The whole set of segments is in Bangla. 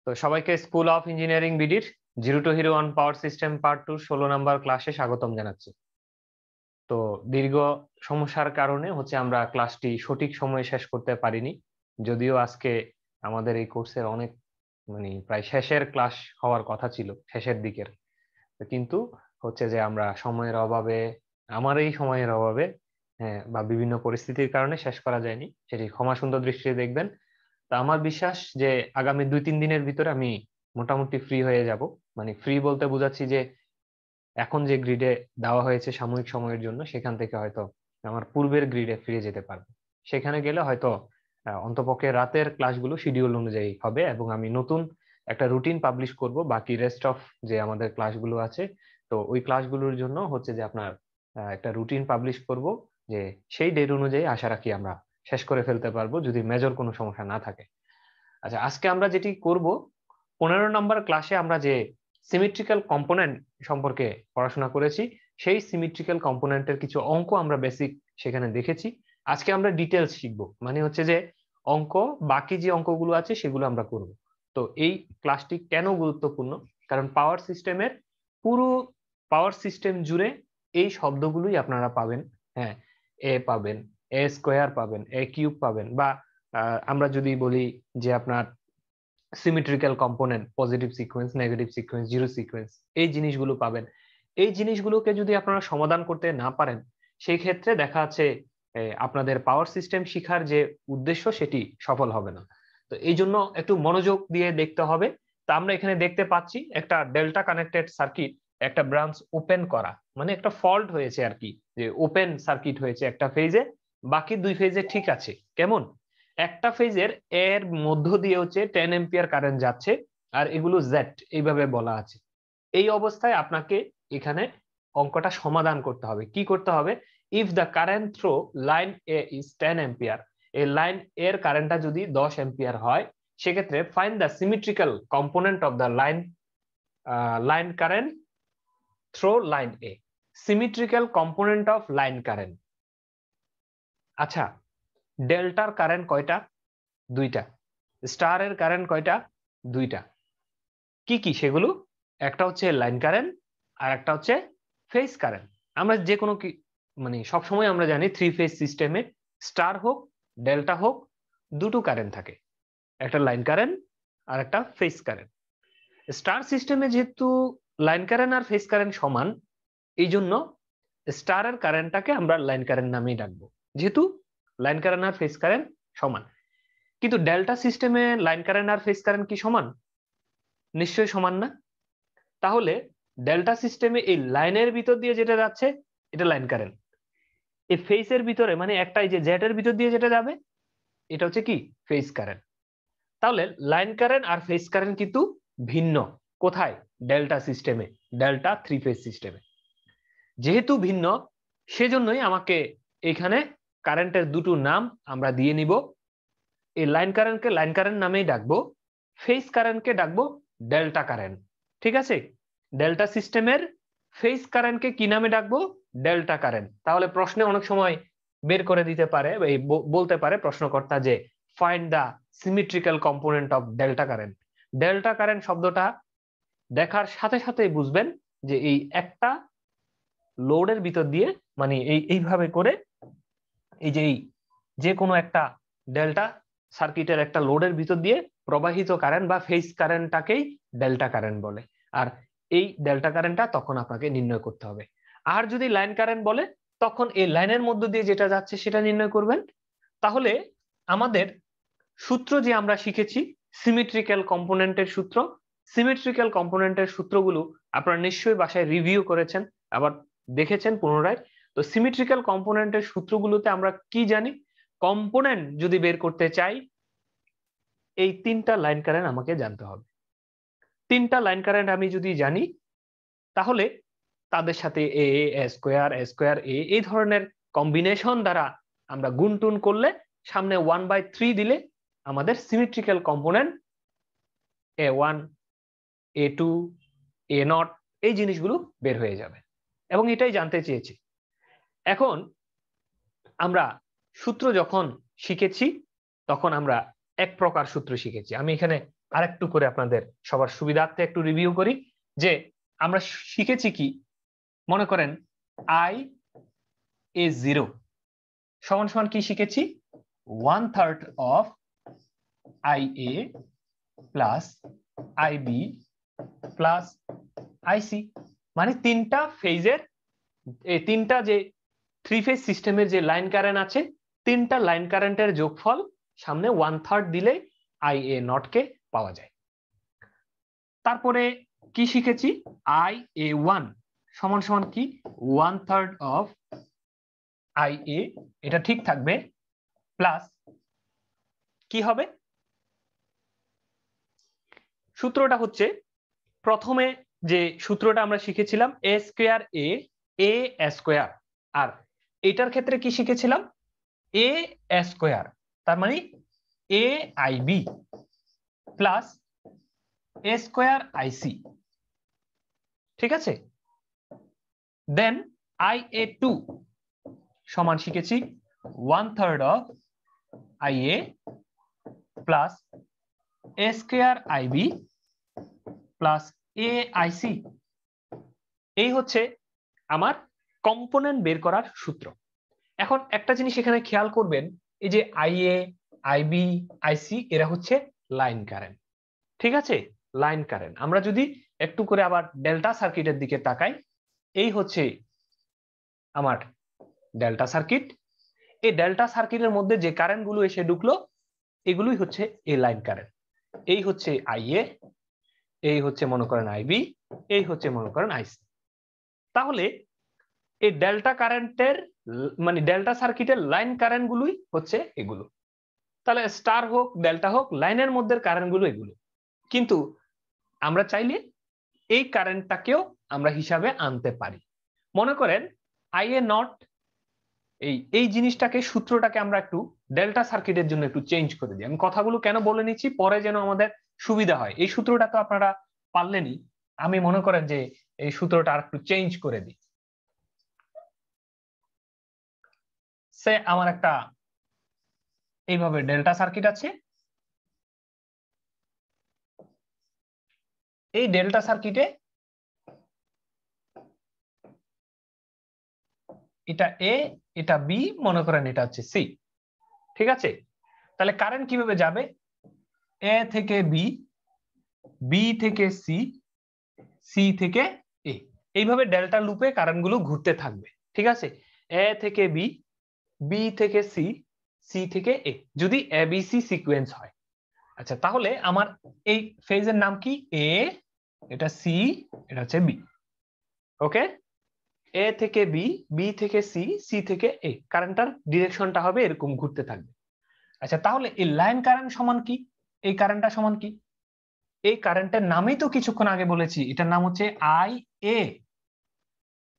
তো সবাইকে স্কুল অফ ইঞ্জিনিয়ারিং বিডির zero to hero on power system part 2 16 number ক্লাসে স্বাগতম জানাচ্ছি। তো দীর্ঘ সমস্যার কারণে আমরা ক্লাসটি সঠিক সময়ে শেষ করতে পারিনি, যদিও আজকে আমাদের এই কোর্সের অনেক প্রায় শেষের ক্লাস হওয়ার কথা ছিল, শেষের দিকের। কিন্তু যে আমরা সময়ের অভাবে, আমার এই সময়ের অভাবে বা বিভিন্ন পরিস্থিতির কারণে শেষ করা যায়নি, সেটি ক্ষমা সুন্দর দৃষ্টিতে দেখবেন। তা আমার বিশ্বাস যে আগামী 2-3 দিনের ভিতরে আমি মোটামুটি ফ্রি হয়ে যাব। ফ্রি বলতে বোঝাচ্ছি যে এখন যে গ্রিডে দেওয়া হয়েছে সাময়িক সময়ের জন্য, সেখান থেকে হয়তো আমার পূর্বের গ্রিডে ফিরে যেতে পারবো। সেখানে গেলে হয়তো অন্তপক্ষে রাতের ক্লাসগুলো শিডিউল অনুযায়ী হবে এবং আমি নতুন একটা রুটিন পাবলিশ করব বাকি রেস্ট অফ যে আমাদের ক্লাসগুলো আছে। তো ওই ক্লাসগুলোর জন্য যে আপনার একটা রুটিন পাবলিশ করব, যে সেই ডেট অনুযায়ী আশা রাখি আমরা শেষ করে ফেলতে পারবো যদি মেজর কোনো সমস্যা না থাকে। আচ্ছা, আজকে আমরা যেটি করব, 15 নম্বর ক্লাসে আমরা যে সিমেট্রিক্যাল কম্পোনেন্ট সম্পর্কে পড়াশোনা করেছি, সেই সিমেট্রিক্যাল কম্পোনেন্টের কিছু অঙ্ক আমরা বেসিক সেখানে দেখেছি। আজকে আমরা ডিটেলস শিখবো, যে অঙ্ক, বাকি যে অঙ্কগুলো আছে সেগুলো আমরা করব। তো এই ক্লাসটি কেন গুরুত্বপূর্ণ, কারণ পাওয়ার সিস্টেমের পুরো পাওয়ার সিস্টেম জুড়ে এই শব্দগুলোই আপনারা পাবেন। হ্যাঁ, এ পাবেন, এ স্কোয়ার পাবেন, এ কিউব পাবেন, বা আমরা যদি বলি যে আপনার symmetrical component, positive sequence, negative sequence, zero sequence, এই জিনিসগুলো পাবেন। এই জিনিসগুলোকে যদি আপনারা সমাধান করতে না পারেন, সেই ক্ষেত্রে দেখা যাচ্ছে আপনাদের পাওয়ার সিস্টেম শিখার যে উদ্দেশ্য সেটি সফল হবে না। তো এই জন্য একটু মনোযোগ দিয়ে দেখতে হবে। তা আমরা এখানে দেখতে পাচ্ছি একটা ডেল্টা কানেক্টেড সার্কিট, একটা ব্রাঞ্চ ওপেন করা, একটা ফল্ট হয়েছে আর কি, যে ওপেন সার্কিট হয়েছে একটা ফেজে, বাকি দুই ফেজে ঠিক আছে। কেমন? একটা ফেজের এর মধ্য দিয়ে 10 এম্পিয়ার কারেন্ট যাচ্ছে, আর এগুলো জেড এইভাবে বলা আছে। এই অবস্থায় আপনাকে এখানে অঙ্কটা সমাধান করতে হবে। কি করতে হবে? If the current through line A is 10 ampere, এই লাইন এর কারেন্টটা যদি 10 এম্পিয়ার হয়, সেক্ষেত্রে find the symmetrical component of the line current through line A. Symmetrical component of line current. আচ্ছা, ডেল্টার কারেন্ট কয়টা? দুইটা। স্টারের কারেন্ট কয়টা? দুইটা। কি কি সেগুলো? একটা লাইন কারেন্ট, আর একটা ফেজ কারেন্ট। আমরা যে কোনো সবসময় আমরা জানি 3 ফেজ সিস্টেমে স্টার হোক ডেল্টা হোক, দুটো কারেন্ট থাকে, একটা লাইন কারেন্ট আর একটা ফেজ কারেন্ট। স্টার সিস্টেমে যেহেতু লাইন কারেন্ট আর ফেজ কারেন্ট সমান, এই জন্য স্টারের কারেন্টটাকে আমরা লাইন কারেন্ট নামেই ডাকবো, যেহেতু লাইন কারেন্ট আর ফেজ কারেন্ট সমান। কিন্তু ডেল্টা সিস্টেমে লাইন কারেন্ট আর ফেজ কারেন্ট কি সমান? নিশ্চয়ই সমান না। তাহলে ডেল্টা সিস্টেমে এই লাইনের ভিতর দিয়ে যেটা যাচ্ছে এটা লাইন কারেন্ট, এই ফেজের ভিতরে একটাই যে জেড এর ভিতর দিয়ে যেটা যাবে এটা কি? Phase current. তাহলে লাইন কারেন্ট আর ফেজ কারেন্ট কিন্তু ভিন্ন। কোথায়? ডেল্টা সিস্টেমে, ডেল্টা 3 ফেজ সিস্টেমে। যেহেতু ভিন্ন, সেজন্যই আমাকে এখানে কারেন্টের দুটো নাম আমরা দিয়ে নিব। এই লাইন কারেন্টকে লাইন কারেন্ট নামেই ডাকবো, ফেজ কারেন্টকে ডাকবো ডেল্টা কারেন্ট। ঠিক আছে? ডেল্টা সিস্টেমের ফেজ কারেন্টকে কি নামে ডাকবো? Delta current. তাহলে প্রশ্নে অনেক সময় বের করে দিতে পারে, বলতে পারে প্রশ্নকর্তা যে find the symmetrical component of delta current. ডেল্টা কারেন্ট শব্দটা দেখার সাথে সাথেই বুঝবেন যে এই একটা লোডের ভিতর দিয়ে, এইভাবে করে, এই যে কোনো একটা ডেল্টা সার্কিটের একটা লোডের ভিতর দিয়ে প্রবাহিত কারেন্ট বা ফেজ কারেন্টটাকেই ডেল্টা কারেন্ট বলে। আর এই ডেল্টা কারেন্টটা তখন আপনাকে নির্ণয় করতে হবে। আর যদি লাইন কারেন্ট বলে, তখন এই লাইনের মধ্য দিয়ে যেটা যাচ্ছে সেটা নির্ণয় করবেন। তাহলে আমাদের সূত্র যে আমরা শিখেছি সিমেট্রিক্যাল কম্পোনেন্টের সূত্র, সিমেট্রিক্যাল কম্পোনেন্টের সূত্রগুলো আপনারা নিশ্চয়ই বাসায় রিভিউ করেছেন, আবার দেখেছেন পুনরায়। তো সিমেট্রিক্যাল কম্পোনেন্টের সূত্রগুলোতে আমরা কি জানি? কম্পোনেন্ট যদি বের করতে চাই, এই তিনটা লাইন কারেন্ট আমাকে জানতে হবে। তিনটা লাইন কারেন্ট আমি যদি জানি, তাহলে তাদের সাথে এ স্কোয়ার স্কোয়ার এই ধরনের কম্বিনেশন দ্বারা আমরা গুণটুন করলে সামনে 1/3 দিলে আমাদের symmetrical component A1, A2, A0 এই জিনিসগুলো বের হয়ে যাবে, এবং এটাই জানতে চেয়েছি। এখন আমরা সূত্র যখন শিখেছি, তখন আমরা এক প্রকার সূত্র শিখেছি। আমি এখানে আরেকটু করে আপনাদের সবার সুবিধার্থে একটু রিভিউ করি যে আমরা শিখেছি কি, মনে করেন IA0 সমান সমান কি শিখেছি, 1/3 of IA plus IB plus IC, মানে তিনটা ফেজের, এই তিনটা যে থ্রি ফেজ সিস্টেমের যে লাইন কারেন্ট আছে, তিনটা লাইন কারেন্টের যোগফল সামনে 1/3 দিলে IA0 কে পাওয়া যায়। তারপরে কি শিখেছি, IA1 সমান সমান কি 1/3 অফ IA, এটা ঠিক থাকবে, প্লাস কি হবে, সূত্রটা হচ্ছে প্রথমে যে সূত্রটা আমরা শিখেছিলাম a স্কয়ার a স্কয়ার, আর এটার ক্ষেত্রে কি শিখেছিলাম a স্কয়ার, তার মানে AIB plus a square IC, ঠিক আছে। দেন IA2 সমান শিখেছি 1/3 of IA plus a square IB plus AIC। এই হচ্ছে আমার কম্পোনেন্ট বের করার সূত্র। এখন একটা জিনিস এখানে খেয়াল করবেন, এই যে IA, IB, IC এরা হচ্ছে লাইন কারেন্ট, ঠিক আছে, লাইন কারেন্ট। আমরা যদি একটু করে আবার ডেল্টা সার্কিটের দিকে তাকাই, এই হচ্ছে আমার ডেল্টা সার্কিট। এই ডেল্টা সার্কিটের মধ্যে যে কারেন্ট গুলো এসে ঢুকলো এগুলোই হচ্ছে এই লাইন কারেন্ট। এই হচ্ছে IA, এই হচ্ছে মনে করেন IB, এই হচ্ছে মনে করেন IC। তাহলে এই ডেল্টা কারেন্টের মানে ডেল্টা সার্কিটের লাইন কারেন্ট গুলোই হচ্ছে এগুলো। তাহলে স্টার হোক ডেল্টা হোক, লাইনের মধ্যে কারেন্ট গুলো এগুলো। কিন্তু আমরা চাইলে এই কারেন্টটাকেও আমরা হিসাবে আনতে পারি। মনে করেন IA0, এই জিনিসটাকে, সূত্রটাকে আমরা একটু ডেল্টা সার্কিটের জন্য একটু চেঞ্জ করে দিই। আমি কথাগুলো কেন বলে নিচ্ছি, পরে যেন আমাদের সুবিধা হয়। এই সূত্রটা তো আপনারা পারলেনই, আমি মনে করেন যে এই সূত্রটা আর একটু চেঞ্জ করে দিই। সে আমার একটা এইভাবে ডেল্টা সার্কিট আছে, এই ডেল্টা সার্কিটে এটা A, এটা B, মনে করেন এটা হচ্ছে C, ঠিক আছে। তাহলে কারেন্ট কিভাবে যাবে, A থেকে B, B থেকে C, C থেকে A, এইভাবে ডেল্টা লুপে কারেন্ট গুলো ঘুরতে থাকবে, ঠিক আছে। A থেকে B, B থেকে C, C থেকে A, যদি ABC সিকোয়েন্স হয়। আচ্ছা, তাহলে আমার এই ফেজের নাম কি, A, এটা C, এটা হচ্ছে B, ওকে। A থেকে B, B থেকে C, C থেকে A, কারেন্টটার ডিরেকশনটা হবে এরকম ঘুরতে থাকবে। আচ্ছা, তাহলে এই লাইন কারেন্ট সমান কি, এই কারেন্টটা সমান কি, এই কারেন্টের নামই তো কিছুক্ষণ আগে বলেছি, এটার নাম হচ্ছে IA।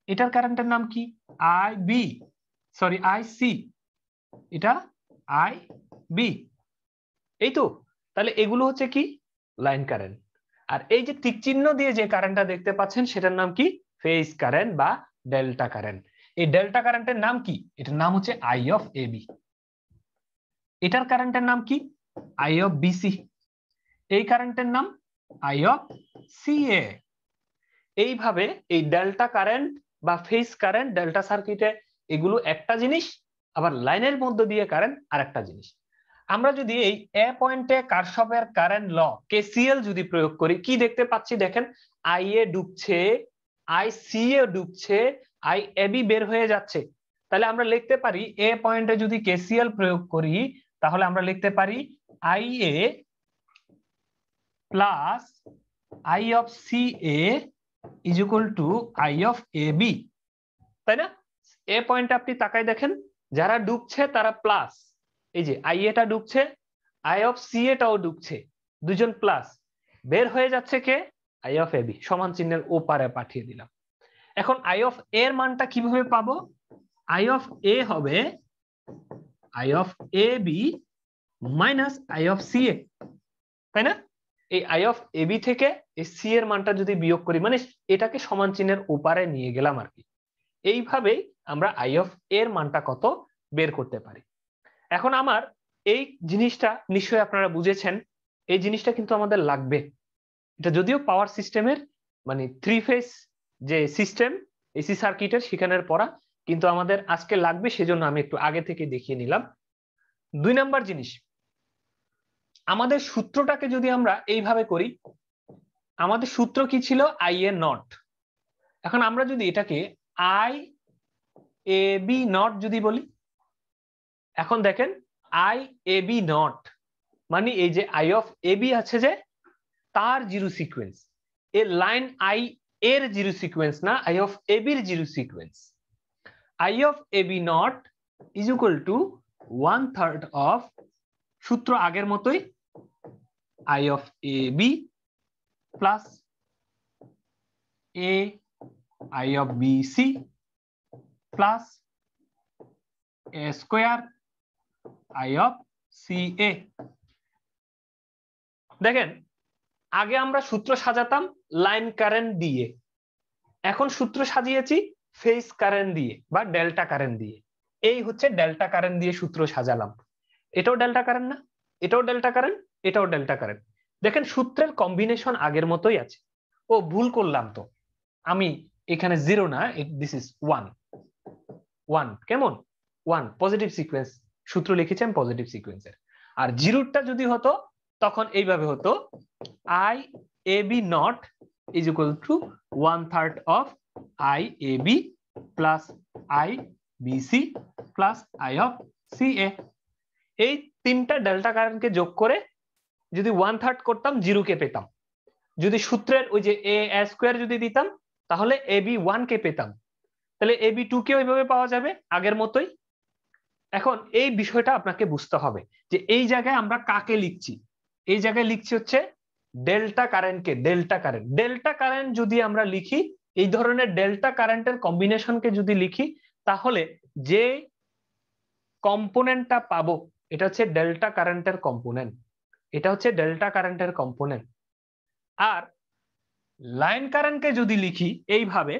এটার কারেন্টের নাম কি IB, সরি IC, এটা IB, এই তো। তাহলে এগুলো হচ্ছে কি লাইন কারেন্ট। আর এই যে টিক চিহ্ন দিয়ে যে কারেন্টটা দেখতে পাচ্ছেন সেটার নাম কি ফেজ কারেন্ট বা ডেল্টা কারেন্ট। এই ডেল্টা কারেন্টের নাম কি, এটার নাম হচ্ছে I of AB। এটার কারেন্টের নাম কি I of BC, এই কারেন্টের নাম I of CA। এইভাবে এই ডেল্টা কারেন্ট বা ফেজ কারেন্ট ডেল্টা সার্কিটে এগুলো একটা জিনিস, আবার লাইনের মধ্যে দিয়ে কারেন্ট আরেকটা জিনিস। আমরা যদি এই এ পয়েন্টে কারশফের কারেন্ট ল KCL যদি প্রয়োগ করি, কি দেখতে পাচ্ছি দেখেন, IA ঢুকছে, ICA ঢুকছে, IAB বের হয়ে যাচ্ছে। তাহলে আমরা লিখতে পারি এ পয়েন্টে যদি KCL প্রয়োগ করি, তাহলে আমরা লিখতে পারি IA plus I of CA is equal to I of AB, তাই না। এ পয়েন্টে আপনি তাকাই দেখেন, যারা ঢুকছে তারা প্লাস, এই যে IA টা ঢুকছে, I of CA টাও ঢুকছে, দুজন প্লাস, বের হয়ে যাচ্ছে কে I of AB, সমান চিহ্নের ওপারে পাঠিয়ে দিলাম। এখন I of A এর মানটা কিভাবে পাবো, I of A হবে I of AB minus I of CA, তাই না। এই I of AB থেকে এই C এর মানটা যদি বিয়োগ করি, মানে এটাকে সমান চিহ্নের ওপারে নিয়ে গেলাম আর কি। এইভাবেই আমরা I of A এর মানটা কত বের করতে পারি। এখন আমার এই জিনিসটা নিশ্চয়ই আপনারা বুঝেছেন, এই জিনিসটা কিন্তু আমাদের লাগবে। এটা যদিও পাওয়ার সিস্টেমের মানে 3 ফেজ যে সিস্টেম এসি সার্কিটের সেখানের পড়া, কিন্তু আমাদের আজকে লাগবে, সেজন্য আমি একটু আগে থেকে দেখিয়ে নিলাম। 2 নাম্বার জিনিস, আমাদের সূত্রটাকে যদি আমরা এইভাবে করি, আমাদের সূত্র কি ছিল? I A not. এখন আমরা যদি এটাকে আই এ বি নট যদি বলি, এখন দেখেন আই এ বি নট মানে এই যে আই অফ এ বি আছে যে তার জিরো সিকোয়েন্স, এর লাইন আই এর জিরো সিকোয়েন্স না, আই অফ এ বির zero sequence. I of A B not is equal to 1/3 of, সূত্র আগের মতোই, I of A b plus a I of b c plus A square I of c a. দেখেন আগে আমরা সূত্র সাজাতাম লাইন কারেন্ট দিয়ে, এখন সূত্র সাজিয়েছি ফেজ কারেন্ট দিয়ে বা ডেল্টা কারেন্ট দিয়ে। এই হচ্ছে ডেল্টা কারেন্ট দিয়ে সূত্র সাজালাম। এটাও ডেল্টা কারেন্ট না, এটাও ডেল্টা কারেন্ট, এটাও ডেল্টা কারেন্ট। দেখেন সূত্রের কম্বিনেশন আগের মতোই আছে। ও ভুল করলাম তো, আমি এখানে 0 না, দিস ইজ 1 কেমন 1 পজিটিভ সিকোয়েন্স সূত্র লিখেছি আমি পজিটিভ সিকোয়েন্সের। আর জিরোটা যদি হতো তখন এইভাবে হতো, I A B not is equal to 1/3 of I A b plus I b c plus I of c a. এই তিনটা ডেল্টা কারেন্টকে যোগ করে যদি 1/3 করতাম, 0 কে পেতাম। যদি সূত্রের ওই যে এ স্কোয়ার যদি দিতাম তাহলে এ বি 1 কে পেতাম, তাহলে এ বি 2 কে ওইভাবে পাওয়া যাবে আগের মতোই। এখন এই বিষয়টা আপনাকে বুঝতে হবে যে এই জায়গায় আমরা কাকে লিখছি। এই জায়গায় লিখছি হচ্ছে ডেল্টা কারেন্টকে। ডেল্টা কারেন্ট যদি আমরা লিখি, এই ধরনের ডেল্টা কারেন্টের কম্বিনেশনকে যদি লিখি, তাহলে যে কম্পোনেন্টটা পাবো এটা হচ্ছে ডেল্টা কারেন্টের কম্পোনেন্ট, এটা হচ্ছে ডেল্টা কারেন্টের কম্পোনেন্ট। আর লাইন কারেন্টকে যদি লিখি এইভাবে,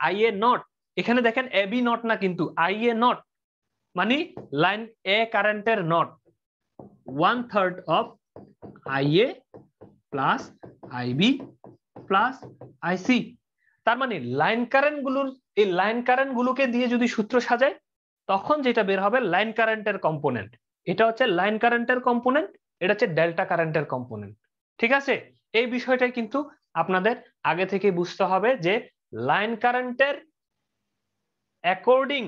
আই এ নট, এখানে দেখেন এ বি নট না কিন্তু আই এ নট মানে লাইন এ কারেন্টের not, 1/3 of I A plus I B plus I C. তার মানে লাইন কারেন্ট গুলোর, এই লাইন কারেন্ট গুলোকে দিয়ে যদি সূত্র সাজায় তখন যেটা বের হবে লাইন কারেন্টের কম্পোনেন্ট। এটা হচ্ছে লাইন কারেন্টের কম্পোনেন্ট, এটা হচ্ছে ডেল্টা কারেন্টের কম্পোনেন্ট। ঠিক আছে, এই বিষয়টাই কিন্তু আপনাদের আগে থেকে বুঝতে হবে যে লাইন কারেন্টের অ্যাকর্ডিং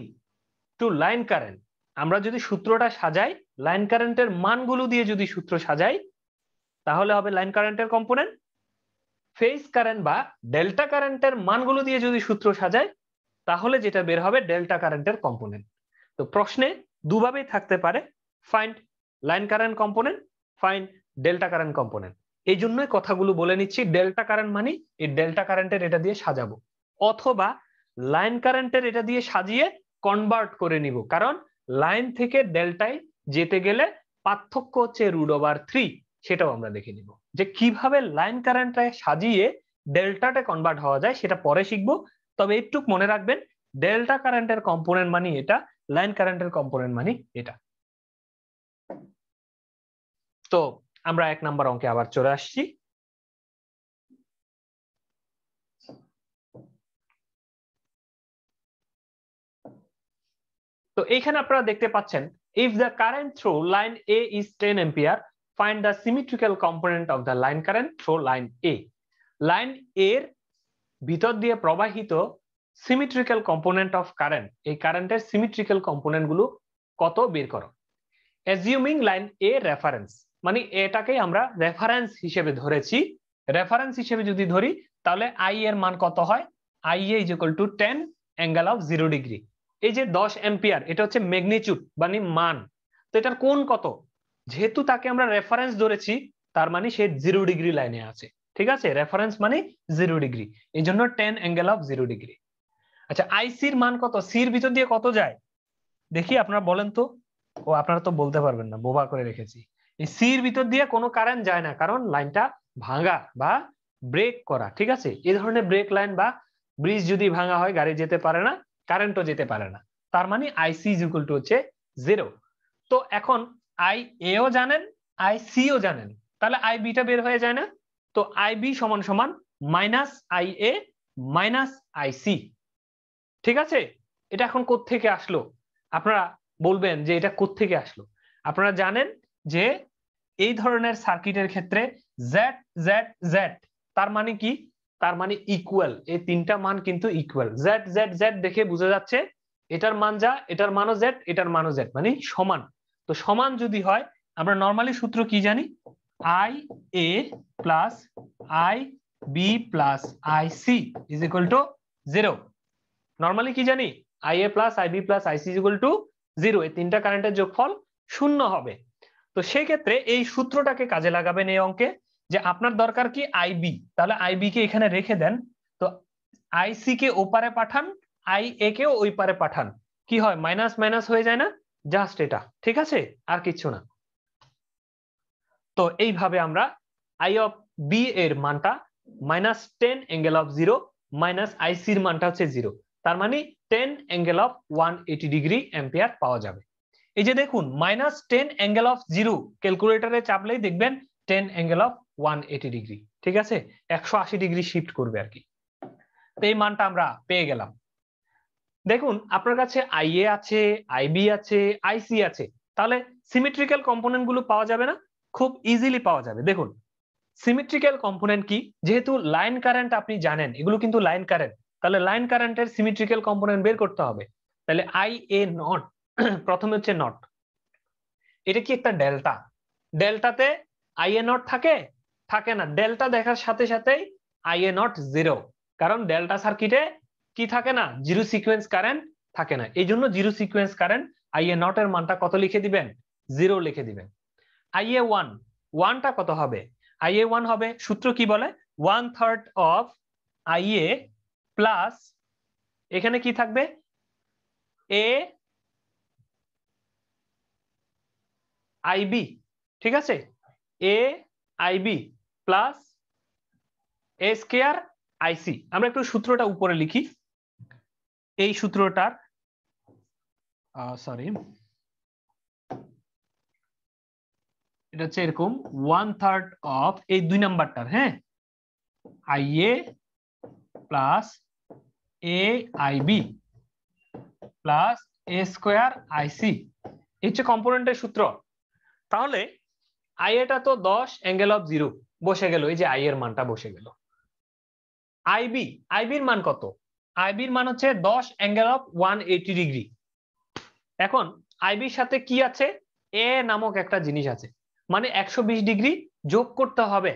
টু লাইন কারেন্ট আমরা যদি সূত্রটা সাজাই, লাইন কারেন্টের মানগুলো দিয়ে যদি সূত্র সাজাই তাহলে হবে লাইন কারেন্টের কম্পোনেন্ট। ফেজ কারেন্ট বা ডেল্টা কারেন্টের মানগুলো দিয়ে যদি সূত্র সাজাই তাহলে যেটা বের হবে ডেল্টা কারেন্টের কম্পোনেন্ট। তো প্রশ্নে দুভাবেই থাকতে পারে, find line current component, find delta current component. এই জন্যই কথাগুলো বলে নিচ্ছি, ডেল্টা কারেন্ট মানে এই ডেল্টা কারেন্টের এটা দিয়ে সাজাবো, অথবা লাইন কারেন্টের এটা দিয়ে সাজিয়ে কনভার্ট করে নিব, কারণ লাইন থেকে ডেল্টায় যেতে গেলে পার্থক্য হচ্ছে √3, সেটাও আমরা দেখে নিব যে কিভাবে লাইন কারেন্টটা সাজিয়ে ডেল্টাতে কনভার্ট হওয়া যায়, সেটা পরে শিখবো। তবে একটু মনে রাখবেন ডেল্টা কারেন্টের কম্পোনেন্ট মানে এটা, লাইন কারেন্টের কম্পোনেন্ট মানে এটা। তো আমরা 1 নাম্বার অঙ্কে আবার চলে আসছি। তো এইখানে আপনারা দেখতে পাচ্ছেন, if the current through line A is 10 ampere, find the symmetrical component of the line current through line A. Line এর ভিতর দিয়ে প্রবাহিত সিমেট্রিক্যাল কম্পোনেন্ট অফ কারেন্ট, এই কারেন্টের সিমেট্রিক্যাল কম্পোনেন্ট গুলো কত বের করো। অ্যাজিউমিং লাইন এ রেফারেন্স, মানে এটাকে আমরা রেফারেন্স হিসেবে ধরেছি। রেফারেন্স হিসেবে যদি ধরি তাহলে আই এর মান কত হয়, I A is equal two 10 angle of 0 degree. এই যে 10 অ্যাম্পিয়ার এটা হচ্ছে ম্যাগনিটিউড মানে মান, তো এটার কোণ কত, যেহেতু তাকে আমরা রেফারেন্স ধরেছি তার মানে সে 0 ডিগ্রি লাইনে আছে। ঠিক আছে, রেফারেন্স মানে 0 ডিগ্রি, এই জন্য 10 অ্যাঙ্গেল অফ 0 ডিগ্রি। আচ্ছা আইসির মান কত, সির ভিতর দিয়ে কত যায় দেখি আপনারা বলেন তো। ও আপনারা তো বলতে পারবেন না, বোবা করে রেখেছি। এই সির ভিতর দিয়ে কোনো কারেন্ট যায় না, কারণ লাইনটা ভাঙা বা ব্রেক করা। ঠিক আছে, এই ধরনের ব্রেক লাইন বা ব্রিজ যদি ভাঙা হয় গাড়ি যেতে পারে না, কারেন্টও যেতে পারে না, তার মানে আইসি ইজ ইকুয়াল টু হচ্ছে 0। তো এখন আই এও জানেন, আই সি ও জানেন, তাহলে আই বিটা বের হয়ে যায় না? তো আই বি সমান সমান minus I A minus I C. ঠিক আছে, এটা এখন কোত্থেকে আসলো? আপনারা বলবেন যে এটা কোত্থেকে আসলো। আপনারা জানেন যে এই ধরনের সার্কিটের ক্ষেত্রে জেড জেড জেড তার মানে কি? তার মানে ইকুয়াল। এই তিনটা মান কিন্তু ইকুয়াল। জেড জেড জেড দেখে বোঝা যাচ্ছে এটার মান যা, এটার মানও জেড, এটার মানও জেড, মানে সমান। তো সমান যদি হয়, আমরা নর্মালি সূত্র কি জানি? I A plus I B plus I C is equal to 0। Normally কি জানি? I A plus I B plus I C is equal to 0। এই তিনটা কারেন্টের যোগফল 0 হবে। তো সেই ক্ষেত্রে এই সূত্রটাকে কাজে লাগাবেন এই অঙ্কে, যে আপনার দরকার কি আইবি, তাহলে আইবি কে এখানে রেখে দেন। তো আইসি কে ওপারে পাঠান, আই এ কেও ওই পারে পাঠান, কি হয়? মাইনাস মাইনাস হয়ে যায় না? জাস্ট এটা, ঠিক আছে, আর কিছু না। তো এইভাবে আমরা আই অফ বি এর মানটা মাইনাস 10 অ্যাঙ্গেল অফ 0 মাইনাস আইসির মানটা হচ্ছে 0, তার মানে 10 অ্যাঙ্গেল অফ 180 ডিগ্রি অ্যাম্পিয়ার পাওয়া যাবে। এই যে দেখুন মাইনাস 10 অ্যাঙ্গেল অফ 0 ক্যালকুলেটরে চাপলেই দেখবেন 10 অ্যাঙ্গেল অফ 180 ডিগ্রি, ঠিক আছে, 180 ডিগ্রি শিফট করবে আর কি। তো এই মানটা আমরা পেয়ে গেলাম। দেখুন আপনার কাছে আইএ আছে, আইবি আছে, আইসি আছে, তাহলে সিমেট্রিক্যাল কম্পোনেন্ট গুলো পাওয়া যাবে না? খুব ইজিলি পাওয়া যাবে। দেখুন সিমেট্রিক্যাল কম্পোনেন্ট কি? যেহেতু লাইন কারেন্ট আপনি জানেন, এগুলো কিন্তু লাইন কারেন্ট, তাহলে লাইন কারেন্টের সিমেট্রিক্যাল কম্পোনেন্ট বের করতে হবে। তাহলে আই এ নট, প্রথমে হচ্ছে নট, এটা কি একটা ডেল্টা? ডেল্টাতে আই এ নট থাকে? থাকে না। ডেল্টা দেখার সাথে সাথেই আই এ নট 0, কারণ ডেল্টা সার্কিটে কি থাকে না? জিরো সিকোয়েন্স কারেন্ট থাকে না। এই জন্য zero sequence current I A not এর মানটা কত লিখে দিবেন? 0 লিখে দিবেন। আই এ ওয়ান, ওয়ানটা কত হবে? আই এ ওয়ান হবে, সূত্র কি বলে? 1/3 অফ আই এ প্লাস, এখানে কি থাকবে? এ আইবি, ঠিক আছে, a IB plus a square IC. আমরা একটু সূত্রটা উপরে লিখি। এই সূত্রটার সরি, এটা হচ্ছে এরকম 1/3 অফ এই 2 নাম্বারটার, হ্যাঁ, I A plus a IB plus a square IC, এই হচ্ছে কম্পোনেন্টের সূত্র। তাহলে আই এটা তো 10 অ্যাঙ্গেল অফ 0 বসে গেল, এই যে আই এর মানটা বসে গেল। আইবি, আইবির মান কত? আইবির মান হচ্ছে 10 অ্যাঙ্গেল অফ 180 ডিগ্রি। এখন আইবির সাথে কি আছে? এ নামক একটা জিনিস আছে, মানে 120 ডিগ্রি যোগ করতে হবে।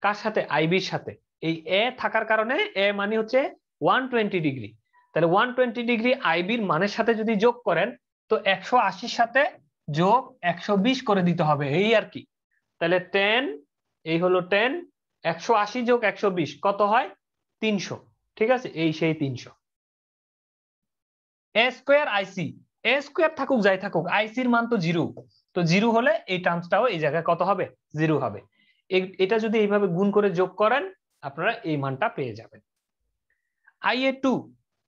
কার সাথে? আইবির সাথে। এই এ থাকার কারণে এ মানে হচ্ছে 120 ডিগ্রি। তাহলে 120 ডিগ্রি আইবির মানের সাথে যদি যোগ করেন, তো 180 সাথে যোগ 120 করে দিতে হবে, এই আর কি। তাহলে 10, এই হলো 10, 180 যোগ 120 কত হয়? 300, ঠিক আছে, এই সেই 300। এ স্কয়ার আইসি, এ স্কয়ার থাকুক যাই থাকুক, আইসির মান তো 0, তো 0 হলে এই টার্মসটাও এই জায়গায় কত হবে? 0 হবে। এটা যদি এইভাবে গুণ করে যোগ করেন, আপনারা এই মানটা পেয়ে যাবেন। আইএ টু,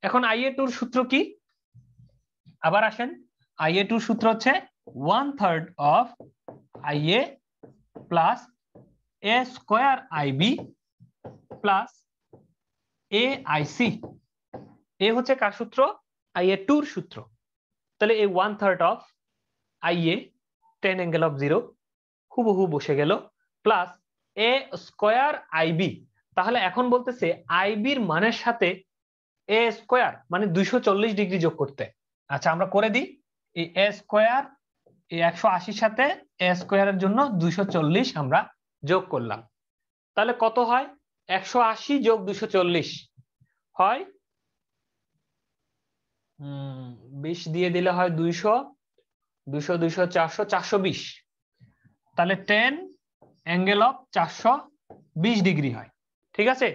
এখন আইএ টুর সূত্র কি? আবার আসেন, আইএ টুর সূত্র হচ্ছে 1/3 of IA plus a square IB plus a IC. এ হচ্ছে কার সূত্র? আইএ টুর সূত্র। তাহলে এই 1/3 অফ আইএ 10 অ্যাঙ্গেল অফ 0 হুবহু বসে গেল, প্লাস এ স্কয়ার আইবি। তাহলে এখন বলতেছে আইবির মানের সাথে এ স্কয়ার মানে 240 ডিগ্রি যোগ করতে। আচ্ছা আমরা করে দিই, এই এ স্কয়ার এই 180 সাথে এ স্কয়ারের জন্য 240 আমরা যোগ করলাম, তাহলে কত হয়? 180 যোগ 240 হয় 20 দিয়ে দিলে হয় 200, 200 200 400, 420। তাহলে 10 অ্যাঙ্গেল অফ 420 ডিগ্রি হয়, ঠিক আছে।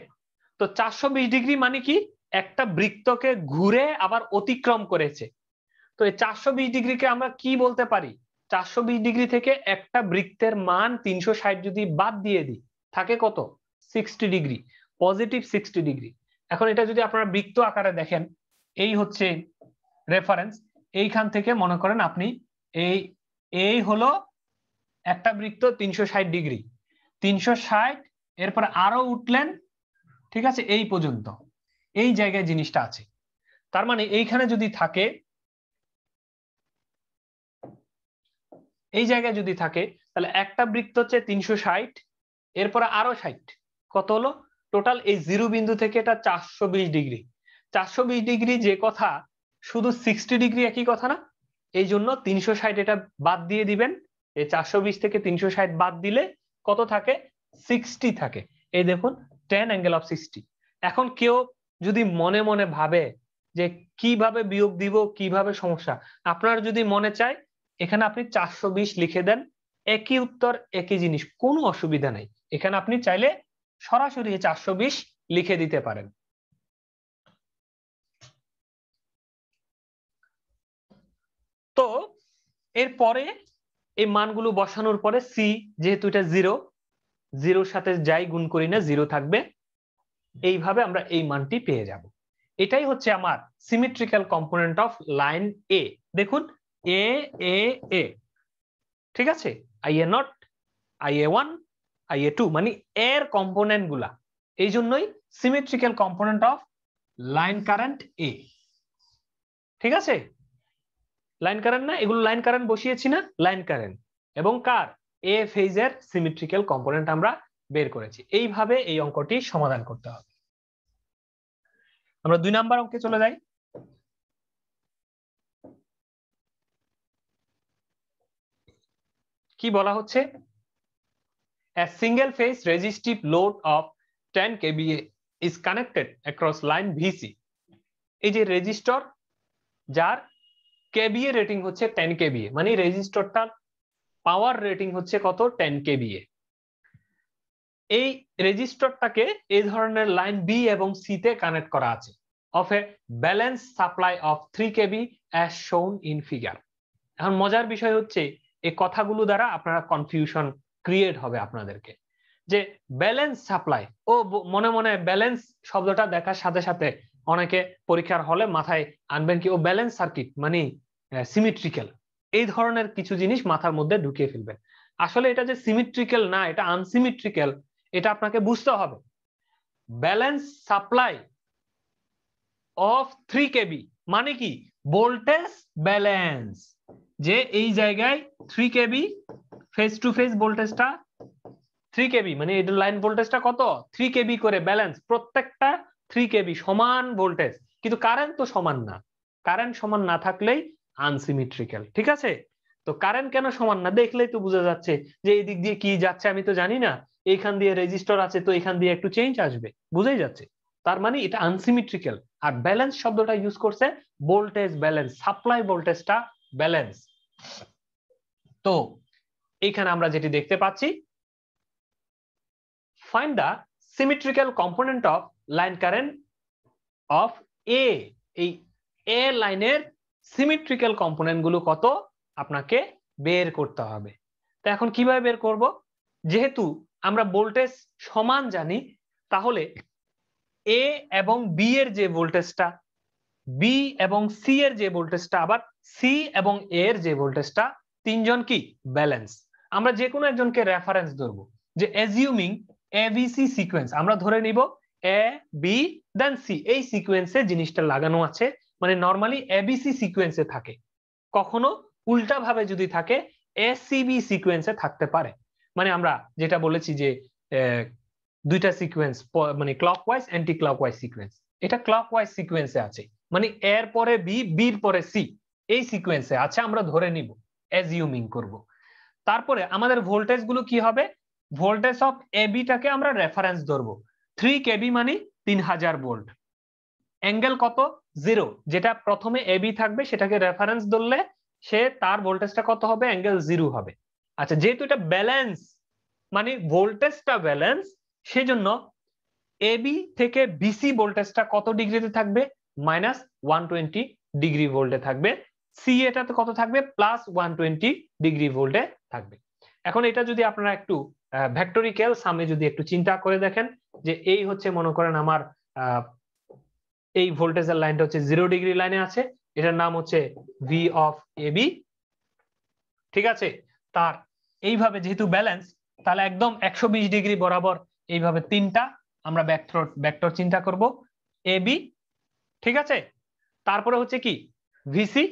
তো 420 ডিগ্রি মানে কি? একটা বৃত্তকে ঘুরে আবার অতিক্রম করেছে। তো এই 420 ডিগ্রিকে আমরা কি বলতে পারি? 420 ডিগ্রি থেকে একটা বৃত্তের মান 360 যদি বাদ দিয়ে দিই, থাকে কত? 60 ডিগ্রি, পজিটিভ 60 ডিগ্রি। এখন এটা যদি আপনারা বৃত্ত আকারে দেখেন, এই হচ্ছে রেফারেন্স, এইখান থেকে মনে করেন আপনি এই এই হলো একটা বৃত্ত 360 ডিগ্রি, 360, এরপর আরো উঠলেন, ঠিক আছে, এই পর্যন্ত এই জায়গায় জিনিসটা আছে। তার মানে এইখানে যদি থাকে, এই জায়গায় যদি থাকে, তাহলে একটা বৃত্ত হচ্ছে 360, এরপরে আরো 60, কত হলো টোটাল? এই জিরো বিন্দু থেকে এটা 420 ডিগ্রি। 420 ডিগ্রি যে কথা, শুধু 60 ডিগ্রি একই কথা না? এই জন্য 360 এটা বাদ দিয়ে দিবেন। এই 420 থেকে 360 বাদ দিলে কত থাকে? 60 থাকে। এই দেখুন, tan অ্যাঙ্গেল অফ 60। এখন কেউ যদি মনে মনে ভাবে যে কিভাবে বিয়োগ দিব, কিভাবে সমস্যা, আপনার যদি মনে চায় এখানে আপনি 420 লিখে দেন, একই উত্তর একই জিনিস, কোনো অসুবিধা নেই। এখানে আপনি চাইলে সরাসরি 420 লিখে দিতে পারেন। তো এরপরে এই মানগুলো বসানোর পরে সি, যেহেতু এটা 0, 0-র সাথে যাই গুণ করি না 0 থাকবে, এইভাবে আমরা এই মানটি পেয়ে যাব। এটাই হচ্ছে আমার সিমেট্রিক্যাল কম্পোনেন্ট অফ লাইন এ। দেখুন, এ এ এ, ঠিক আছে, IA0, IA1, IA2, মানে এর কম্পোনেন্ট গুলা, এই জন্যই symmetrical component of line current এ। ঠিক আছে, লাইন কারেন্ট না, এগুলো লাইন কারেন্ট বসিয়েছি না, লাইন কারেন্ট, এবং কার? এ ফেজের সিমেট্রিক্যাল কম্পোনেন্ট আমরা বের করেছি। এইভাবে এই অঙ্কটি সমাধান করতে হবে। আমরা 2 নাম্বার অঙ্কে চলে যাই। কি বলা হচ্ছে? A single phase resistive load of 10 kVA is connected across line VC. এই যে রেজিস্টর, যার কেভিএ রেটিং হচ্ছে 10 kVA, মানে রেজিস্টরটার পাওয়ার রেটিং হচ্ছে কত? 10 kVA। এই রেজিস্টরটাকে এই ধরনের লাইন বি এবং সি তে কানেক্ট করা আছে of A balance supply of 3 kV as shown in figure। এখন মজার বিষয় হচ্ছে এই কথাগুলো দ্বারা আপনারা কনফিউশন ক্রিয়েট হবে আপনাদেরকে, যে ব্যালেন্স সাপ্লাই, ও মনে মনে ব্যালেন্স শব্দটা দেখার সাথে সাথে অনেকে পরীক্ষার হলে মাথায় আনবেন কি, ও ব্যালেন্স সার্কিট মানে সিমেট্রিক্যাল, এই ধরনের কিছু জিনিস মাথার মধ্যে ঢুকিয়ে ফেলবেন। আসলে এটা যে সিমেট্রিক্যাল না, এটা আনসিমেট্রিক্যাল, এটা আপনাকে বুঝতে হবে। ব্যালেন্স সাপ্লাই অফ 3 kV মানে কি? ভোল্টেজ ব্যালেন্স, যে এই জায়গায় 3 kV ফেজ টু ফেজ ভোল্টেজটা 3 kV, মানে এই লাইন ভোল্টেজটা কত? 3 kV করে ব্যালেন্স, প্রত্যেকটা 3 kV সমান ভোল্টেজ, কিন্তু কারেন্ট তো সমান না। কারেন্ট সমান না থাকলেই আনসিমেট্রিক্যাল। ঠিক আছে, তো কারেন্ট কেন সমান না দেখলেই তো বোঝা যাচ্ছে যে এই দিক দিয়ে কি যাচ্ছে আমি তো জানি না, এইখান দিয়ে রেজিস্টর আছে তো এখান দিয়ে একটু চেঞ্জ আসবে, বুঝাই যাচ্ছে। তার মানে এটা আনসিমেট্রিক্যাল। আর ব্যালেন্স শব্দটা ইউজ করছে ভোল্টেজ ব্যালেন্স, সাপ্লাই ভোল্টেজটা ব্যালেন্স। তো এখানে আমরা যেটি দেখতে পাচ্ছি, find the symmetrical component of line current of A। এই A লাইনের সিমেট্রিক্যাল কম্পোনেন্ট গুলো কত আপনাকে বের করতে হবে। তো এখন কিভাবে বের করব? যেহেতু আমরা ভোল্টেজ সমান জানি, তাহলে A এবং B এর যে ভোল্টেজটা, B এবং C এর যে ভোল্টেজটা, আবার C এবং A এর যে ভোল্টেজটা, তিনজন কি ব্যালেন্স। আমরা যে কোনো একজনকে রেফারেন্স ধরবো, যে অ্যাজিউমিং ABC সিকোয়েন্স, আমরা ধরে নিব A B দেন C, এই সিকোয়েন্সে জিনিসটা লাগানো আছে, মানে নরমালি ABC সিকোয়েন্সে থাকে, কখনো উল্টা ভাবে যদি থাকে ACB সিকোয়েন্সে থাকতে পারে। মানে আমরা যেটা বলেছি যে দুইটা সিকোয়েন্স, মানে ক্লকওয়াইজ অ্যান্টি ক্লকওয়াইজ সিকোয়েন্স, এটা ক্লকওয়াইজ সিকোয়েন্সে আছে, মানে এর পরে বি, বির পরে সি, এই সিকোয়েন্সে আছে, আমরা ধরে নিব, অ্যাজিউমিং করব। তারপরে আমাদের ভোল্টেজ গুলো কি হবে? ভোল্টেজ অফ এবিটাকে আমরা রেফারেন্স ধরবো, 3 kV মানে 3000 ভোল্ট। অ্যাঙ্গেল কত? 0, যেটা প্রথমে এবি থাকবে সেটাকে রেফারেন্স ধরলে সে তার ভোল্টেজটা কত হবে? অ্যাঙ্গেল 0 হবে। আচ্ছা, যেহেতু এটা ব্যালেন্স, মানে ভোল্টেজটা ব্যালেন্স, সেজন্য এবি থেকে বিসি ভোল্টেজটা কত ডিগ্রিতে থাকবে? -120 ডিগ্রি ভোল্টে থাকবে। সি এটাতে কত থাকবে? +120 ডিগ্রি ভোল্টে থাকবে। এখন এটা যদি আপনারা একটু ভেক্টরিক্যাল সামে যদি একটু চিন্তা করে দেখেন, যে এই হচ্ছে মনে করেন আমার এই ভোল্টেজের লাইনটা হচ্ছে 0 ডিগ্রি লাইনে আছে, এটার নাম হচ্ছে ভি অফ এবি। ঠিক আছে, তার এইভাবে যেহেতু ব্যালেন্স, তাহলে একদম 120 ডিগ্রি বরাবর এইভাবে তিনটা আমরা ভেক্টর চিন্তা করব এ বি। ঠিক আছে, তারপরে হচ্ছে কি ভিসি,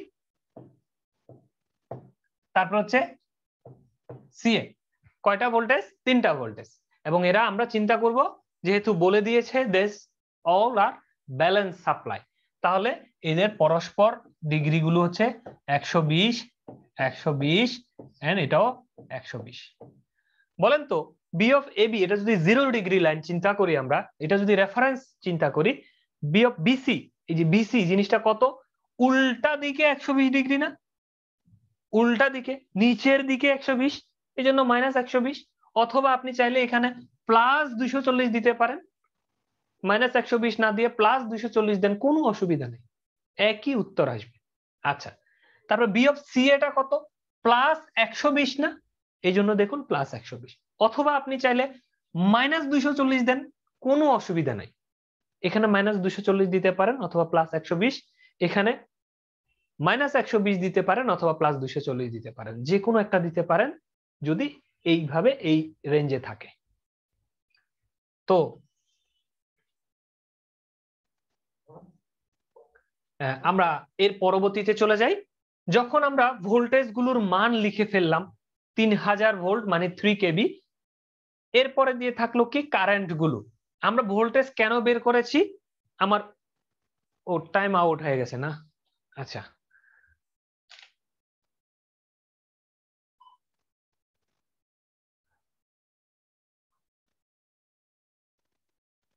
তারপর হচ্ছে সিএ। কয়টা ভোল্টেজ? তিনটা ভোল্টেজ। এবং এরা আমরা চিন্তা করব যেহেতু বলে দিয়েছে this all are balance supply, তাহলে এদের পরস্পর ডিগ্রি গুলো হচ্ছে 120 120 এন্ড এটাও 120। বলেন তো বি অফ এ বি, এটা যদি 0 ডিগ্রি লাইন চিন্তা করি আমরা, এটা যদি রেফারেন্স চিন্তা করি, বি অফ বিসি, এই যে বিসি জিনিসটা কত? উল্টা দিকে 120 ডিগ্রি না, উল্টা দিকে নিচের দিকে 120, এই জন্য -120। অথবা আপনি চাইলে এখানে +240 দিতে পারেন, -120 না দিয়ে +240 দেন, কোনো অসুবিধা নেই, একই উত্তর আসবে। আচ্ছা, তারপর বি অফ সি এটা কত? +120 না, এই জন্য দেখুন +120। অথবা আপনি চাইলে -240 দেন, কোনো অসুবিধা নাই, এখানে -240 দিতে পারেন অথবা +120, এখানে -120 দিতে পারেন অথবা +240 দিতে পারেন, যে কোনো একটা দিতে পারেন যদি এইভাবে এই রেঞ্জে থাকে। তো আমরা এর পরবর্তীতে চলে যাই। যখন আমরা ভোল্টেজ গুলোর মান লিখে ফেললাম 3000 ভোল্ট মানে 3 কেবি, এরপরে দিয়ে থাকলো কি কারেন্ট গুলো। আমরা ভোল্টেজ কেন বের করেছি? আমার ও টাইম আউট হয়ে গেছে না? আচ্ছা,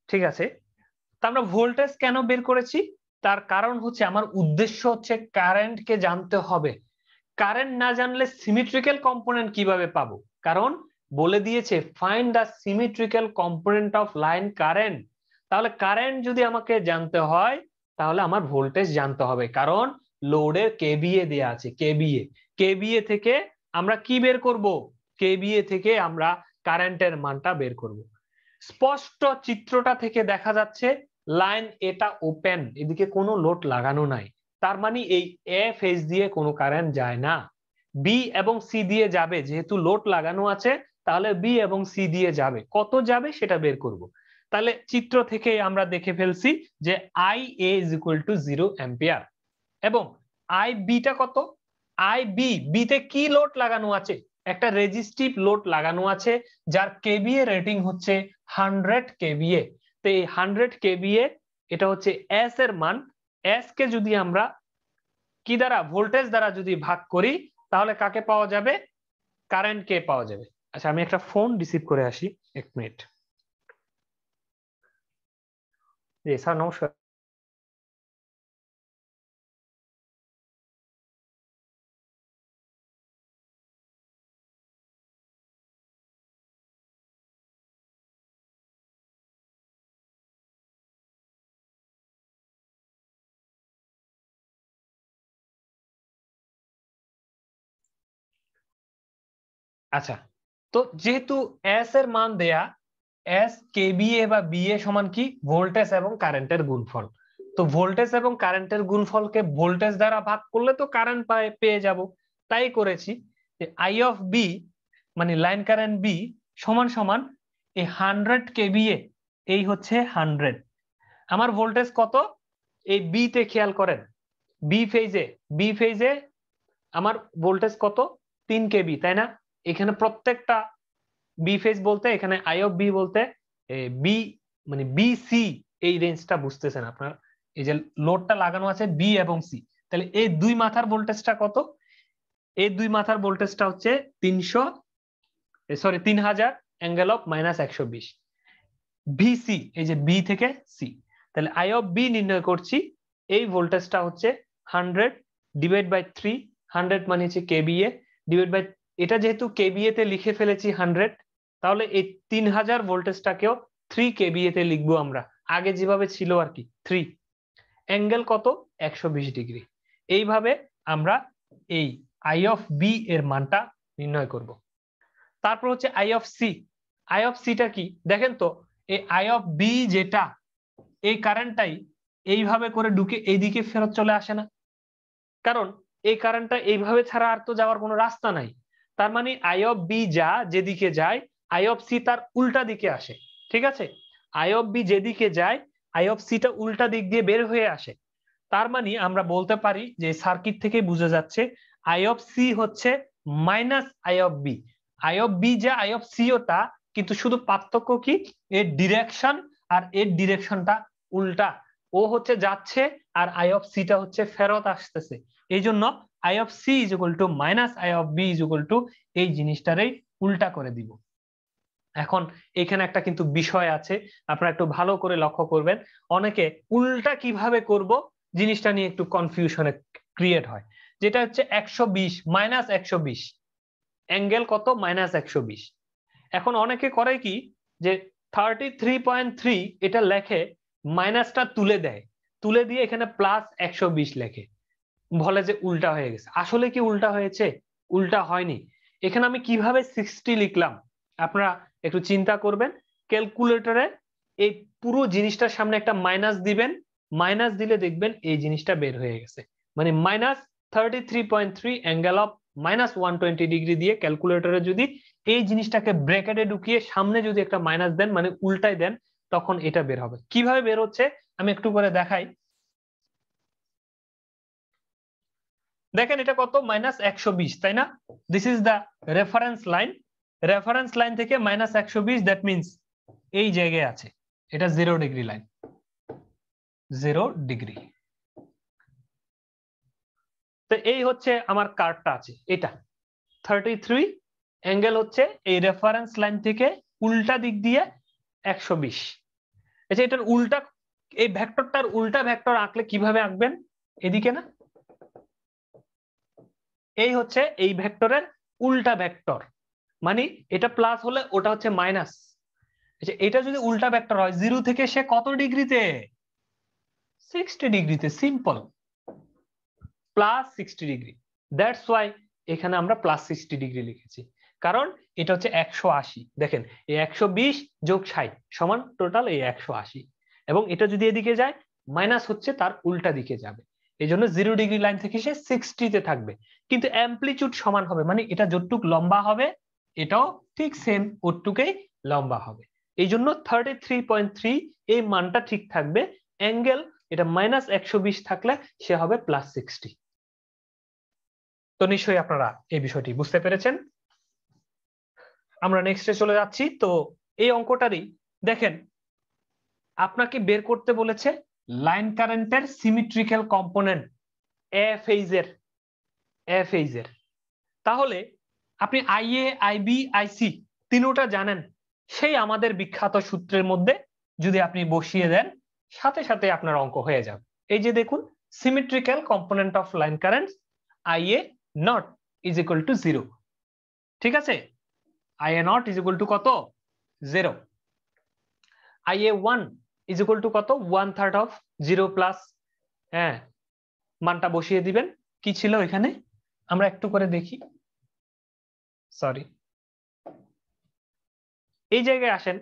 ঠিক আছে। তা আমরা ভোল্টেজ কেন বের করেছি? তার কারণ হচ্ছে আমার উদ্দেশ্য হচ্ছে কারেন্টকে জানতে হবে। কারেন্ট না জানলে সিমেট্রিক্যাল কম্পোনেন্ট কিভাবে পাবো? কারণ বলে দিয়েছে find the symmetrical component of line current. তাহলে কারেন্ট যদি আমাকে জানতে হয় তাহলে আমার ভোল্টেজ জানতে হবে, কারণ লোডের কেভিএ দেয়া আছে। কেভিএ থেকে আমরা কি বের করব? কেভিএ থেকে আমরা কারেন্টের মানটা বের করব। স্পষ্ট চিত্রটা থেকে দেখা যাচ্ছে লাইন এটা ওপেন, এদিকে কোনো লোড লাগানো নাই, তার মানে এই এ ফেজ দিয়ে কোনো কারেন্ট যায় না। বি এবং সি দিয়ে যাবে, যেহেতু লোড লাগানো আছে তাহলে বি এবং সি দিয়ে যাবে, কত যাবে সেটা বের করব। তাহলে চিত্র থেকে আমরা দেখে ফেলছি যে I A is equal to 0 ampere, এবং আই বিটা কত? আই বিতে কি লোড লাগানো আছে? একটা রেজিস্টিভ লোড লাগানো আছে যার কেভিএ রেটিং হচ্ছে 100 কেভিএ। তো এই 100 কেভিএ এটা হচ্ছে এস এর মান। এস কে যদি আমরা কি দ্বারা, ভোল্টেজ দ্বারা যদি ভাগ করি তাহলে কাকে পাওয়া যাবে? কারেন্ট কে পাওয়া যাবে। আচ্ছা, আমি একটা ফোন রিসিভ করে আসি, 1 মিনিট। জি স্যার, নমস্কার। আচ্ছা, তো যেহেতু এস এর মান দেয়া, এস কেবিএ বা বিএ সমান কি? ভোল্টেজ এবং কারেন্টের গুণফল। তো ভোল্টেজ এবং কারেন্টের গুণফলকে ভোল্টেজ দ্বারা ভাগ করলে তো কারেন্ট পেয়ে যাব, তাই করেছি যে আই অফ বি মানে লাইন কারেন্ট বি সমান সমান এই 100 কেবিএ, এই হচ্ছে 100। আমার ভোল্টেজ কত? এই বি তে খেয়াল করেন, বি ফেজে আমার ভোল্টেজ কত? 3 কেবি, তাই না? এখানে প্রত্যেকটা বি ফেজ বলতে এখানে আই অফ বি বলতে বি মানে বিসি, এই রেঞ্জটা বুঝতেছেন আপনার, এই যে লোডটা লাগানো আছে বি এবং সি, তাহলে এই দুই মাথার ভোল্টেজটা কত? এই দুই মাথার ভোল্টেজটা হচ্ছে 3000 অ্যাঙ্গেল অফ -120 ভিসি, এই যে বি থেকে সি। তাহলে আই অফ বি নির্ণয় করছি, এই ভোল্টেজটা হচ্ছে 100 ডিভাইড বাই 3, 100 মানে হচ্ছে কেবিএ ডিভাইড বাই, এটা যেহেতু কেবিএ তে লিখে ফেলেছি 100, তাহলে এই 3000 ভোল্টেজটাকেও 3 কেবিএ তে লিখবো আমরা, আগে যেভাবে ছিল আর কি। 3 অ্যাঙ্গেল কত? 120 ডিগ্রি। এইভাবে আমরা এই আই অফ বি এর মানটা নির্ণয় করব। তারপর হচ্ছে I of C. I of সিটা কি দেখেন তো, এই আই অফ বি যেটা, এই কারেন্টটাই এইভাবে করে ঢুকে এইদিকে ফেরত চলে আসে না? কারণ এই কারেন্টটা এইভাবে ছাড়া আর তো যাওয়ার কোনো রাস্তা নাই। তার মানে আই অফ বি যা যেদিকে যায় আই অফ সি তার উল্টা দিকে আসে। ঠিক আছে, আই অফ বি যেদিকে যায় আই অফ সিটা উল্টা দিক দিয়ে বের হয়ে আসে। তার মানে আমরা বলতে পারি যে সার্কিট থেকে বোঝা যাচ্ছে আই অফ সি হচ্ছে minus I of B. I of B যা আই অফ সিও তা, কিন্তু শুধু পার্থক্য কি, এর ডিরেকশন আর এর ডিরেকশনটা উল্টা। ও হচ্ছে যাচ্ছে আর আই অফ সিটা হচ্ছে ফেরত আসতেছে। এই জন্য I of C is equal to minus I of B is equal to এই জিনিসটারই উল্টা করে দিব। এখন এখানে একটা কিন্তু বিষয় আছে, আপনারা একটু ভালো করে লক্ষ্য করবেন। অনেকে উল্টা কিভাবে করব জিনিসটা নিয়ে একটু কনফিউশনে ক্রিয়েট হয়। যেটা হচ্ছে 120 মাইনাস 120, অ্যাঙ্গেল কত, মাইনাস 120। এখন অনেকে করে কি যে 33.3 এটা লেখে, মাইনাসটা তুলে দেয়, তুলে দিয়ে এখানে প্লাস 120 লেখে, বলে যে উল্টা হয়ে গেছে। আসলে কি উল্টা হয়েছে? উল্টা হয়নি। এখানে আমি কিভাবে 60 লিখলাম আপনারা একটু চিন্তা করবেন। ক্যালকুলেটরে এই পুরো জিনিসটার সামনে একটা মাইনাস দিবেন, মাইনাস দিলে দেখবেন এই জিনিসটা বের হয়ে গেছে। মানে minus 33.3 angle of minus 120 degree দিয়ে ক্যালকুলেটরে যদি এই জিনিসটাকে ব্র্যাকেটে ঢুকিয়ে সামনে যদি একটা মাইনাস দেন, মানে উল্টাই দেন, তখন এটা বের হবে। কিভাবে বের হচ্ছে আমি একটু করে দেখাই। দেখেন এটা কত, মাইনাস 120, তাই না? This is the reference line. Reference line থেকে মাইনাস 120, দ্যাট মিনস এই জায়গায় আছে, এটা 0 ডিগ্রি লাইন, 0 ডিগ্রি। তো এই হচ্ছে আমার কার্ভটা আছে, এটা 33 অ্যাঙ্গেল হচ্ছে এই রেফারেন্স লাইন থেকে উল্টা দিক দিয়ে 120। আচ্ছা, এটার উল্টা, এই ভেক্টরটার উল্টা ভেক্টর আঁকলে কিভাবে আঁকবেন? এদিকে না, এই হচ্ছে এই ভেক্টরের উল্টা ভেক্টর, মানে এটা প্লাস হলে ওটা হচ্ছে মাইনাস। আচ্ছা, এটা যদি উল্টা ভেক্টর হয় 0 থেকে সে কত ডিগ্রিতে? 60 ডিগ্রিতে। Simple, plus 60 degree. That's why এখানে আমরা প্লাস 60 ডিগ্রি লিখেছি, কারণ এটা হচ্ছে 180। দেখেন এই 120 যোগ 60 সমান টোটাল এই 180, এবং এটা যদি এদিকে যায় মাইনাস হচ্ছে তার উল্টা দিকে যাবে। এই জন্য 0 ডিগ্রি লাইন থেকে সে 60 তে থাকবে, কিন্তু অ্যামপ্লিটিউড সমান হবে, মানে এটা যতটুক লম্বা হবে এটাও ঠিক সেম ওটুকুই লম্বা হবে। এই জন্য 33.3 এই মানটা ঠিক থাকবে। অ্যাঙ্গেল এটা মাইনাস 120 থাকলে সে হবে প্লাস 60। তো নিশ্চয়ই আপনারা এই বিষয়টি বুঝতে পেরেছেন। আমরা নেক্সটে চলে যাচ্ছি। তো এই অঙ্কটারই দেখেন আপনাকে বের করতে বলেছে লাইন কারেন্টের সিমেট্রিক্যাল কম্পোনেন্ট এ ফেজের। তাহলে আপনি আইএ, আইবি, আইসি তিনোটা জানেন, সেই আমাদের বিখ্যাত সূত্রের মধ্যে যদি আপনি বসিয়ে দেন সাথে সাথে আপনার অঙ্ক হয়ে যাবে। এই যে দেখুন, symmetrical component of line current IA not is equal to 0। ঠিক আছে, IA not is equal two কত? 0। IA1 ইজ ইকুয়াল টু কত? 1/3 অফ 0 প্লাস, হ্যাঁ, মানটা বসিয়ে দিবেন। কি ছিল এখানে আমরা একটু করে দেখি, সরি, এই জায়গায় আসেন।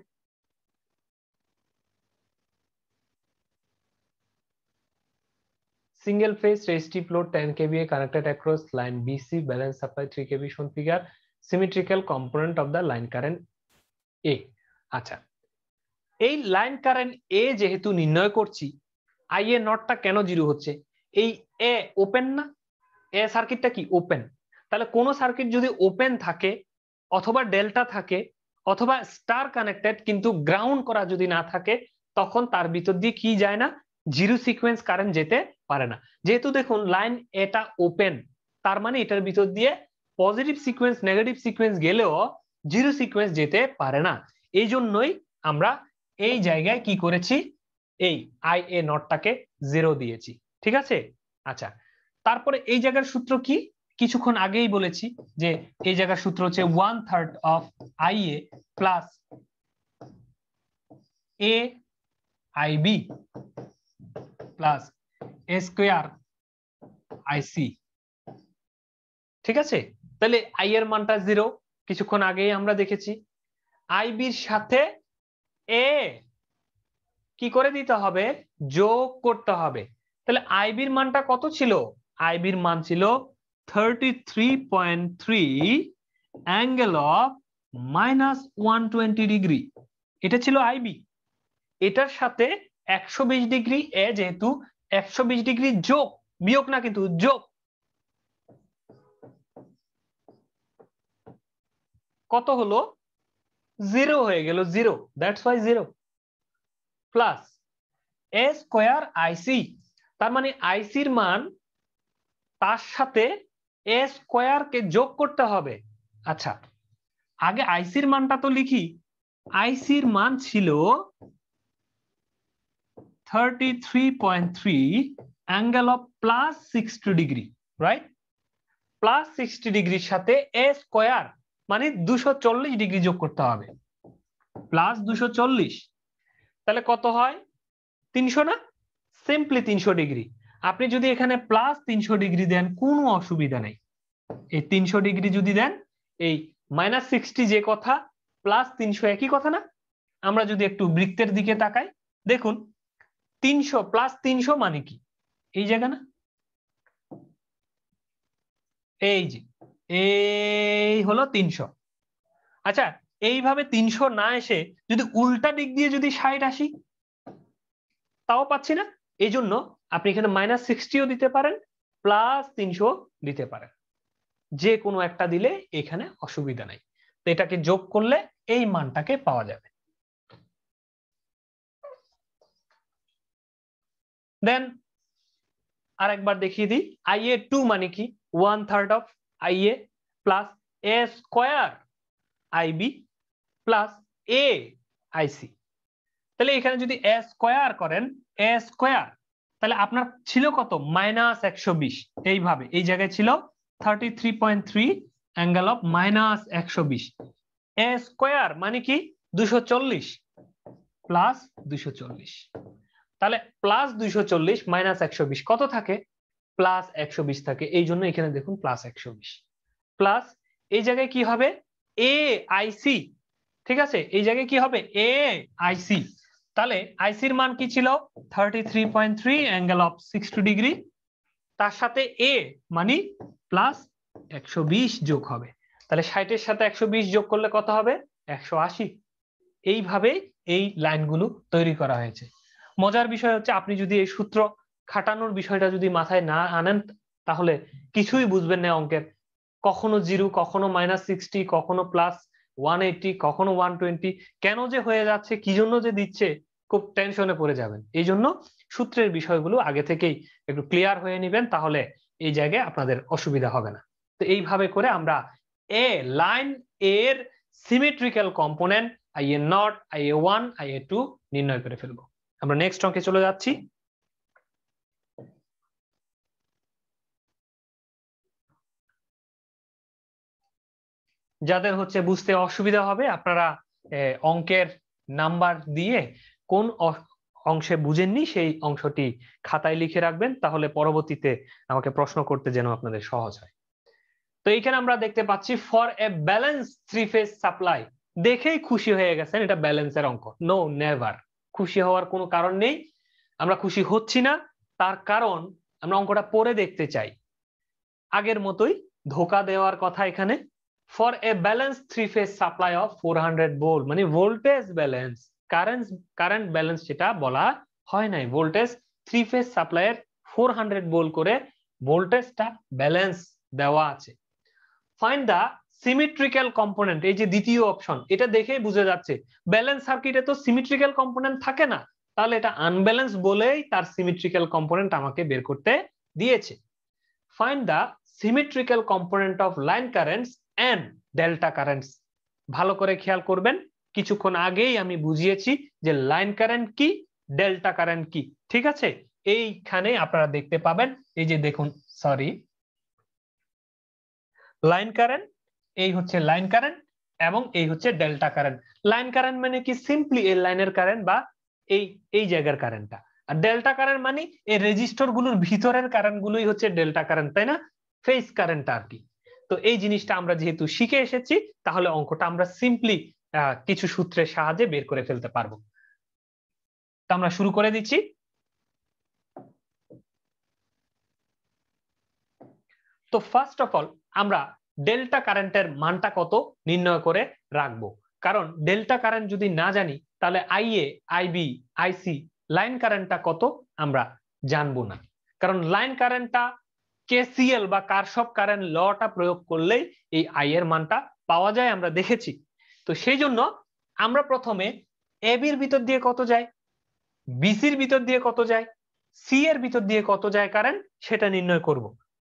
Single phase resistive load 10 kVA connected across line BC, balance supply 3 kV shown figure, symmetrical component of the line current A। আচ্ছা, এই লাইন কারেন্ট এ যেহেতু নির্ণয় করছি, আই এ নটটা কেন 0 হচ্ছে? এই এ ওপেন না, এ সার্কিটটা কি ওপেন। তাহলে কোন সার্কিট যদি ওপেন থাকে অথবা ডেল্টা থাকে অথবা স্টার কানেক্টেড কিন্তু গ্রাউন্ড করা যদি না থাকে, তখন তার ভিতর দিয়ে কি যায় না? জিরো সিকোয়েন্স কারেন্ট যেতে পারে না। যেহেতু দেখুন লাইন এটা ওপেন, তার মানে এটার ভিতর দিয়ে পজিটিভ সিকোয়েন্স নেগেটিভ সিকোয়েন্স গেলেও জিরো সিকোয়েন্স যেতে পারে না। এই জন্যই আমরা এই জায়গায় কি করেছি, এই আই এ নটটাকে 0 দিয়েছি। ঠিক আছে, আচ্ছা, তারপরে এই জায়গার সূত্র কি? কিছুক্ষণ আগেই বলেছি যে এই জায়গার সূত্র হচ্ছে 1/3 of IA plus a IB plus A square IC. ঠিক আছে, তাহলে আই এর মানটা 0, কিছুক্ষণ আগেই আমরা দেখেছি। আইবির সাথে এ কি করে দিতে হবে? যোগ করতে হবে। তাহলে আইবির মানটা কত ছিল? আইবির মান ছিল 33.3 অ্যাঙ্গেল অফ -120 ডিগ্রি, এটা ছিল আইবি। এটার সাথে 120 ডিগ্রি এ, যেহেতু 120 ডিগ্রি যোগ, বিয়োগ না কিন্তু যোগ, কত হলো? 0 হয়ে গেল, 0, that's why 0, plus a square IC, তার মানে আইসির মান তার সাথে এ স্কয়ার কে যোগ করতে হবে। আচ্ছা, আগে আইসির মানটা তো লিখি। আইসির মান ছিল 33.3 অ্যাঙ্গেল অফ +60 ডিগ্রি, রাইট? +60 ডিগ্রির সাথে এ স্কয়ার মানে 240 ডিগ্রি যোগ করতে হবে, +240, তাহলে কত হয়? 300 না? Simply 300 degree. আপনি যদি এখানে +300 ডিগ্রি দেন কোনো অসুবিধা নেই। এই 300 ডিগ্রি যদি দেন, এই -60 যে কথা +300 একই কথা না? আমরা যদি একটু বৃত্তের দিকে তাকাই, দেখুন 300 +300 মানে কি? এই জায়গা না? এই যে এই হলো 300। আচ্ছা, এইভাবে 300 না এসে যদি উল্টা দিক দিয়ে যদি 60 আসি, তাও পাচ্ছি না। এই জন্য আপনি এখানে -60ও দিতে পারেন, +300 দিতে পারেন, যে কোনো একটা দিলে এখানে অসুবিধা নাই। তো এটাকে যোগ করলে এই মানটাকে পাওয়া যাবে। দেন আরেকবার দেখিয়ে দিই, IA2 মানে কি? 1/3 of IA plus a square IB plus a IC. তাহলে এখানে যদি এ স্কয়ার করেন, এ স্কয়ার, তাহলে আপনার ছিল কত? -120। এইভাবে এই জায়গায় ছিল 33.3 অ্যাঙ্গেল অফ -120। এ স্কয়ার মানে কি? 240 প্লাস 240। তাহলে +240 -120 কত থাকে? +120 থাকে। এই জন্য এখানে দেখুন +120 প্লাস এই জায়গায় কি হবে? এ আইসি, ঠিক আছে? এই জায়গায় কি হবে? এ আইসি। তাহলে আইসির মান কি ছিল? 33.3 অ্যাঙ্গেল অফ 60 ডিগ্রি, তার সাথে এ মানে +120 যোগ হবে। তাহলে 60 এর সাথে 120 যোগ করলে কত হবে? 180। এইভাবে এই লাইনগুলো তৈরি করা হয়েছে। মজার বিষয় হচ্ছে, আপনি যদি এই সূত্র খাটানোর বিষয়টা যদি মাথায় না আনেন, তাহলে কিছুই বুঝবেন না অঙ্কের। কখনো 0, কখনো -60, কখনো +180, কখনো 120, কেন যে হয়ে যাচ্ছে, কি জন্য যে দিচ্ছে, খুব টেনশনে পড়ে যাবেন। এই জন্য সূত্রের বিষয়গুলো আগে থেকেই একটু ক্লিয়ার হয়ে নেবেন, তাহলে এই জায়গায় আপনাদের অসুবিধা হবে না। তো এইভাবে করে আমরা লাইন এর symmetrical component IA0, IA1, IA2 নির্ণয় করে ফেলবো। আমরা নেক্সট অঙ্কে চলে যাচ্ছি। যাদের হচ্ছে বুঝতে অসুবিধা হবে, আপনারা অঙ্কের নাম্বার দিয়ে কোন অংশে বুঝেননি সেই অংশটি খাতায় লিখে রাখবেন, তাহলে পরবর্তীতে আমাকে প্রশ্ন করতে যেন আপনাদের সহজ হয়। তো এইখানে আমরা দেখতে পাচ্ছি for a balance 3 phase supply. দেখেই খুশি হয়ে গেছেন এটা ব্যালেন্সের অঙ্ক? No, never. খুশি হওয়ার কোনো কারণ নেই। আমরা খুশি হচ্ছি না, তার কারণ আমরা অঙ্কটা পড়ে দেখতে চাই। আগের মতোই ধোকা দেওয়ার কথা এখানে। For a balance 3 phase supply of 400 volt, মানে ভোল্টেজ ব্যালেন্স, কারেন্ট ব্যালেন্স যেটা বলা হয় নাই, ভোল্টেজ 3 ফেজ সাপ্লাইয়ের 400 ভোল্ট করে ভোল্টেজটা ব্যালেন্স দেওয়া আছে। ফাইন্ড দা সিমেট্রিক্যাল কম্পোনেন্ট, এই যে দ্বিতীয় অপশন, এটা দেখেই বুঝে যাচ্ছে ব্যালেন্স সার্কিটে তো সিমেট্রিক্যাল কম্পোনেন্ট থাকে না, তাহলে এটা আনব্যালেন্স বলেই তার সিমেট্রিক্যাল কম্পোনেন্ট আমাকে বের করতে দিয়েছে। Find the symmetrical component of line currents and delta currents. ভালো করে খেয়াল করবেন, কিছুক্ষণ আগেই আমি বুঝিয়েছি যে লাইন কারেন্ট কি, ডেল্টা কারেন্ট কি, ঠিক আছে? এইখানে আপনারা দেখতে পাবেন, এই যে দেখুন, সরি, লাইন কারেন্ট, এই হচ্ছে লাইন কারেন্ট এবং এই হচ্ছে ডেল্টা কারেন্ট। লাইন কারেন্ট মানে কি? সিম্পলি এই লাইনের কারেন্ট বা এই জায়গার কারেন্টটা। আর ডেল্টা কারেন্ট মানে এই রেজিস্টর গুলোর ভিতরের কারেন্ট গুলোই হচ্ছে ডেল্টা কারেন্ট, তাই না? ফেজ কারেন্টটা আর কি। তো এই জিনিসটা আমরা যেহেতু শিখে এসেছি, তাহলে অঙ্কটা আমরা সিম্পলি কিছু সূত্রের সাহায্যে বের করে ফেলতে পারবো। তো আমরা শুরু করে দিচ্ছি। তো ফার্স্ট অফ অল আমরা ডেল্টা কারেন্টের মানটা কত নির্ণয় করে রাখবো, কারণ ডেল্টা কারেন্ট যদি না জানি তাহলে আইএ, আইবি, আইসি লাইন কারেন্টটা কত আমরা জানবো না, কারণ লাইন কারেন্টটা কেসিএল বা কারশফ কারেন্ট লটা প্রয়োগ করলেই এই আই এর মানটা পাওয়া যায়, আমরা দেখেছি। তো সেই জন্য আমরা প্রথমে এবির ভিতর দিয়ে কত যায়, বিসির ভিতর দিয়ে কত যায়, সি এর ভিতর দিয়ে কত যায় কারেন্ট সেটা নির্ণয় করব।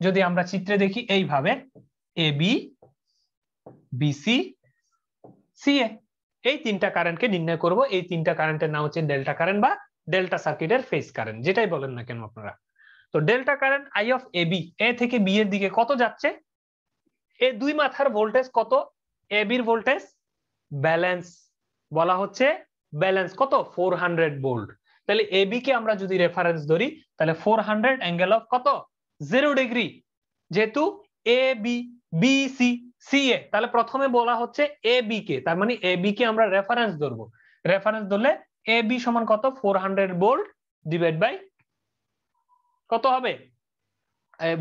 যদি আমরা চিত্রে দেখি এইভাবে এবি, বিসি, সিএ এই তিনটা কারেন্টকে নির্ণয় করব। এই তিনটা কারেন্টের নাম হচ্ছে ডেল্টা কারেন্ট বা ডেল্টা সার্কিটের ফেজ কারেন্ট, যেটাই বলেন না কেন আপনারা। তো delta current I of AB, a থেকে বি এর দিকে কত যাচ্ছে, এই দুই মাথার ভোল্টেজ কত, এবির ভোল্টেজ ব্যালেন্স বলা হচ্ছে, ব্যালেন্স কত 400 ভোল্ট। তাহলে এবি কে আমরা যদি রেফারেন্স ধরি তাহলে 400 অ্যাঙ্গেল অফ কত 0 ডিগ্রি, যেহেতু A B, B C, C এ, তাহলে প্রথমে বলা হচ্ছে এ বি কে, তার মানে এ বি কে আমরা রেফারেন্স ধরবো। রেফারেন্স ধরলে এ বি সমান কত 400 ভোল্ট ডিভাইড বাই কত হবে,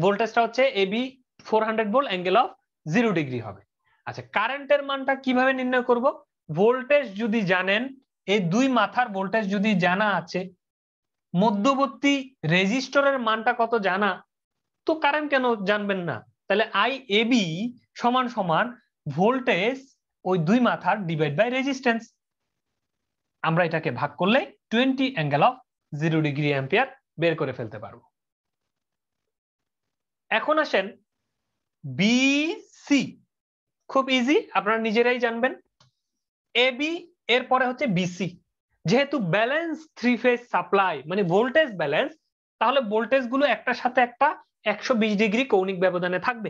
ভোল্টেজটা হচ্ছে a b 400 volt angle of 0 degree হবে। আচ্ছা, কারেন্টের মানটা কিভাবে নির্ণয় করব, ভোল্টেজ যদি জানেন, এই দুই মাথার ভোল্টেজ যদি জানা আছে, মধ্যবর্তী রেজিস্টরের মানটা কত জানা, তো কারেন্ট কেন জানবেন না, তাহলে আই এ বি সমান সমান ভোল্টেজ ওই দুই মাথার ডিভাইড বাই রেজিস্ট্যান্স, আমরা এটাকে ভাগ করলে 20 অ্যাঙ্গেল অফ 0 ডিগ্রি অ্যাম্পিয়ার বের করে ফেলতে পারবো। এখন আসেন বিসি, খুব ইজি, আপনারা নিজেরাই জানবেন। এবি এর পরে হচ্ছে বিসি, যেহেতু ব্যালেন্স থ্রি ফেজ সাপ্লাই মানে ভোল্টেজ ব্যালেন্স, তাহলে ভোল্টেজ গুলো একটার সাথে একটা 120 ডিগ্রি কৌণিক ব্যবধানে থাকবে।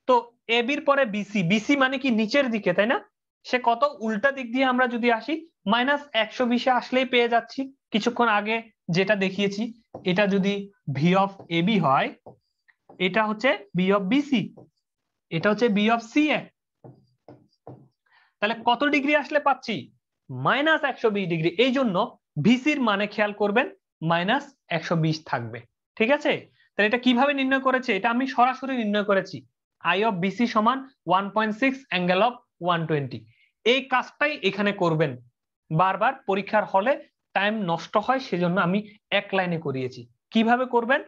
তো এবির পরে বিসি, বিসি মানে কি নিচের দিকে, তাই না, সে কত উল্টা দিক দিয়ে আমরা যদি আসি -120 আসলেই পেয়ে যাচ্ছি। কিছুক্ষণ আগে যেটা দেখিয়েছি, এটা যদি ভি অফ এবি হয়, এটা হচ্ছে বি অফ বিসি, এটা হচ্ছে বি অফ সি এ, তাহলে কত ডিগ্রি আসলে পাচ্ছি -120 ডিগ্রি। এই জন্য ভিসির মানে খেয়াল করবেন -120 থাকবে, ঠিক আছে। তাহলে এটা কিভাবে নির্ণয় করেছে, এটা আমি সরাসরি নির্ণয় করেছি, আই অফ বিসি সমান 1.6 অ্যাঙ্গেল অফ 120। এই কাজটাই এখানে করবেন, বারবার পরীক্ষার হলে টাইম নষ্ট হয়, সেজন্য আমি এক লাইনে করিয়েছি। কিভাবে করবেন,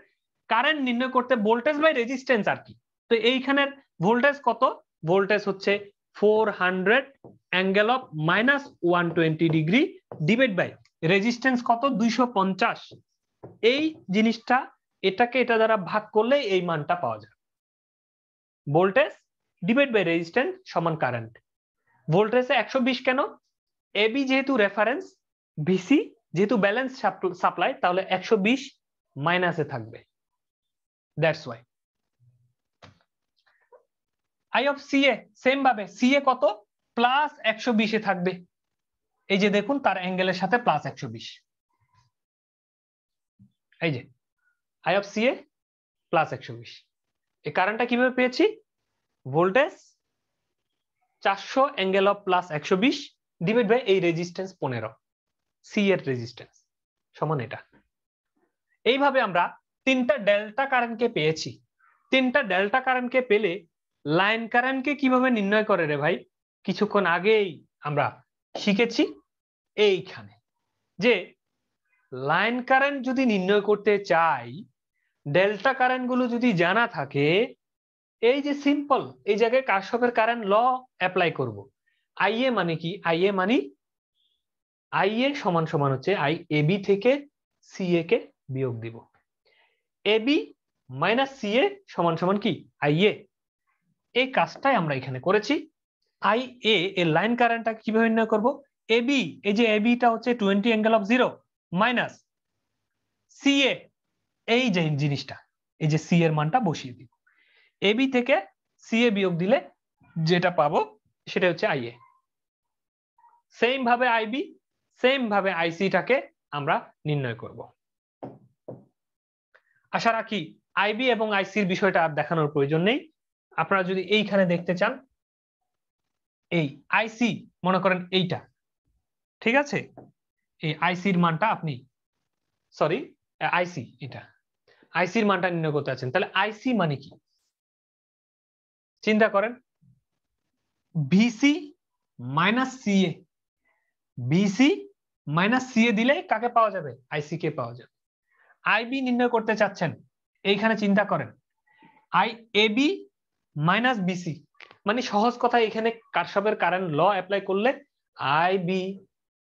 কারেন্ট নির্ণয় করতে ভোল্টেজ বাই রেজিস্ট্যান্স আর কি। তো এইখানের ভোল্টেজ কত, ভোল্টেজ হচ্ছে 400 angle of -120 degree divide by resistance কত 250। এই জিনিসটা এটাকে এটা দ্বারা ভাগ করলে এই মানটা পাওয়া যায়, ভোল্টেজ ডিভাইড বাই রেজিস্ট্যান্স সমান কারেন্ট। ভোল্টেজে 120 কেন, এবি যেহেতু রেফারেন্স, ভিসি যেহেতু ব্যালেন্স সাপ্লাই, তাহলে 120 মাইনাসে থাকবে, that's why. I of CA same ভাবে, সিএ কত +120 এ থাকবে, এই যে দেখুন তার অ্যাঙ্গেলের সাথে +120, এই যে আই অফ সিএ +120। এই কারেন্টটা কিভাবে পেয়েছি, voltage 400 angle of +120 divide by এই রেজিস্ট্যান্স 15, সি এর রেজিস্ট্যান্স সমান এটা। এইভাবে আমরা তিনটা ডেল্টা কারেন্টকে পেয়েছি। তিনটা ডেল্টা কারেন্টকে পেলে লাইন কারেন্টকে কিভাবে নির্ণয় করে রে ভাই, কিছুক্ষণ আগেই আমরা শিখেছি এইখানে, যে লাইন কারেন্ট যদি নির্ণয় করতে চাই, ডেল্টা কারেন্ট গুলো যদি জানা থাকে, এই যে সিম্পল এই জায়গায় কারশফের কারেন্ট ল অ্যাপ্লাই করব। আইএ মানে কি, আইএ মানে আইএ সমান সমান হচ্ছে আই এবি থেকে সিএ কে বিয়োগ দিব, এবি মাইনাস সিএ সমান সমান কি আইএ। এই কাজটাই আমরা এখানে করেছি। আই এ এর লাইন কারেন্টটা কিভাবে নির্ণয় করব, এবি, এই যে এবিটা হচ্ছে 20 অ্যাঙ্গেল অফ 0 মাইনাস সিএ, এই যে জিনিসটা, এই যে সি এর মানটা বসিয়ে দিব, এবি থেকে সিএ বিয়োগ দিলে যেটা পাবো সেটা হচ্ছে আইএ। সেম ভাবে আইবি, সেম ভাবে আইসিটাকে আমরা নির্ণয় করব। আশা রাখি আইবি এবং আইসির বিষয়টা আর দেখানোর প্রয়োজন নেই। আপনারা যদি এইখানে দেখতে চান, এই আইসি মনে করেন এইটা, ঠিক আছে, এই আইসির মানটা আপনি, সরি আইসি, এটা আইসির মানটা নির্ণয় করতে আছেন, তাহলে আইসি মানে কি, চিন্তা করেন VC minus CA, VC minus CA দিলে কাকে পাওয়া যাবে? আইসি কে পাওয়া যাবে। আইবি নির্ণয় করতে চাচ্ছেন, এইখানে চিন্তা করেন আই এবি মাইনাস বিসি, মানে সহজ কথা এখানে কারশফের কারেন্ট ল অ্যাপ্লাই করলে আইবি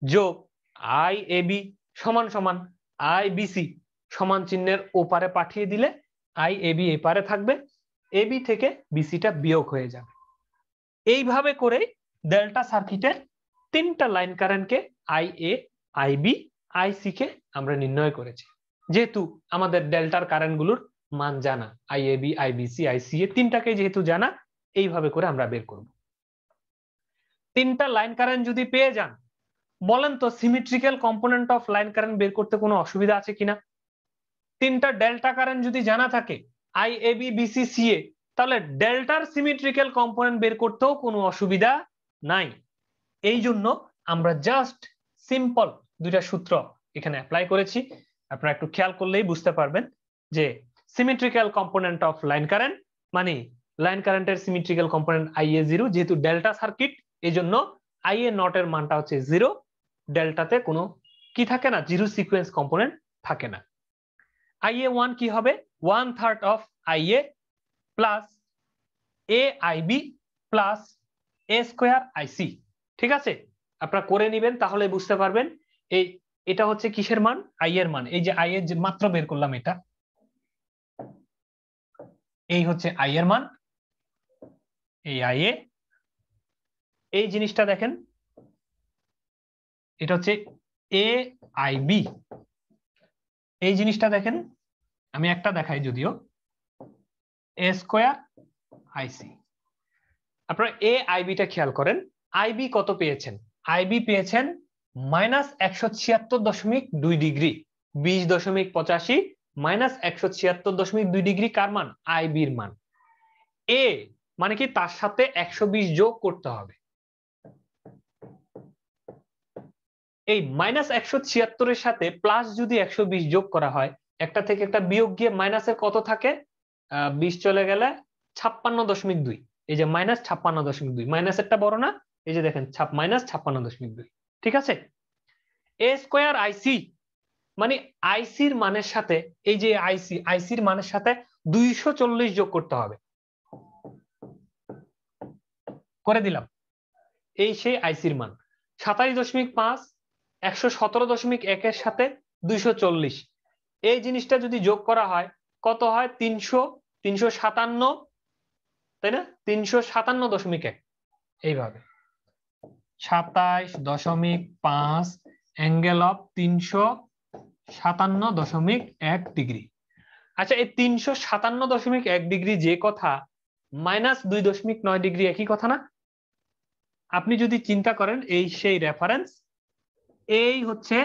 যোগ আই এবি সমান সমান আই বিসি, সমান চিহ্নের ওপারে পাঠিয়ে দিলে আই এবি এপারে থাকবে, এবি থেকে বিসিটা বিয়োগ হয়ে যাবে। এইভাবে করে ডেল্টা সার্কিটের তিনটা লাইন কারেন্টকে আই এ, আইবি, আইসি কে আমরা নির্ণয় করেছি। যেহেতু আমাদের ডেল্টার কারেন্ট গুলোর মান জানা, আইএবি, আইবিসি, আইসিএ তিনটাকে যেহেতু জানা, এইভাবে করে আমরা বের করব। তিনটা লাইন কারেন্ট যদি পেয়ে যান, বলেন তো symmetrical component of line current বের করতে কোনো অসুবিধা আছে কিনা? তিনটা ডেল্টা কারেন্ট যদি জানা থাকে আইএবি, বিসি, সিএ, তাহলে ডেল্টার সিমেট্রিক্যাল কম্পোনেন্ট বের করতেও কোনো অসুবিধা নাই। এই জন্য আমরা জাস্ট সিম্পল দুইটা সূত্র এখানে অ্যাপ্লাই করেছি। আপনারা একটু খেয়াল করলেই বুঝতে পারবেন যে symmetrical component of line current মানে লাইন কারেন্টের সিমেট্রিক্যাল কম্পোনেন্ট আইএ জিরো, যেহেতু ডেল্টা সার্কিট এই জন্য আইএ নট এর মানটা হচ্ছে জিরো, ডেল্টাতে কোনো কি থাকে না, জিরো সিকোয়েন্স কম্পোনেন্ট থাকে না। আইএ ওয়ান কি হবে? 1/3 of IA plus a IB plus A square IC. ঠিক আছে, আপনারা করে নেবেন তাহলে বুঝতে পারবেন। এটা হচ্ছে কিসের মান? আই এর মান। এই যে আই এর যে মাত্র বের করলাম, এটা এই হচ্ছে আই এর মান, এই আই এ। এই জিনিসটা দেখেন, এটা হচ্ছে এ আই বি। এই জিনিসটা দেখেন, আমি একটা দেখাই যদিও, এ স্কোয়ার আইসি। আপনারা এ আইবিটা খেয়াল করেন, আইবি কত পেয়েছেন? আইবি পেয়েছেন -176.2 ডিগ্রি, 20.85 মাইনাস 176.2 ডিগ্রি। কার মান? আইবির মান। এ মানে কি তার সাথে 120 যোগ করতে হবে। এই -176 এর সাথে প্লাস যদি 120 যোগ করা হয়, একটা থেকে একটা বিয়োগ গিয়ে মাইনাসের কত থাকে? 20 চলে গেলে 56.2। এই যে -56.2, মাইনাসেরটা বড় না, এই যে দেখেন -56.2। ঠিক আছে, এ স্কোয়ার আইসি মানে আইসির মানের সাথে, এই যে আইসির মানের সাথে 240 যোগ করতে হবে। করে দিলাম, এই সেই আইসির মান 27.5, 117.1 এর সাথে 240। এই জিনিসটা যদি যোগ করা হয় কত হয়? 357, তাই না? 357.1। এইভাবে 27.5 অ্যাঙ্গেল অফ 357.1 ডিগ্রি। আচ্ছা, এই 357.1 ডিগ্রি যে কথা, -2.9 ডিগ্রি একই কথা না? আপনি যদি চিন্তা করেন, এই সেই রেফারেন্স, এই হচ্ছে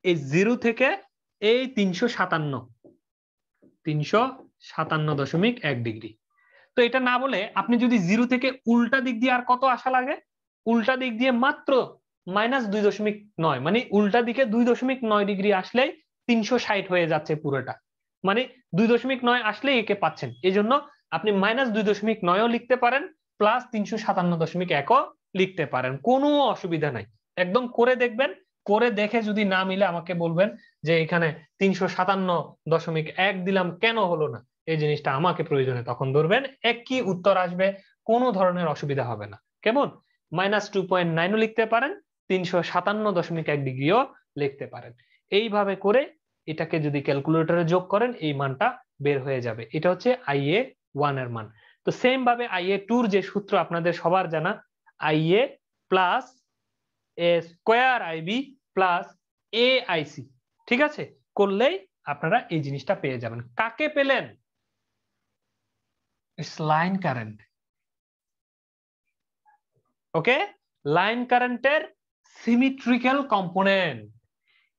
এই 0 থেকে এই 357.1 ডিগ্রি। তো এটা না বলে আপনি যদি 0 থেকে উল্টা দিক দিয়ে আর কত আসা লাগে? উল্টা দিক দিয়ে মাত্র -2.9, মানে উল্টা দিকে 2.9 ডিগ্রি আসলেই 360 হয়ে যাচ্ছে পুরোটা, মানে 2.9 আসলেই একে পাচ্ছেন। এই জন্য আপনি -2.9ও লিখতে পারেন, প্লাস 357.1ও লিখতে পারেন, কোনো অসুবিধা নাই। একদম করে দেখবেন, করে দেখে যদি না মিলে আমাকে বলবেন যে এখানে 357.1 দিলাম কেন হলো না, এই জিনিসটা আমাকে প্রয়োজনে তখন ধরবেন, একই উত্তর আসবে, কোনো ধরনের অসুবিধা হবে না। কেমন? -2.9ও লিখতে পারেন, 357.1 ডিগ্রিও লিখতে পারেন। এইভাবে করে এটাকে যদি ক্যালকুলেটরে যোগ করেন, এই মানটা বের হয়ে যাবে। এটা হচ্ছে আইএ ওয়ান এর মান। তো সেম ভাবে আইএ টুর যে সূত্র আপনাদের সবার জানা, IA plus A square IB plus a আইসি। ঠিক আছে, করলেই আপনারা এই জিনিসটা পেয়ে যাবেন। কাকে পেলেন? It's line current. Okay, line কারেন্টের সিমেট্রিক্যাল কম্পোনেন্ট।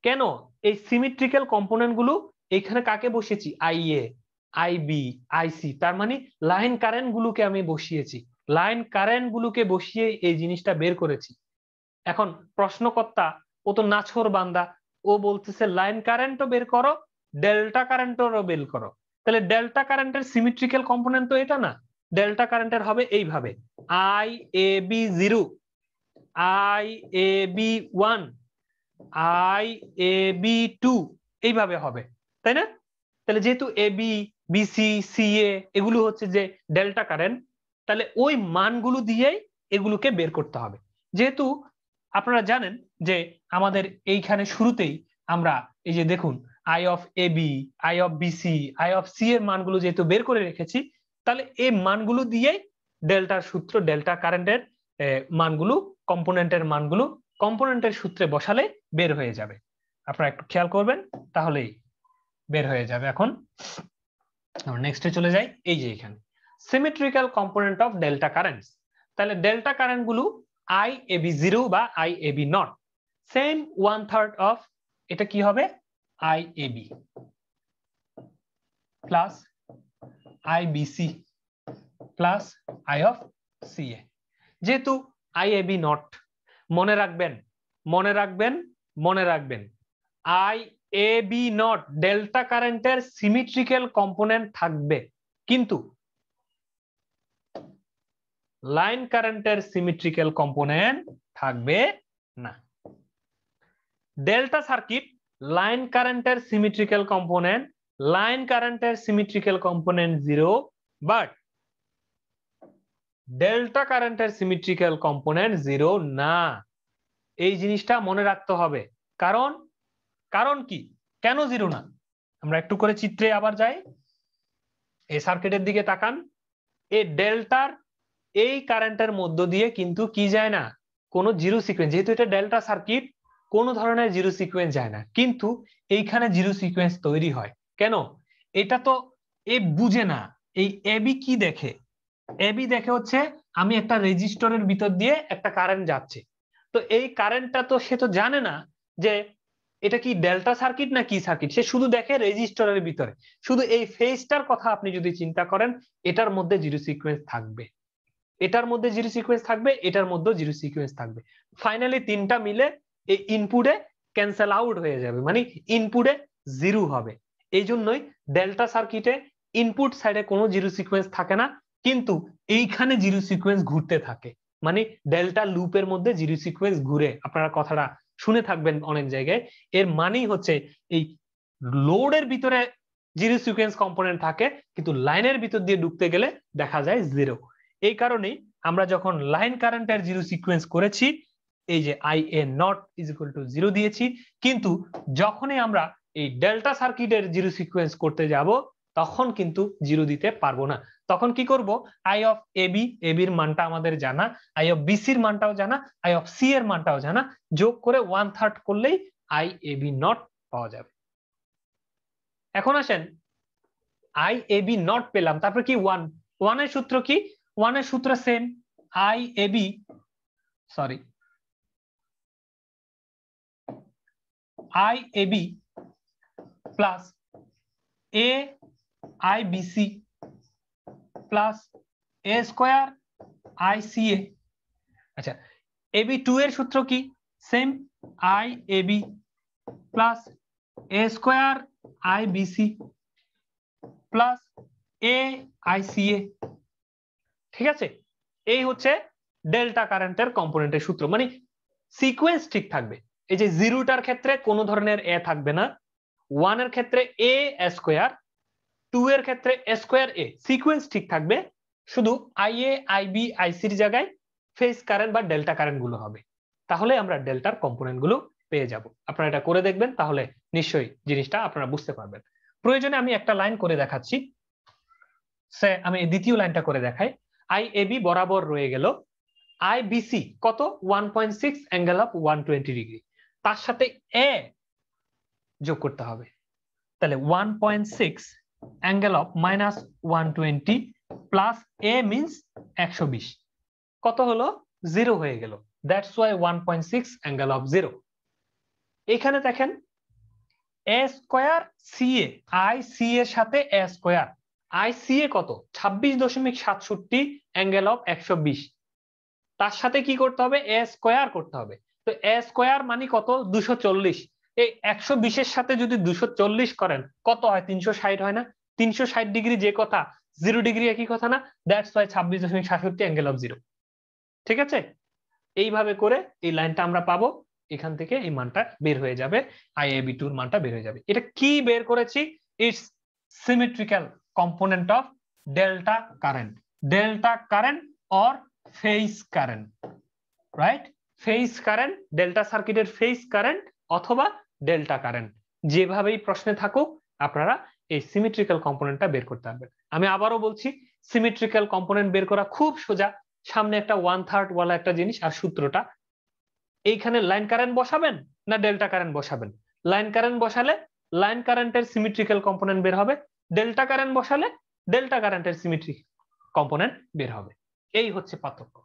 কেন এই সিমেট্রিক্যাল কম্পোনেন্ট গুলো এখানে কাকে বসিয়েছি? আইএ, আইবি, আইসি, তার মানে লাইন কারেন্ট গুলোকে আমি বসিয়েছি। লাইন কারেন্ট গুলোকে বসিয়ে এই জিনিসটা বের করেছি। এখন প্রশ্নকর্তা ও তো নাছোড় বান্দা, ও বলতেছে লাইন কারেন্টও বের করো, ডেল্টা কারেন্টও বের করো। তাহলে ডেল্টা কারেন্টের সিমেট্রিক্যাল কম্পোনেন্ট তো এটা না, ডেল্টা কারেন্টের হবে এইভাবে I A B 0, I A B 1, I A B 2 এইভাবে হবে, তাই না? তাহলে যেহেতু A B BC C A এগুলো হচ্ছে যে ডেল্টা কারেন্ট, তাহলে ওই মানগুলো দিয়েই এগুলোকে বের করতে হবে। যেহেতু আপনারা জানেন যে আমাদের এইখানে শুরুতেই আমরা এই যে দেখুন I of A B, I of BC, I of C এর মানগুলো যেহেতু বের করে রেখেছি, তাহলে এই মানগুলো দিয়েই ডেল্টার সূত্র, ডেল্টা কারেন্টের মানগুলো, কম্পোনেন্টের মানগুলো কম্পোনেন্টের সূত্রে বসালে বের হয়ে যাবে। আপনারা একটু খেয়াল করবেন, তাহলেই বের হয়ে যাবে। এখন নেক্সটে চলে যাই। এই যে এখানে symmetrical component of delta currents, তাহলে ডেল্টা কারেন্ট গুলো আই এ বি 0 বা I A B not, same 1/3 of এটা কি হবে I A b plus I b c plus I of c a. যেহেতু আই এ বি নট, মনে রাখবেন মনে রাখবেন মনে রাখবেন I A B not delta কারেন্টের সিমেট্রিক্যাল কম্পোনেন্ট থাকবে, কিন্তু লাইন কারেন্টের সিমেট্রিক্যাল কম্পোনেন্ট থাকবে না। ডেল্টা সার্কিট লাইন কারেন্টের সিমেট্রিক্যাল কম্পোনেন্ট, লাইন কারেন্টের সিমেট্রিক্যাল কম্পোনেন্ট 0, বাট ডেল্টা কারেন্টের সিমেট্রিক্যাল কম্পোনেন্ট 0 না। এই জিনিসটা মনে রাখতে হবে। কারণ কারণ কি, কেন 0 না? আমরা একটু করে চিত্রে আবার যাই। এই সার্কিটের দিকে তাকান। এই ডেল্টার এই কারেন্টের মধ্য দিয়ে কিন্তু কি যায় না, কোনো জিরো সিকোয়েন্স, যেহেতু এটা ডেল্টা সার্কিট কোনো ধরনের জিরো সিকোয়েন্স যায় না, কিন্তু এইখানে জিরো সিকোয়েন্স তৈরি হয়। কেন? এটা তো এ বুঝে না। এই এবি কি দেখে? এবি দেখে হচ্ছে আমি একটা রেজিস্টরের ভিতর দিয়ে একটা কারেন্ট যাচ্ছে, তো এই কারেন্টটা তো সে তো জানে না যে এটা কি ডেল্টা সার্কিট না কি সার্কিট, সে শুধু দেখে রেজিস্টরের ভিতরে। শুধু এই ফেজটার কথা আপনি যদি চিন্তা করেন, এটার মধ্যে জিরো সিকোয়েন্স থাকবে, এটার মধ্যে জিরো সিকোয়েন্স থাকবে, এটার মধ্যে জিরো সিকোয়েন্স থাকবে। ফাইনালি তিনটা মিলে এই ইনপুটে ক্যান্সেল আউট হয়ে যাবে, মানে ইনপুটে জিরো হবে। এই জন্যই ডেল্টা সার্কিটে ইনপুট সাইডে কোনো জিরো সিকোয়েন্স থাকে না, কিন্তু এইখানে জিরো সিকোয়েন্স ঘুরতে থাকে, মানে ডেল্টা লুপের মধ্যে জিরো সিকোয়েন্স ঘুরে। আপনারা কথাটা শুনে থাকবেন অনেক জায়গায়। এর মানেই হচ্ছে এই লোডের ভিতরে জিরো সিকোয়েন্স কম্পোনেন্ট থাকে, কিন্তু লাইনের ভিতর দিয়ে ঢুকতে গেলে দেখা যায় 0। এই কারণেই আমরা যখন লাইন কারেন্টের জিরো সিকোয়েন্স করেছি, এই যে I A not is equal to 0 দিয়েছি, কিন্তু যখনই আমরা এই ডেল্টা সার্কিটের জিরো সিকোয়েন্স করতে যাব, তখন কিন্তু 0 দিতে পারবো না। তখন কি করব, আই অফ এ বি, এ বির মানটা আমাদের জানা, আই অফ বিসির মানটাও জানা, আই অফ সি এর মানটাও জানা, যোগ করে 1/3 করলেই আই এ বি নট পাওয়া যাবে। এখন আসেন, আই এ বি নট পেলাম, তারপর কি 1 এর সূত্র কি? 1 এর সূত্র same, I A b sorry I A b plus a I b c plus A square I c a. আচ্ছা, এ বি 2 এর সূত্র কি? Same, I A b plus A square I b c plus a I c a. ঠিক আছে, এই হচ্ছে ডেল্টা কারেন্টের কম্পোনেন্টের সূত্র, মানে সিকোয়েন্স ঠিক থাকবে। এই যে 0টার ক্ষেত্রে কোনো ধরনের এ থাকবে না, 1 এর ক্ষেত্রে এ স্কোয়ার, 2 এর ক্ষেত্রে এ স্কোয়ার এ, সিকোয়েন্স ঠিক থাকবে। শুধু আই এ আই বি আই সির জায়গায় ফেজ কারেন্ট বা ডেল্টা কারেন্ট গুলো হবে, তাহলে আমরা ডেল্টার কম্পোনেন্ট গুলো পেয়ে যাব। আপনারা এটা করে দেখবেন, তাহলে নিশ্চয়ই জিনিসটা আপনারা বুঝতে পারবেন। প্রয়োজনে আমি একটা লাইন করে দেখাচ্ছি। আমি দ্বিতীয় লাইনটা করে দেখাই। আই এ বি বরাবর রয়ে গেল আই বি সি কত 1.6 অ্যাঙ্গেল অফ 120 ডিগ্রি, তার সাথে এ যোগ করতে হবে। তাহলে 1.6 angle of -120 plus a means 120, কত হলো 0 হয়ে গেল। That's why 1.6 angle of 0। এখানে দেখেন a square c a, I c এর সাথে a square, I c a কত 26.67 অ্যাঙ্গেল অফ 120, তার সাথে কি করতে হবে, এ স্কোয়ার করতে হবে। তো এ স্কোয়ার মানে কত 240, এই 120 এর সাথে যদি 240 করেন কত হয়, 360 হয় না? 360 ডিগ্রি যে কথা, 0 ডিগ্রি একই কথা না, দ্যাটস ওয়াই 26.67 অ্যাঙ্গেল অফ 0। ঠিক আছে, এইভাবে করে এই লাইনটা আমরা পাবো, এখান থেকে এই মানটা বের হয়ে যাবে, IAB2 এর মানটা বের হয়ে যাবে। এটা কি বের করেছি? It's symmetrical component of delta current, ডেল্টা current or phase current, right? Phase current, delta সার্কিটের ফেজ কারেন্ট অথবা ডেল্টা কারেন্ট, যেভাবেই প্রশ্নে থাকুক আপনারা এই সিমেট্রিক্যাল কম্পোনেন্টটা বের করতে পারবেন। আমি আবারও বলছি, সিমেট্রিক্যাল কম্পোনেন্ট বের করা খুব সোজা। সামনে একটা 1/3 ওয়ালা একটা জিনিস, আর সূত্রটা এইখানে লাইন কারেন্ট বসাবেন না ডেল্টা কারেন্ট বসাবেন। লাইন কারেন্ট বসালে লাইন কারেন্টের সিমেট্রিক্যাল কম্পোনেন্ট বের হবে, ডেল্টা কারেন্ট বসালে ডেল্টা কারেন্টের সিমেট্রিক কম্পোনেন্ট বের হবে। এই হচ্ছে পার্থক্য।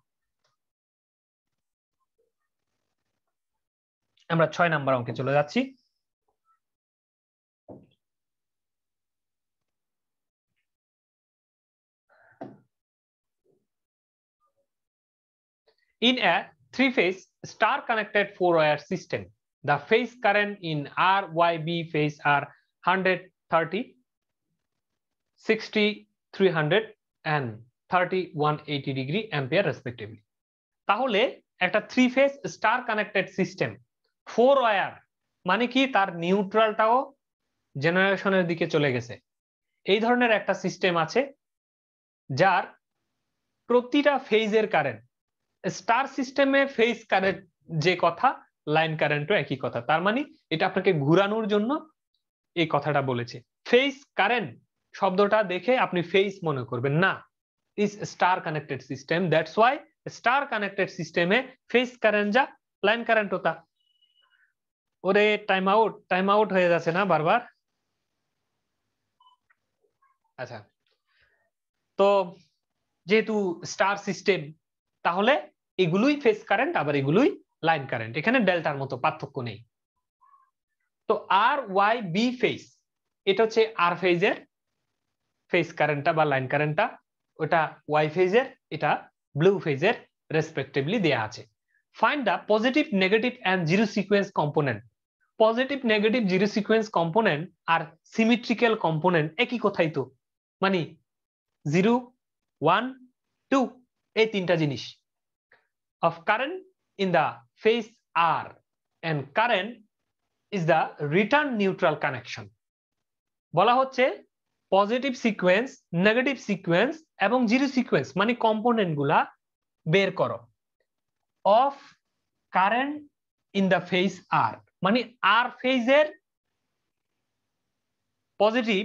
আমরা 6 নাম্বার অঙ্কে চলে যাচ্ছি। In a three-phase star-connected four-wire system, the phase current in RYB phase are 130, 60, 300 and 30, 180 degree ampere respectively. তাহলে একটা three phase star connected system, 4 wire, মানে কি তার নিউট্রালটাও জেনারেশনের দিকে চলে গেছে, এই ধরনের একটা সিস্টেম আছে যার প্রতিটা ফেজের কারেন্ট, স্টার সিস্টেমে ফেজ কারেন্ট যে কথা, লাইন কারেন্টও একই কথা। তার মানে এটা আপনাকে ঘুরানোর জন্য এই কথাটা বলেছে। ফেজ কারেন্ট শব্দটা দেখে আপনি ফেজ মনে করবেন না, is star connected system, that's why star connected সিস্টেমে ফেজ কারেন্ট যা, লাইন কারেন্টও তা। ওরে টাইম আউট হয়ে যাচ্ছে না বারবার? আচ্ছা, তো যেহেতু স্টার সিস্টেম, তাহলে এগুলোই ফেজ কারেন্ট, আবার এগুলোই লাইন কারেন্ট, এখানে ডেল্টার মতো পার্থক্য নেই। তো আর ওয়াই বি ফেজ, এটা হচ্ছে আর ফেজের ফেজ কারেন্টটা বা লাইন কারেন্টটা, ওটা ওয়াই ফেজের, এটা ব্লু ফেজের রেসপেক্টিভলি দেয়া আছে। Find the positive, negative and zero sequence component. Positive, negative, zero sequence component আর সিমেট্রিক্যাল কম্পোনেন্ট একই কথাই তো, মানে 0, 1, 2, এই তিনটা জিনিস। Of current in the phase R and current is the return neutral connection. বলা হচ্ছে পজিটিভ সিকোয়েন্স, নেগেটিভ সিকোয়েন্স এবং জিরো সিকোয়েন্স মানে কম্পোনেন্ট গুলা বের করো of current in the phase R, মানে আর ফেজের পজিটিভ,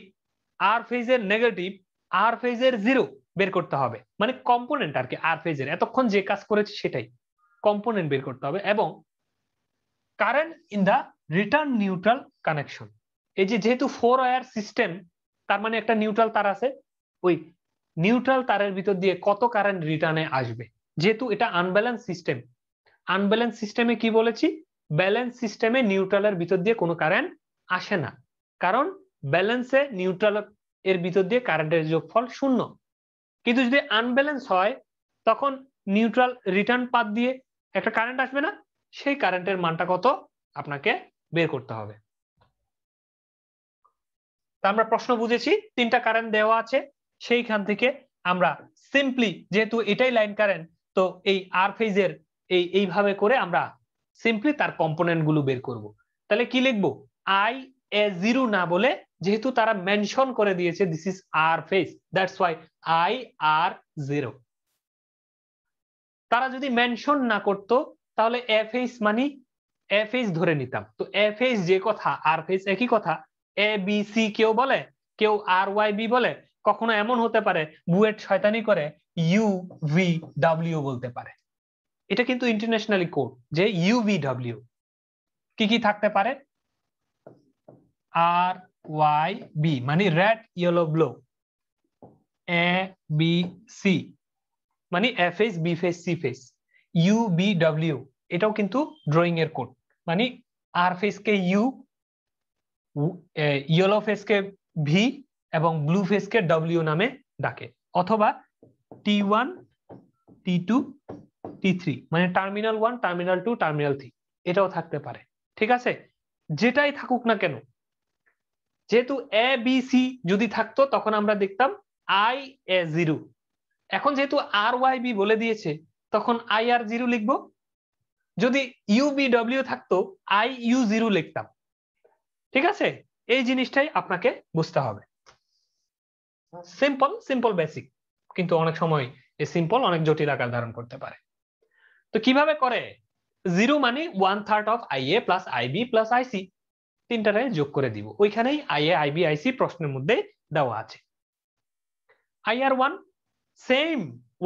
আর ফেজের নেগেটিভ, আর ফেজের জিরো বের করতে হবে, মানে কম্পোনেন্ট আর কি। আর ফেজের এতক্ষণ যে কাজ করেছে সেটাই, কম্পোনেন্ট বের করতে হবে। এবং current in the return neutral connection, এই যে যেহেতু 4 ওয়্যার সিস্টেম, তার মানে একটা নিউট্রাল তার আছে, ওই নিউট্রাল তারের ভিতর দিয়ে কত কারেন্ট রিটার্নে আসবে। যেহেতু এটা আনব্যালেন্স সিস্টেম, আনব্যালেন্স সিস্টেমে কি বলেছি, ব্যালেন্স সিস্টেমে নিউট্রালের ভিতর দিয়ে কোনো কারেন্ট আসে না, কারণ ব্যালেন্সে নিউট্রাল এর ভিতর দিয়ে কারেন্টের যোগফল 0। কিন্তু যদি আনব্যালেন্স হয় তখন নিউট্রাল রিটার্ন পাথ দিয়ে একটা কারেন্ট আসবে না, সেই কারেন্টের মানটা কত আপনাকে বের করতে হবে। তা আমরা প্রশ্ন বুঝেছি, তিনটা কারেন্ট দেওয়া আছে, সেইখান থেকে আমরা সিম্পলি, যেহেতু এটাই লাইন কারেন্ট, তো এই আর ফেজের এইভাবে করে আমরা সিম্পলি তার কম্পোনেন্ট গুলো বের করব। তাহলে কি লিখবো, আই এ জিরো না বলে, যেহেতু তারা মেনশন করে দিয়েছে this is R phase, that's why I R 0। তারা যদি মেনশন না করতো তাহলে এ ফেজ মানে এ ফেজ ধরে নিতাম। তো এ ফেজ যে কথা, আর ফেজ একই কথা। এ বি সি কেউ বলে, কেউ আর ওয়াই বি বলে, কখনো এমন হতে পারে বুয়েট শয়তানি করে ইউ ভি ডাব্লিউ বলতে পারে। এটা কিন্তু ইন্টারন্যাশনালি কোড যে ইউ ভি ডাব্লিউ কি কি থাকতে পারে, আর ওয়াই বি মানে red yellow blue, A B C মানে a phase, b phase, c phase, U B W এটাও কিন্তু ড্রয়িং এর কোড, মানে আর ফেজ কে ইউ, ইয়েলো ফেজ কে ভি এবং ব্লু ফেজ কে ডব্লিউ নামে ডাকে। অথবা T1, T2, T3 মানে টার্মিনাল 1, টার্মিনাল 2, টার্মিনাল 3 এটাও থাকতে পারে। ঠিক আছে, যেটাই থাকুক না কেন, যেহেতু এ বি সি যদি থাকতো তখন আমরা দেখতাম আই এ জিরো। এখন যেহেতু আর ওয়াই বি বলে দিয়েছে তখন আই আর জিরো লিখবো। যদি ইউ বি ডব্লিউ থাকতো আই ইউ জিরো লিখতাম। ঠিক আছে, এই জিনিসটাই আপনাকে বুঝতে হবে। সিম্পল সিম্পল বেসিক, কিন্তু অনেক সময় এই সিম্পল অনেক জটিল আকার ধারণ করতে পারে। তো কিভাবে করে? জিরো মানে 1/3 of I A plus I B plus IC, তিনটারে যোগ করে দিব। ওইখানেই I a I b IC প্রশ্নের মধ্যে দেওয়া আছে। I R one same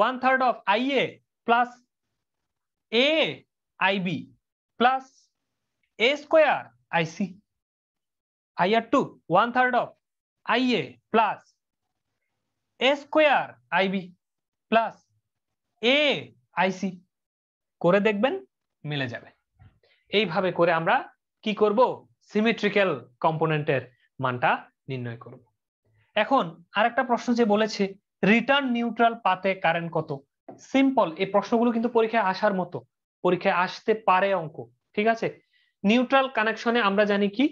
1/3 of I A plus a I B plus A square IC. I R two 1/3 of I A plus A square IB plus a IC. করে দেখবেন মিলে যাবে। এইভাবে করে আমরা কি করব? সিমেট্রিক্যাল কম্পোনেন্টের মানটা নির্ণয় করব। এখন আরেকটা প্রশ্ন যে বলেছে রিটার্ন নিউট্রাল পাথে কারেন্ট কত। সিম্পল, এই প্রশ্নগুলো কিন্তু পরীক্ষায় আসার মতো, পরীক্ষায় আসতে পারে অঙ্ক। ঠিক আছে, নিউট্রাল কানেকশনে আমরা জানি কি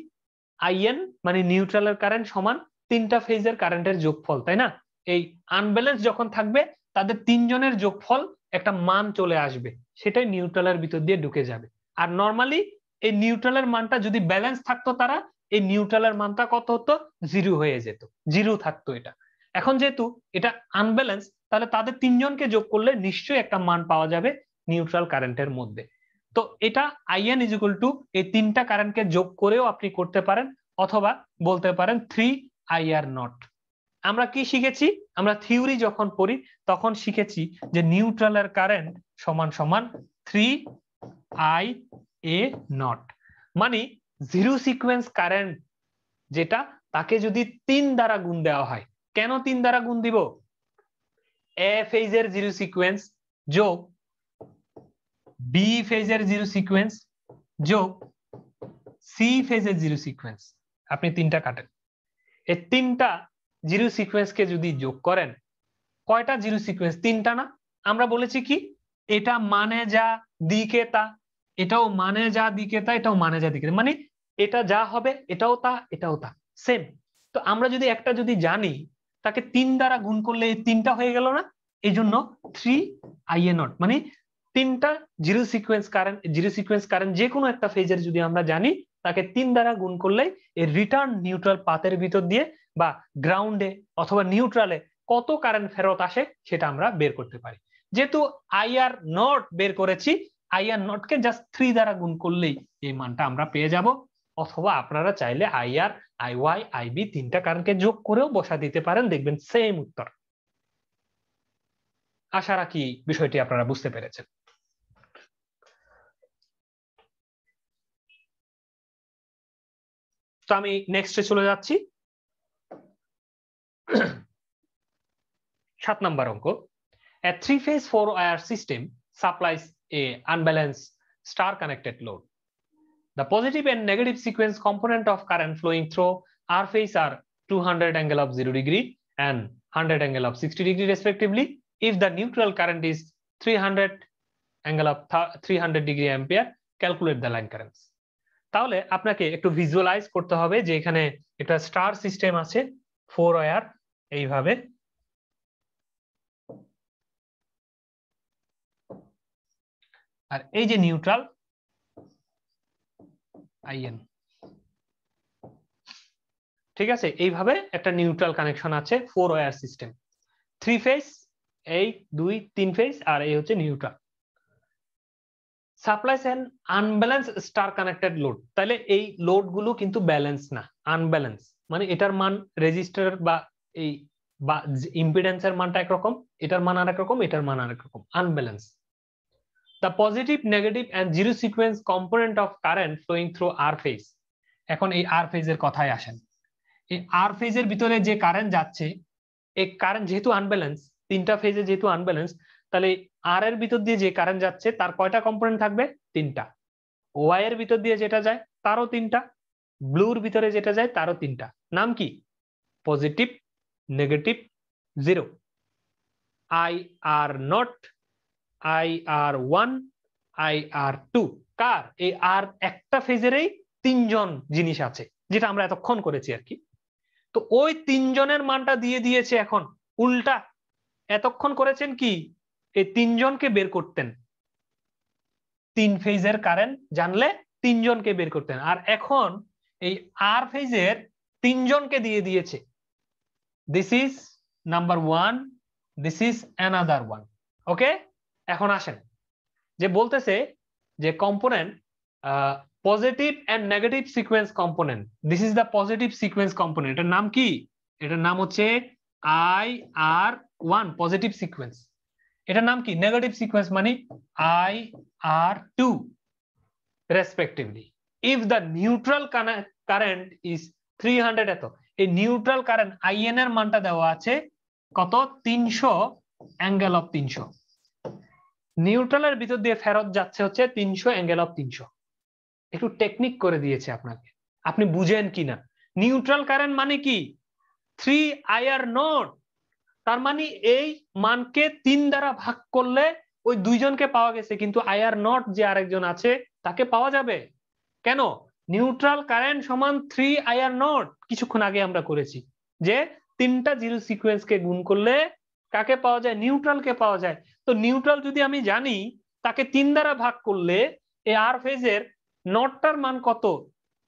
আইএন মানে নিউট্রালের কারেন্ট সমান তিনটা ফেজের কারেন্টের যোগফল, তাই না? এই আনব্যালেন্স যখন থাকবে তাদের তিনজনের যোগফল একটা মান চলে আসবে, সেটাই নিউট্রালের ভিতর দিয়ে ঢুকে যাবে। আর নরমালি এই নিউট্রালের মানটা যদি ব্যালেন্স থাকতো তারা এই নিউট্রালের মানটা কত হতো? জিরো হয়ে যেত, জিরো থাকতো এটা। এখন যেহেতু এটা আনব্যালেন্স, তাহলে তাদের তিনজনকে যোগ করলে নিশ্চয়ই একটা মান পাওয়া যাবে নিউট্রাল কারেন্টের মধ্যে। তো এটা আইএন ইজ ইকুয়াল টু এই তিনটা কারেন্টকে যোগ করেও আপনি করতে পারেন, অথবা বলতে পারেন 3 আইআর নট। আমরা কি শিখেছি? আমরা থিওরি যখন পড়ি তখন শিখেছি যে নিউট্রালের কারেন্ট সমান সমান 3 আই এ নট, মানে জিরো সিকোয়েন্স কারেন্ট যেটা, তাকে যদি 3 দ্বারা গুণ দেওয়া হয়। কেন 3 দ্বারা গুণ দিব? এ ফেজের জিরো সিকোয়েন্স যোগ বি ফেজের জিরো সিকোয়েন্স যোগ সি ফেজের জিরো সিকোয়েন্স, আপনি তিনটা কাটেন। এই তিনটা জিরো সিকোয়েন্সকে যদি যোগ করেন, কয়টা জিরো সিকোয়েন্স? তিনটা না? আমরা বলেছি কি এটা মানে যা দিকে তা, এটাও মানে যা দিকে তা, এটাও মানে যা দিকে, মানে এটা যা হবে এটাও তা এটাও তা, সেম। তো আমরা যদি একটা যদি জানি তাকে 3 দ্বারা গুণ করলে এই তিনটা হয়ে গেল না? এই জন্য 3 আইএ নট, মানে তিনটা জিরো সিকোয়েন্স কারেন্ট যে কোনো একটা ফেজের যদি আমরা জানি তাকে 3 দ্বারা গুণ করলে এই রিটার্ন নিউট্রাল পাথের ভিতর দিয়ে বা গ্রাউন্ডে অথবা নিউট্রালে কত কারেন্ট ফেরত আসে সেটা আমরা বের করতে পারি। যেহেতু আইআর নট বের করেছি, আইআর নট কে জাস্ট 3 দ্বারা গুণ করলেই এই মানটা আমরা পেয়ে যাব। অথবা আপনারা চাইলে আইআর আইওয়াই আইবি তিনটা কারেন্টকে যোগ করেও বসা দিতে পারেন, দেখবেন সেম উত্তর। আশা রাখি বিষয়টি আপনারা বুঝতে পেরেছেন। তো আমি নেক্সটে চলে যাচ্ছি। 7 নাম্বার অঙ্ক। A three-phase 4-wire system supplies a unbalanced star-connected load. The positive and negative sequence component of current flowing through R phase are 200 angle of 0 degree and 100 angle of 60 degree respectively. If the neutral current is 300 angle of 300 degree ampere, calculate the line currents. তাহলে আপনাকে একটু ভিজুয়ালাইজ করতে হবে যে এখানে একটা স্টার সিস্টেম আছে 4 ওয়্যার এইভাবে, আর এই যে নিউট্রাল আইএন, ঠিক আছে, এইভাবে একটা নিউট্রাল কানেকশন আছে 4 ওয়্যার সিস্টেম, 3 ফেজ, এই 2 3 ফেজ, আর এই হচ্ছে neutral. Supplies and unbalance star connected load, তাহলে এই লোড গুলো কিন্তু ব্যালেন্স না, আনব্যালেন্স, মানে এটার মান রেজিস্টার বা এই বা ইম্পিডেন্সের মানটা একরকম, এটার মান আরেক রকম, এটার মান আরেক রকম, unbalance. The positive, negative and zero sequence component of current flowing through R phase. এখন এই R phase এর কথায় আসেন। এই R phase এর ভিতরে যে কারেন্ট যাচ্ছে, এই কারেন্ট যেহেতু আনব্যালেন্স, তিনটা ফেজে যেহেতু আনব্যালেন্স, তাহলে আর এর ভিতর দিয়ে যে কারেন্ট যাচ্ছে তার কয়টা কম্পোনেন্ট থাকবে? তিনটা। ওয়াই এর ভিতর দিয়ে যেটা যায় তারও তিনটা, ব্লুর ভিতরে যেটা যায় তারও তিনটা। নাম কি? Positive, negative, zero. I are not, IR1, IR2, কার? এই আর একটা ফেজেরই তিনজন জিনিস আছে, যেটা আমরা এতক্ষণ করেছি আর কি। তো ওই তিনজনের মানটা দিয়ে দিয়েছে এখন উল্টা এতক্ষণ করেছেন কি এই তিনজনকে বের করতেন, 3 ফেজের কারেন্ট জানলে তিনজনকে বের করতেন, আর এখন এই আর ফেজের তিনজনকে দিয়ে দিয়েছে। This is number 1, this is another 1। Okay, এখন আসেন যে বলতেছে যে component positive and negative sequence component, this is the positive sequence component. এটার নাম কি? এটার নাম হচ্ছে IR1 পজিটিভ সিকোয়েন্স। এটার নাম কি? নেগেটিভ সিকোয়েন্স মানে IR2 respectively. If the neutral current is 300, এত এই নিউট্রাল কারেন্ট IN এর মানটা দেওয়া আছে কত? 300 অ্যাঙ্গেল অফ 300। নিউট্রালের ভিতর দিয়ে ফেরত যাচ্ছে হচ্ছে 300 অ্যাঙ্গেল অফ 300। একটু টেকনিক করে দিয়েছে আপনাকে, আপনি বুঝেন কিনা। নিউট্রাল কারেন্ট মানে কি? 3IR0। তার মানে এই মানকে 3 দ্বারা ভাগ করলে ওই দুইজনকে পাওয়া গেছে, কিন্তু IR0 যে আরেকজন আছে তাকে পাওয়া যাবে কেন? নিউট্রাল কারেন্ট সমান 3IR0। কিছুক্ষণ আগে আমরা করেছি যে তিনটা জিরো সিকোয়েন্সকে গুণ করলে কাকে পাওয়া যায়? নিউট্রালকে পাওয়া যায়। তো নিউট্রাল যদি আমি জানি তাকে 3 দ্বারা ভাগ করলে এই আর ফেজের নটটার মান কত,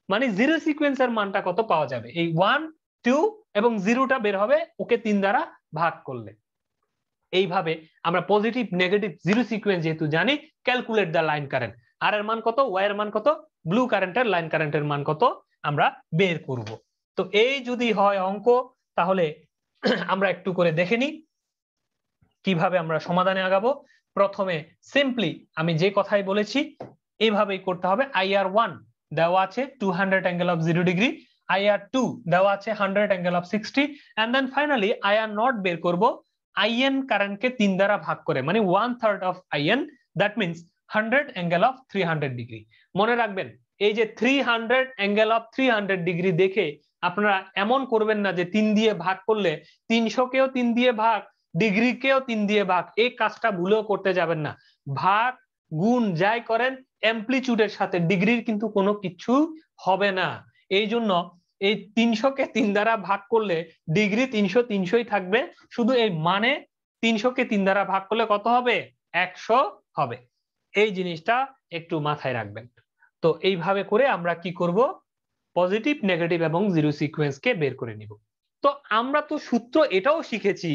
মানে জিরো সিকোয়েন্সের মানটা কত পাওয়া যাবে? এই 1, 2 এবং 0টা বের হবে ওকে 3 দ্বারা ভাগ করলে। এইভাবে আমরা পজিটিভ নেগেটিভ জিরো সিকোয়েন্স যেহেতু জানি, ক্যালকুলেট দ্য লাইন কারেন্ট। আর এর মান কত, ওয়াই এর মান কত, ব্লু কারেন্টের লাইন কারেন্টের মান কত আমরা বের করব। তো এই যদি হয় অঙ্ক, তাহলে আমরা একটু করে দেখে নিই কিভাবে আমরা সমাধানে আগাবো। প্রথমে সিম্পলি আমি যে কথাই বলেছি এইভাবেই করতে হবে। IR1 দেওয়া আছে 200 অ্যাঙ্গেল অফ 0 ডিগ্রি, IR2 দেওয়া আছে 100 angle of 60, and then finally IR0 বের করব IN কারেন্টকে 3 দ্বারা ভাগ করে, মানে 1/3 of IN, that means 100 angle of 300 degree. মনে রাখবেন এই যে 300 অ্যাঙ্গেল অফ 300 ডিগ্রি দেখে আপনারা এমন করবেন না যে 3 দিয়ে ভাগ করলে 300কেও 3 দিয়ে ভাগ, ডিগ্রিকেও 3 দিয়ে ভাগ, এই কাজটা ভুলেও করতে যাবেন না। ভাগ গুণ যাই করেন অ্যামপ্লিটিউডের সাথে, ডিগ্রির কিন্তু কোনো কিছু হবে না। এই জন্য এই 300কে 3 দ্বারা ভাগ করলে ডিগ্রি 300 300ই থাকবে, শুধু এই মানে 300কে 3 দ্বারা ভাগ করলে কত হবে? 100 হবে। এই জিনিসটা একটু মাথায় রাখবেন। তো এইভাবে করে আমরা কি করব? পজিটিভ নেগেটিভ এবং জিরো সিকোয়েন্সকে বের করে নিব। তো আমরা তো সূত্র এটাও শিখেছি,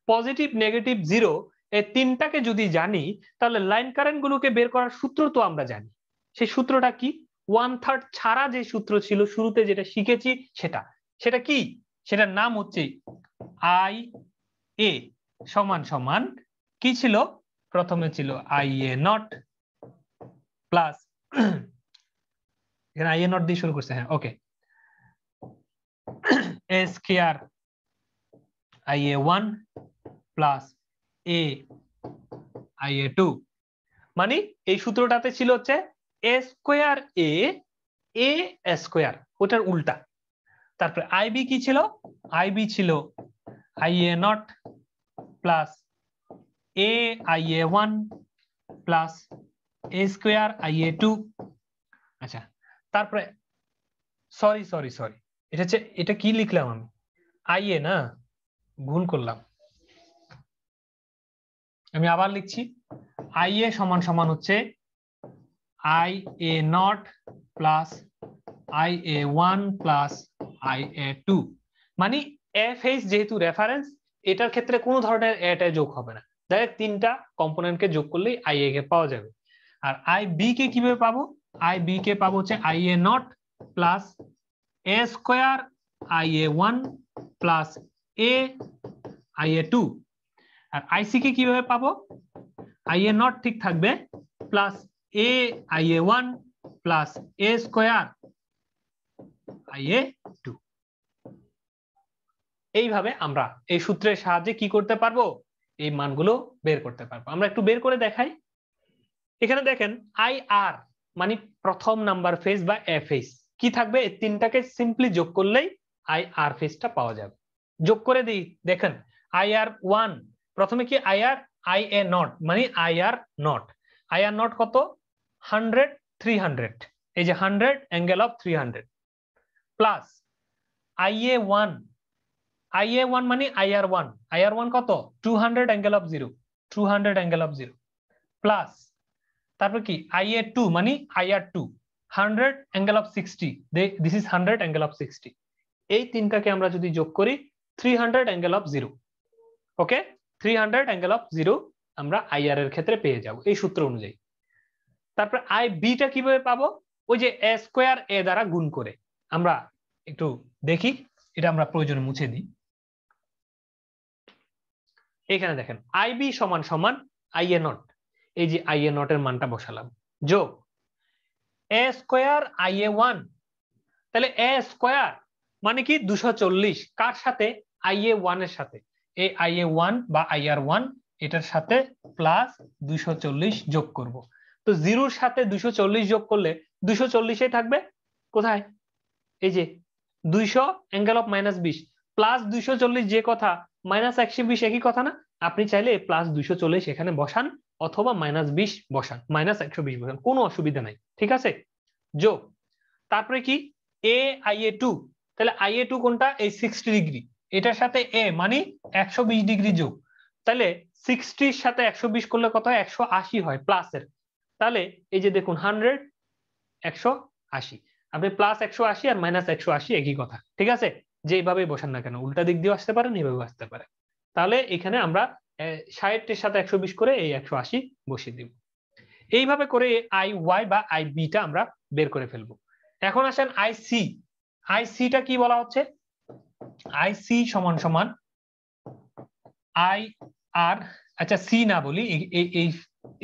পজিটিভ নেগেটিভ জিরো এই তিনটাকে যদি জানি তাহলে লাইন কারেন্ট গুলোকে বের করার সূত্র তো আমরা জানি। সেই সূত্রটা কি? 1/3 ছাড়া যে সূত্র ছিল শুরুতে যেটা শিখেছি সেটা কি? সেটার নাম হচ্ছে IA সমান সমান কি ছিল? প্রথমে ছিল IA0 প্লাস, এখানে IA0 দিয়ে শুরু করছে, হ্যাঁ ওকে, A square IA1 plus A IA2, মানে এই সূত্রটাতে ছিল হচ্ছে A স্কয়ার A স্কয়ার, ওটার উল্টা। তারপরে IB কি ছিল? IB ছিল IA0 plus A IA1 plus A square IA2। আচ্ছা, তারপরে সরি সরি সরি, এটা কি লিখলাম আমি? IA না, ভুল করলাম, আমি আবার লিখছি। IA সমান সমান হচ্ছে IA0 plus IA1 plus IA2, মানে এ ফেজ যেহেতু রেফারেন্স, এটার ক্ষেত্রে কোনো ধরনের এটা যোগ হবে না, ডাইরেক্ট তিনটা কম্পোনেন্টকে যোগ করলেই IA কে পাওয়া যাবে। আর IB কে কিভাবে পাবো? IB কে পাবো হচ্ছে IA0 plus A square IA1 plus A IA2। আর IC কে কিভাবে পাবো? IA0 ঠিক থাকবে plus A IA1 plus A square IA2। এইভাবে আমরা এই সূত্রের সাহায্যে কি করতে পারবো? এই মানগুলো বের করতে পারবো। আমরা একটু বের করে দেখাই। এখানে দেখেন IR মানে প্রথম নাম্বার ফেজ বা এ ফেজ কি থাকবে? এই তিনটাকে সিম্পলি যোগ করলেই IR ফেজটা পাওয়া যাবে। যোগ করে দিই, দেখেন IR1 প্রথমে কি IA0 মানে IR0 কত? 100 300, এই যে 100 angle of 300 plus IA1 IA1 মানে IR1 কত 200 angle of 0 200 angle of 0 plus তারপর কি IA2 মানে IR2 100 angle of 60 this is 100 angle of 60 এই তিনটাকে আমরা যদি যোগ করি 300 angle of 0 okay 300 angle of 0 আমরা IR এর ক্ষেত্রে পেয়ে যাব এই সূত্র অনুযায়ী। তারপর IB টা কিভাবে পাবো ওই যে a স্কয়ার a দ্বারা গুণ করে। আমরা একটু দেখি এটা আমরা প্রয়োজনে মুছে দিই। এখানে দেখেন IB সমান সমান IA নট, এই যে IA নট এর মানটা বসালাম যোগ a স্কয়ার IA1, তাহলে a স্কয়ার মানে কি 240 কার সাথে IA1 এর সাথে, এই IA1 বা IR1 এটার সাথে প্লাস 240 যোগ করব। তো 0 এর সাথে 240 যোগ করলে 240 এই থাকবে কোথায়, এই যে 200 অ্যাঙ্গেল অফ -20 প্লাস 240 যে কথা মাইনাস 120 একই কথা না, আপনি চাইলে প্লাস 240 এখানে বসান অথবা -20 বসান, -120 বসান, কোনো অসুবিধা নাই, ঠিক আছে। যোগ তারপরে কি a IA2, তাহলে IA2 কোনটা এই 60 ডিগ্রি, এটার সাথে a মানে 120 ডিগ্রি যোগ, তাহলে 60 এর সাথে 120 করলে কত হয় 180 হয় প্লাসের, তাহলে এই যে দেখুন 100 180, আপনি প্লাস 180 আর মাইনাস 180 একই কথা, ঠিক আছে। যেভাবে বসান না কেন উল্টা দিক দিয়ে আসতে পারেন এইভাবে আসতে পারে, তাহলে এখানে আমরা 60 এর সাথে 120 করে এই 180 বসিয়ে দিব। এইভাবে করে IY বা IB টা আমরা বের করে ফেলবো। এখন আসেন IC টা কি বলা হচ্ছে, IC সমান সমান IR, আচ্ছা সি না বলি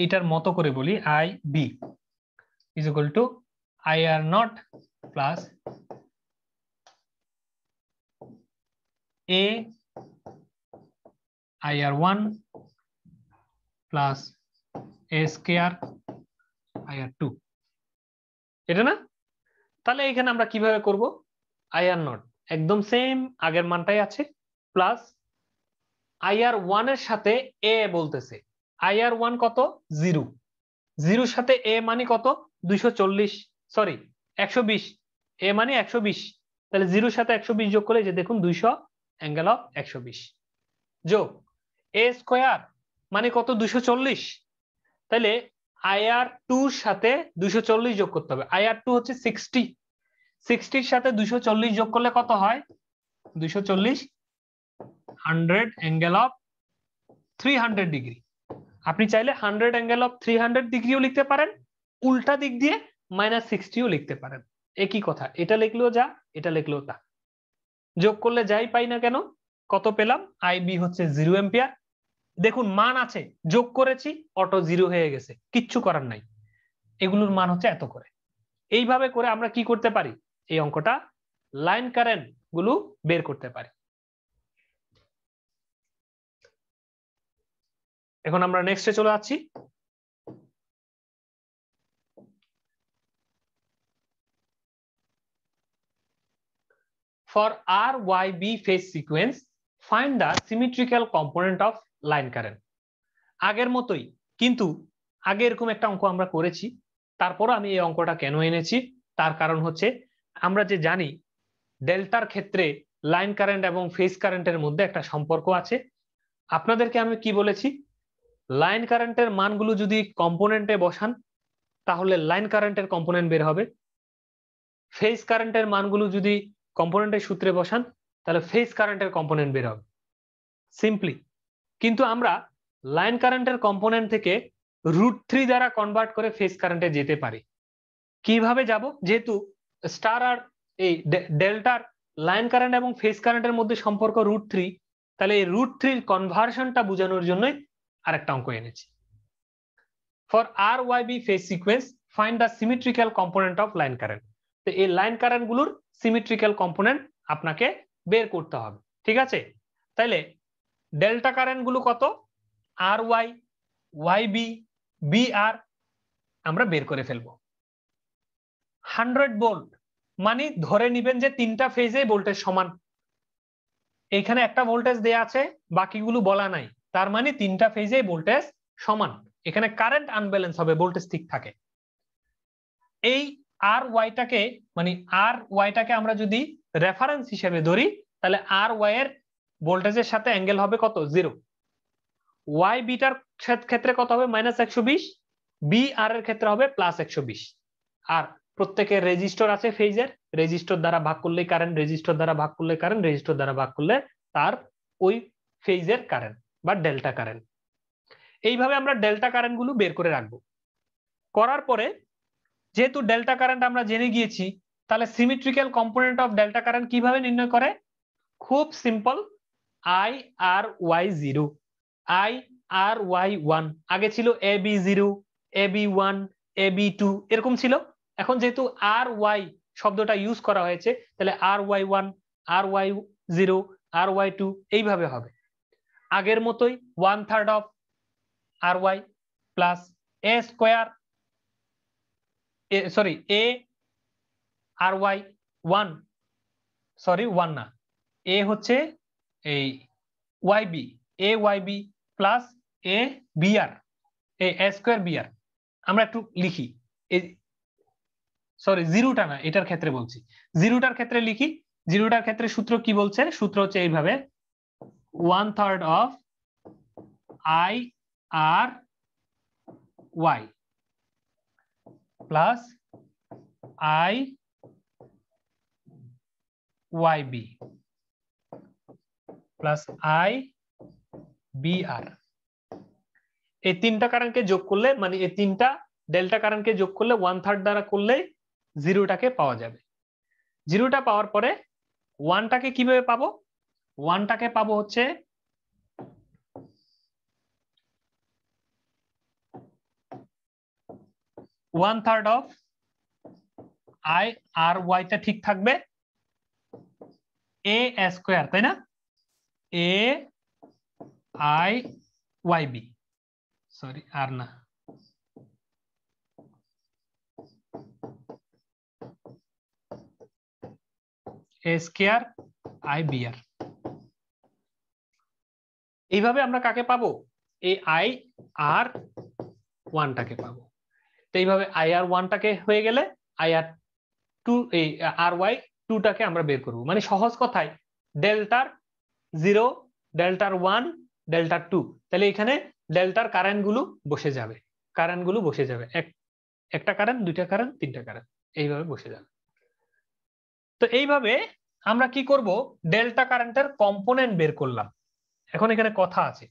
এইটার মতো করে বলি, IB is equal to IR not plus A IR1 plus A square IR2, এটা না। তাহলে এখানে আমরা কিভাবে করব, IR নট একদম সেম আগের মানটাই আছে প্লাস IR1 এর সাথে A বলতেছে, IR1 কত 0, 0 এর সাথে A মানে কত 240 সরি 120, A মানে 120, তাহলে 0 এর সাথে 120 যোগ করে যে দেখুন 200 অ্যাঙ্গেল অফ 120 যোগ A স্কয়ার মানে কত 240, তাহলে IR2 এর সাথে 240 যোগ করতে হবে, IR2 হচ্ছে 60, 60 এর সাথে 240 যোগ করলে কত হয় 240 100 অ্যাঙ্গেল অফ 300 ডিগ্রি, আপনি চাইলে 100 অ্যাঙ্গেল অফ 300 ডিগ্রিও লিখতে পারেন, উল্টা দিক দিয়ে -60ও লিখতে পারেন, একই কথা, এটা লিখলেও যা এটা লিখলেও তা, যোগ করলে যাই পাই না কেন কত পেলাম, IB হচ্ছে 0 অ্যাম্পিয়ার। দেখুন মান আছে যোগ করেছি অটো 0 হয়ে গেছে, কিচ্ছু করার নাই, এগুলোর মান হচ্ছে এত করে। এইভাবে করে আমরা কি করতে পারি, এই অঙ্কটা লাইন কারেন্ট গুলো বের করতে পারি। এখন আমরা নেক্সটে চলে যাচ্ছি। For RYB phase sequence, find the symmetrical component of line current. আগের মতোই, কিন্তু আগে এরকম একটা অঙ্ক আমরা করেছি, তারপর আমি এই অঙ্কটা কেন এনেছি তার কারণ হচ্ছে আমরা যে জানি ডেল্টার ক্ষেত্রে লাইন কারেন্ট এবং ফেজ কারেন্টের মধ্যে একটা সম্পর্ক আছে। আপনাদেরকে আমি কি বলেছি, লাইন কারেন্টের মানগুলো যদি কম্পোনেন্টে বসান তাহলে লাইন কারেন্টের কম্পোনেন্ট বের হবে, ফেজ কারেন্টের মানগুলো যদি কম্পোনেন্টের সূত্রে বসান তাহলে ফেজ কারেন্টের কম্পোনেন্ট বের হবে, সিম্পলি। কিন্তু আমরা লাইন কারেন্টের কম্পোনেন্ট থেকে √3 দ্বারা কনভার্ট করে ফেজ কারেন্টে যেতে পারি। কিভাবে যাব, যেহেতু স্টার আর এই ডেল্টার লাইন কারেন্ট এবং ফেজ কারেন্টের মধ্যে সম্পর্ক √3, তাহলে এই √3 কনভার্সনটা বোঝানোর জন্যই আরেকটা অঙ্ক এনেছি। For RYB phase sequence find the symmetrical component of line current, তো এই লাইন কারেন্ট গুলোর সিমেট্রিক্যাল কম্পোনেন্ট আপনাকে বের করতে হবে, ঠিক আছে। তাইলে ডেল্টা কারেন্ট গুলো কত, RY YB BR আমরা বের করে ফেলবো। 100 ভোল্ট মানে ধরে নিবেন যে তিনটা ফেজে ভোল্টেজ সমান, এখানে একটা ভোল্টেজ দেয়া আছে বাকিগুলো বলা নাই, তার মানে তিনটা ফেজে ভোল্টেজ সমান, এখানে কারেন্ট আনব্যালেন্স হবে, ভোল্টেজ ঠিক থাকে। এই RY টাকে মানে RY টাকে আমরা যদি রেফারেন্স হিসেবে ধরি তাহলে RY এর ভোল্টেজের সাথে অ্যাঙ্গেল হবে কত 0। ওয়াই বিটার ক্ষেত্রে কত হবে -120, বি আর এর ক্ষেত্রে হবে +120। আর প্রত্যেকের রেজিস্টর আছে ফেজের, রেজিস্টর দ্বারা ভাগ করলে কারেন্ট, রেজিস্টর দ্বারা ভাগ করলে কারেন্ট, রেজিস্টর দ্বারা ভাগ করলে তার ওই ফেজের কারেন্ট বা ডেল্টা কারেন্ট। এইভাবে আমরা ডেল্টা কারেন্ট গুলো বের করে রাখবো। করার পরে যেহেতু ডেল্টা কারেন্ট আমরা জেনে গিয়েছি, তাহলে symmetrical component of delta current কিভাবে নির্ণয় করে? খুব simple, I R Y 0, I R Y 1। আগে ছিল A B 0, A B 1, A B 2 এরকম ছিল। এখন যেহেতু আর ওয়াই শব্দটা ইউজ করা হয়েছে, তাহলে R Y 1, R Y 0, R Y 2 এইভাবে হবে। আগের মতোই 1/3 of R Y plus A square, sorry A R Y 1, sorry 1 না, এ হচ্ছে এই Y B, A Y B plus A B R, A square B R. আমরা একটু লিখি, সরি জিরোটা না, এটার ক্ষেত্রে বলছি, জিরোটার ক্ষেত্রে লিখি। জিরোটার ক্ষেত্রে সূত্র কি বলছে? সূত্র হচ্ছে এইভাবে, 1/3 of I R Y plus I Y B plus I B R. এই তিনটা কারেন্টকে যোগ করলে, মানে এই তিনটা ডেল্টা কারেন্টকে যোগ করলে 1/3 দ্বারা করলে জিরোটাকে পাওয়া যাবে। জিরোটা পাওয়ার পরে ওয়ানটাকে কিভাবে পাবো? ওয়ানটাকে পাবো হচ্ছে one third of I R ওয়াইটা ঠিক থাকবে এ স্কোয়ার, তাই না? A I Y B, sorry R না, a square I B R. এইভাবে আমরা কাকে পাবো? এই আই আর ওয়ানটাকে পাবো। তো এইভাবে আই আর ওয়ানটাকে হয়ে গেলে আই আর টু, এই আর ওয়াই টুটাকে আমরা বের করবো। মানে সহজ কথায় ডেল্টার 0, ডেল্টার 1, ডেল্টার 2, তাহলে এখানে ডেল্টার কারেন্ট গুলো বসে যাবে, কারেন্ট গুলো বসে যাবে, একটা কারেন্ট, দুইটা কারেন্ট, তিনটা কারেন্ট, এইভাবে বসে যাবে। তো এইভাবে আমরা কি করব? ডেল্টা কারেন্টের কম্পোনেন্ট বের করলাম। এখন এখানে কথা আছে,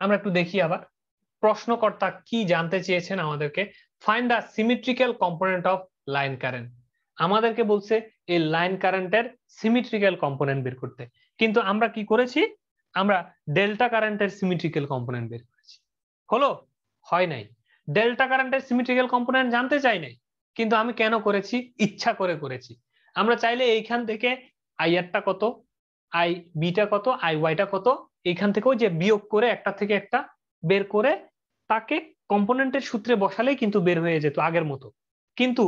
আমরা একটু দেখি আবার প্রশ্নকর্তা কি জানতে চেয়েছেন আমাদেরকে। Find the symmetrical component of line current. আমাদেরকে বলছে এই লাইন কারেন্টের সিমেট্রিক্যাল কম্পোনেন্ট বের করতে, কিন্তু আমরা কি করেছি? আমরা ডেল্টা কারেন্টের সিমেট্রিক্যাল কম্পোনেন্ট বের করেছি। হলো? হয় নাই। ডেল্টা কারেন্টের সিমেট্রিক্যাল কম্পোনেন্ট জানতে চাই নাই, কিন্তু আমি কেন করেছি? ইচ্ছা করে করেছি। আমরা চাইলে এইখান থেকে আই আরটা কত, আই বিটা কত, আই ওয়াইটা কত, এইখান থেকেও যে বিয়োগ করে একটা থেকে একটা বের করে তাকে কম্পোনেন্টের সূত্রে বসালেই কিন্তু বের হয়ে যেত আগের মতো। কিন্তু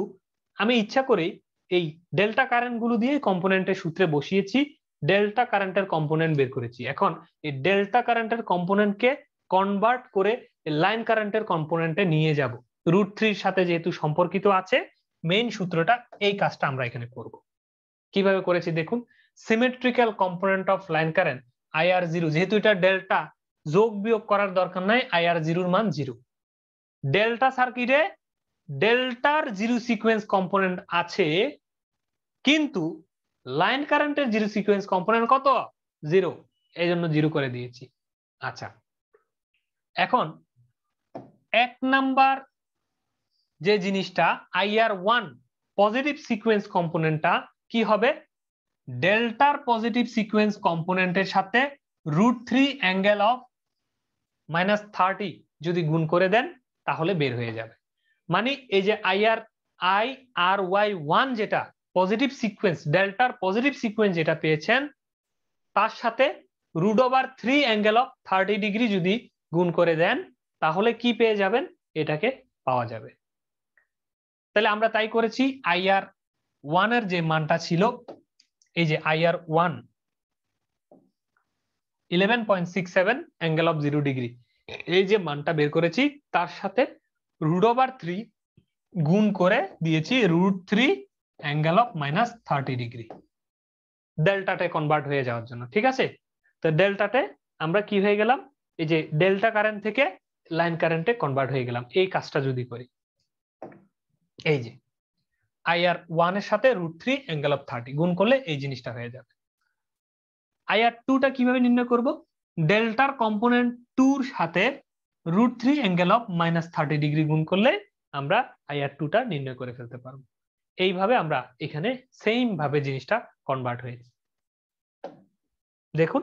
আমি ইচ্ছা করে এই ডেল্টা কারেন্ট গুলো দিয়ে কম্পোনেন্টের সূত্রে বসিয়েছি, ডেল্টা কারেন্টের কম্পোনেন্ট বের করেছি। এখন এই ডেল্টা কারেন্টের কম্পোনেন্টকে কনভার্ট করে লাইন কারেন্টের কম্পোনেন্টে নিয়ে যাব। √3 সাথে যেহেতু সম্পর্কিত আছে মেইন সূত্রটা, এই কাজটা আমরা এখানে করব। কিভাবে করেছি দেখুন। Symmetrical component of line current IR0, যেহেতু এটা ডেল্টা, যোগ বিয়োগ করার দরকার নাই, IR0 এর মান 0। ডেল্টা সার্কিটে ডেল্টার জিরো সিকোয়েন্স কম্পোনেন্ট আছে, কিন্তু লাইন কারেন্টের জিরো সিকোয়েন্স কম্পোনেন্ট কত? 0, এই জন্য 0 করে দিয়েছি। আচ্ছা, এখন 1 নাম্বার যে জিনিসটা IR1 পজিটিভ সিকোয়েন্স কম্পোনেন্টটা কি হবে? ডেল্টার পজিটিভ সিকোয়েন্স কম্পোনেন্টের সাথে √3 অ্যাঙ্গেল অফ -30 যদি গুণ করে দেন তাহলে বের হয়ে যাবে। মানে এই যে আই আর ওয়াই 1 যেটা পজিটিভ সিকোয়েন্স, ডেল্টার পজিটিভ সিকোয়েন্স যেটা পেয়েছেন, তার সাথে √3 অ্যাঙ্গেল অফ 30 ডিগ্রি যদি গুণ করে দেন তাহলে কি পেয়ে যাবেন? এটাকে পাওয়া যাবে। তাহলে আমরা তাই করেছি। IR1 এর যে মানটা ছিল, এই যে IR1 11.67 অ্যাঙ্গেল অফ 0 ডিগ্রি, এই যে মানটা বের করেছি তার সাথে √3 গুণ করে দিয়েছি √3 অ্যাঙ্গেল অফ -30 ডিগ্রি। ডেল্টাতে কনভার্ট হয়ে যাওয়ার জন্য, ঠিক আছে? তো ডেল্টাতে আমরা কি হয়ে গেলাম, এই যে ডেল্টা কারেন্ট থেকে লাইন কারেন্টে কনভার্ট হয়ে গেলাম এই কাজটা যদি করি। এই যে IR1 এর সাথে √3 অ্যাঙ্গেল অফ 30 গুণ করলে এই জিনিসটা হয়ে যাবে। IR2 টা কিভাবে নির্ণয় করব? ডেল্টার কম্পোনেন্ট 2 এর সাথে √3 অ্যাঙ্গেল অফ -30 ডিগ্রি গুণ করলে আমরা IR2 টা নির্ণয় করে ফেলতে পারবো। এইভাবে আমরা এখানে সেম ভাবে জিনিসটা কনভার্ট হয়েছে। দেখুন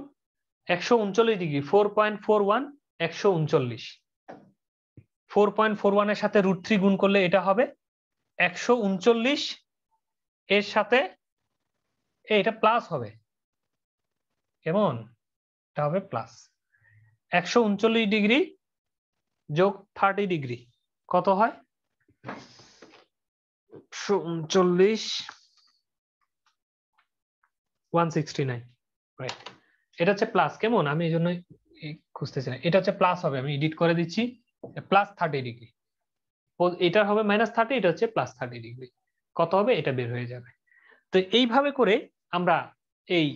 139 ডিগ্রি 4.41 139 4.41 এর সাথে √3 গুণ করলে এটা হবে 139 এর সাথে এটা প্লাস হবে, কেমন? এটা হবে প্লাস 139 ডিগ্রি যোগ 30 ডিগ্রি কত হয়? 139 169, রাইট। এটা হচ্ছে প্লাস, কেমন? আমি এই জন্য খুঁজতেছি না, এটা হচ্ছে প্লাস হবে, আমি এডিট করে দিচ্ছি প্লাস 30 ডিগ্রি। এটা হবে -30, এটা হচ্ছে প্লাস 30 ডিগ্রি। কত হবে এটা বের হয়ে যাবে। তো এইভাবে করে আমরা এই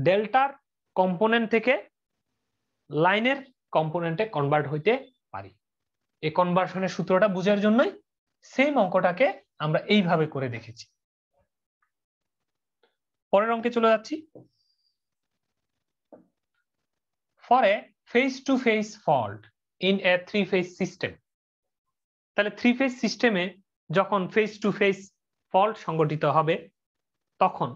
ডেল্টার কম্পোনেন্ট থেকে লাইনের কম্পোনেন্টে কনভার্ট হইতে পারি। এই কনভার্সনের সূত্রটা বোঝার জন্যই সেম অঙ্কটাকে আমরা এইভাবে করে দেখেছি। পরের অঙ্কে চলে যাচ্ছি। For a face to face fault in a 3-phase system. তাহলে 3-phase সিস্টেমে যখন ফেস টু ফেস ফল্ট সংঘটিত হবে তখন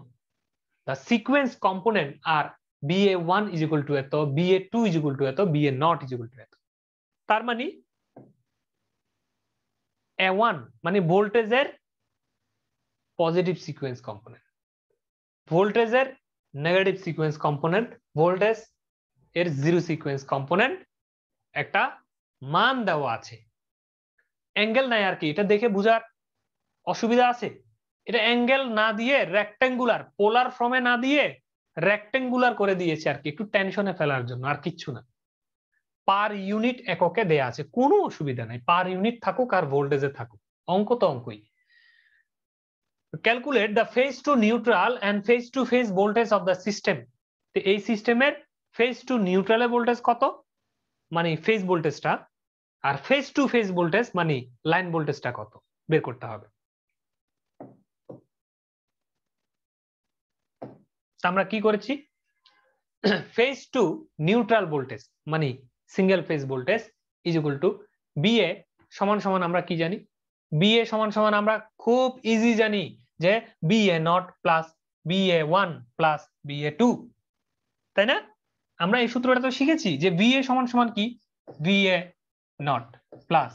the sequence component are BA1 is equal to এত, BA2 is equal to এত, BA0 is equal to এত। তার মানে A1 মানে ভোল্টেজের পজিটিভ সিকোয়েন্স কম্পোনেন্ট, ভোল্টেজের নেগেটিভ সিকোয়েন্স কম্পোনেন্ট, ভোল্টেজ এর জিরো সিকোয়েন্স কম্পোনেন্ট একটা মান দেওয়া আছে। অ্যাঙ্গেল নাই আর কি, এটা দেখে বোঝার অসুবিধা আছে? এটা অ্যাঙ্গেল না দিয়ে রেক্টেঙ্গুলার, পোলার ফর্মে না দিয়ে রেক্টেঙ্গুলার করে দিয়েছে আর কি, একটু টেনশনে ফেলার জন্য, আর কিচ্ছু না। পার ইউনিট এককে দেয়া আছে, কোনো অসুবিধা নাই, পার ইউনিট থাকুক আর ভোল্টেজে থাকুক, অঙ্ক তো অঙ্কই। Calculate the phase to neutral and phase to phase voltage of the system. তো এই সিস্টেমের ফেজ টু নিউট্রালে ভোল্টেজ কত, মানে ফেজ ভোল্টেজটা, আর ফেজ টু ফেজ ভোল্টেজ মানে লাইন ভোল্টেজটা কত বের করতে হবে। আমরা কি করেছি, ফেজ টু নিউট্রাল ভোল্টেজ মানে single phase voltage is equal two BA সমান সমান আমরা কি জানি, বিএ সমান সমান আমরা খুব ইজি জানি যে BA0 plus BA1 plus BA2, তাই না? আমরা এই সূত্রটা তো শিখেছি যে BA সমান সমান কি, BA0 plus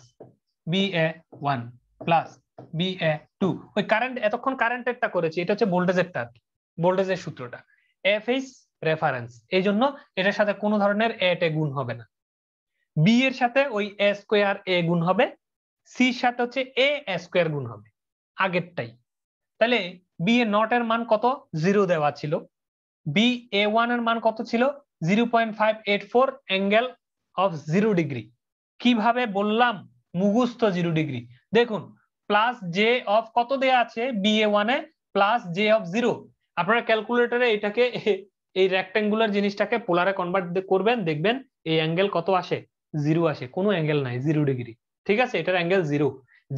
BA1 plus BA2। ওই কারেন্ট এতক্ষণ কারেন্টেরটা করেছি, এটা হচ্ছে ভোল্টেজেরটা, ভোল্টেজের সূত্রটা FH রেফারেন্স, এই জন্য এটার সাথে কোনো ধরনের এ গুণ হবে না। বি এর সাথে ওই এ স্কোয়ার এ গুণ হবে, সি এর সাথে হচ্ছে এ স্কোয়ার গুণ হবে আগেরটাই। তাহলে বি এ নট এর মান কত, 0 দেওয়া ছিল। BA1 এর মান কত ছিল, 0.584 অ্যাঙ্গেল অফ 0 ডিগ্রি। কিভাবে বললাম, মুখস্থ 0 ডিগ্রি। দেখুন প্লাস জে অফ কত দেয়া আছে BA1 A, plus J of 0। আপনারা ক্যালকুলেটরে এটাকে এই রেক্টেঙ্গুলার জিনিসটাকে পোলারে কনভার্ট করবেন, দেখবেন এই অ্যাঙ্গেল কত আসে, 0 আসে, কোনো অ্যাঙ্গেল নাই, 0 ডিগ্রি। ঠিক আছে, এটার অ্যাঙ্গেল 0,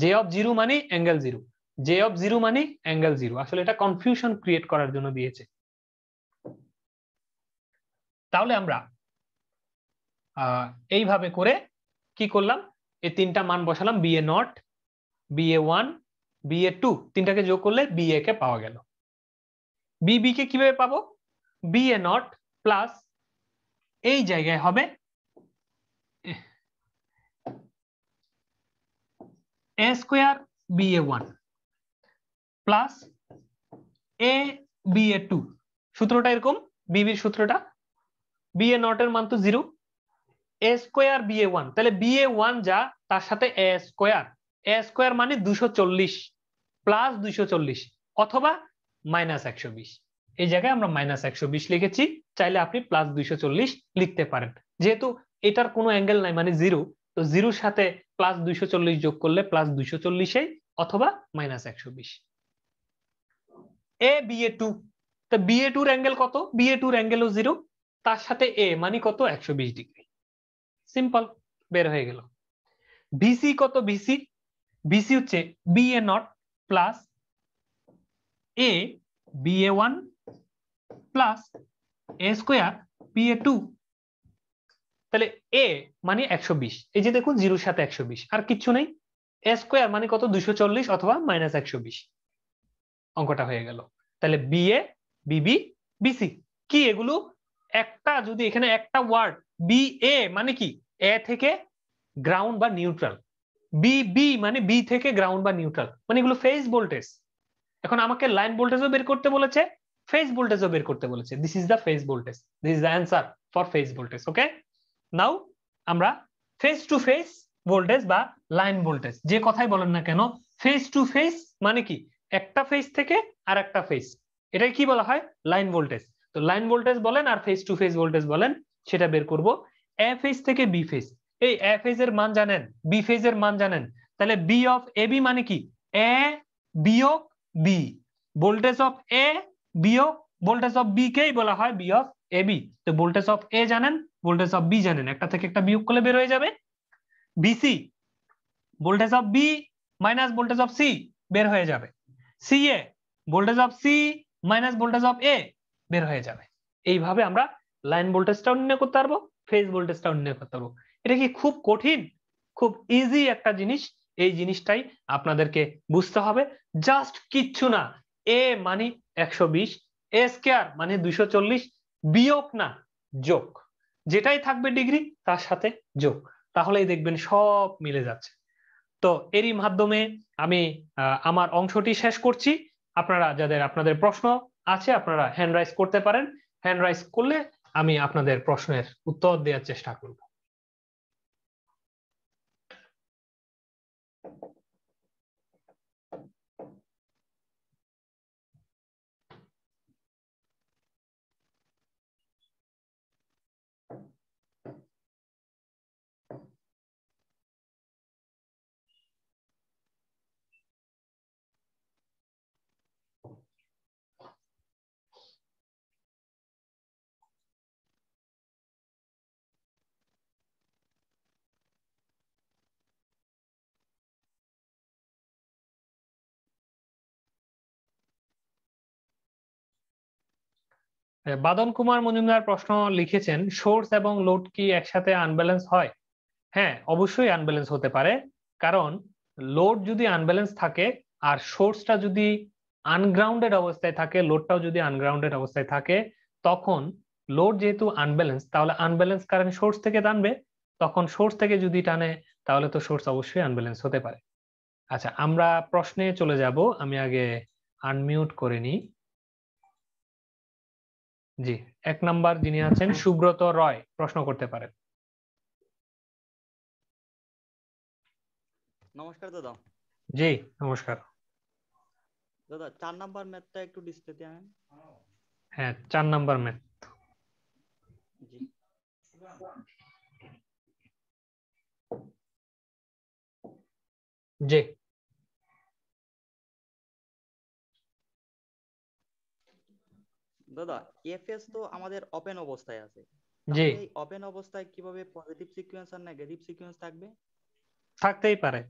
জে অফ 0 মানে অ্যাঙ্গেল 0, জে অফ 0 মানে অ্যাঙ্গেল 0। আসলে এটা কনফিউশন ক্রিয়েট করার জন্য দিয়েছে। তাহলে আমরা এইভাবে করে কি করলাম, এই তিনটা মান বসালাম, BA0 BA1 BA2, তিনটাকে যোগ করলে BA কে পাওয়া গেল। BB কে কিভাবে পাবো, BA0 প্লাস এই জায়গায় হবে a square BA1 plus a BA2। সূত্রটা এরকম, বিবির সূত্রটা, BA0 এর মান তো 0, a স্কয়ার BA1, তাহলে BA1 যা তার সাথে a স্কয়ার মানে 240 প্লাস 240 অথবা -120। এই জায়গায় আমরা -120 লিখেছি, চাইলে আপনি প্লাস 240 লিখতে পারেন। যেহেতু এটার কোনো অ্যাঙ্গেল নাই মানে 0, তো 0-র সাথে প্লাস 240 যোগ করলে প্লাস 240 অথবা -120। a BA2 তা BA2 অ্যাঙ্গেল কত? BA2 অ্যাঙ্গেলও 0, তার সাথে A মানে কত? 120 ডিগ্রি। সিম্পল, বের হয়ে গেল। BC কত? BC হচ্ছে BA0 plus A BA1 plus A square BA2। তাহলে A মানে 120, এই যে দেখুন 0 সাথে 120, আর কিচ্ছু নেই। A স্কয়ার মানে কত? 240 অথবা -120। অঙ্কটা হয়ে গেল। তাহলে BA BB BC কি এগুলো? একটা যদি এখানে একটা ওয়ার্ড BA মানে কি? A থেকে গ্রাউন্ড বা নিউট্রাল, BB মানে B থেকে গ্রাউন্ড বা নিউট্রাল, মানে এগুলো ফেজ ভোল্টেজ। এখন আমাকে লাইন ভোল্টেজও বের করতে বলেছে, ফেজ ভোল্টেজও বের করতে বলেছে। This is the phase voltage, this is the answer for phase voltage. Okay, now আমরা ফেজ টু ফেজ ভোল্টেজ বা লাইন ভোল্টেজ যে কথাই বলেন না কেন, ফেজ টু ফেজ মানে কি? একটা ফেজ থেকে আর একটা ফেজ, এটাই কি বলা হয়? Line voltage. তো লাইন ভোল্টেজ বলেন আর ফেজ টু ফেজ ভোল্টেজ বলেন, সেটা বের করব। এ ফেজ থেকে বি ফেজ, এই এ ফেজের মান জানেন, বি ফেজের মান জানেন, তাহলে বি অফ এ বি মানে কি? এ বিয়োগ বি, ভোল্টেজ অফ এ বিয়োগ ভোল্টেজ অফ বি কেই বলা হয় বি অফ এ বি। তো ভোল্টেজ অফ এ জানেন, ভোল্টেজ অফ বি জানেন, একটা থেকে একটা বিয়োগ করলে বের হয়ে যাবে BC, voltage of b minus voltage of c বের হয়ে যাবে CA, voltage of c minus voltage of a বের হয়ে যাবে। এইভাবে আমরা লাইন ভোল্টেজটাও নির্ণয় করতে পারবো, ফেজ ভোল্টেজটাও নির্ণয় করতে পারবো। এটা কি খুব কঠিন? খুব ইজি একটা জিনিস। এই জিনিসটাই আপনাদেরকে বুঝতে হবে, জাস্ট কিচ্ছু না। এ মানে 120, এ স্কয়ার মানে 240, বিয়োগ না যোগ, যেটাই থাকবে ডিগ্রি তার সাথে যোগ, তাহলেই দেখবেন সব মিলে যাচ্ছে। তো এরই মাধ্যমে আমি আমার অংশটি শেষ করছি। আপনারা যাদের আপনাদের প্রশ্ন আছে আপনারা হ্যান্ড রাইজ করতে পারেন, হ্যান্ড রাইজ করলে আমি আপনাদের প্রশ্নের উত্তর দেওয়ার চেষ্টা করব। বাদন কুমার মজুমদার প্রশ্ন লিখেছেন, সোর্স এবং লোড কি একসাথে আনব্যালেন্স হয়? হ্যাঁ, অবশ্যই আনব্যালেন্স হতে পারে, কারণ লোড যদি আনব্যালেন্স থাকে আর সোর্সটা যদি আনগ্রাউন্ডেড অবস্থায় থাকে, লোডটাও যদি আনগ্রাউন্ডেড অবস্থায় থাকে, তখন লোড যেহেতু আনব্যালেন্স, তাহলে আনব্যালেন্স কারেন্ট সোর্স থেকে টানবে, তখন সোর্স থেকে যদি টানে তাহলে তো সোর্স অবশ্যই আনব্যালেন্স হতে পারে। আচ্ছা, আমরা প্রশ্নে চলে যাব। আমি আগে আনমিউট করে নিই। জি, 1 নাম্বার যিনি আছেন সুব্রত রয় প্রশ্ন করতে পারেন। নমস্কার দাদা। জি নমস্কার দাদা 4 নাম্বার ম্যাথটা একটু ডিসপ্লেতে আনেন। হ্যাঁ, 4 নাম্বার ম্যাথ। জি জি দাদা, এফএস তো আমাদের ওপেন অবস্থায় আছে, জি, তাহলে এই ওপেন অবস্থায় কিভাবে পজিটিভ সিকোয়েন্স আর নেগেটিভ সিকোয়েন্স থাকবে? থাকতেই পারে,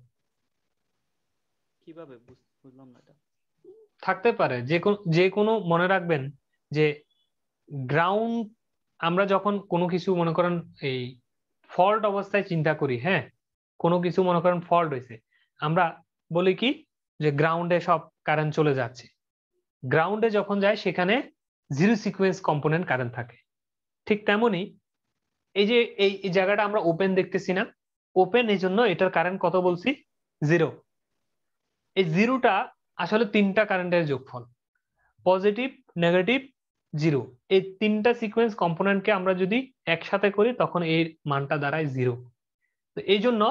কিভাবে বুঝলাম না এটা। থাকতে পারে। যে কোনো মনে রাখবেন যে গ্রাউন্ড, আমরা যখন কোনো কিছু মনে করেন এই ফল্ট অবস্থায় চিন্তা করি, হ্যাঁ, কোনো কিছু মনে করেন ফল্ট হয়েছে, আমরা বলি কি যে গ্রাউন্ডে সব কারেন্ট চলে যাচ্ছে। গ্রাউন্ডে যখন যায় সেখানে জিরো সিকোয়েন্স কম্পোনেন্ট কারেন্ট থাকে। ঠিক তেমনি এই যে এই জায়গাটা আমরা ওপেন দেখতেছি না, ওপেন এই জন্য এটার কারেন্ট কত বলছি? 0। এই জিরোটা আসলে 3টা কারেন্টের যোগফল, পজিটিভ, নেগেটিভ, জিরো। এই 3টা সিকোয়েন্স কম্পোনেন্টকে আমরা যদি একসাথে করি তখন এর মানটা দাঁড়ায় 0। তো এই জন্য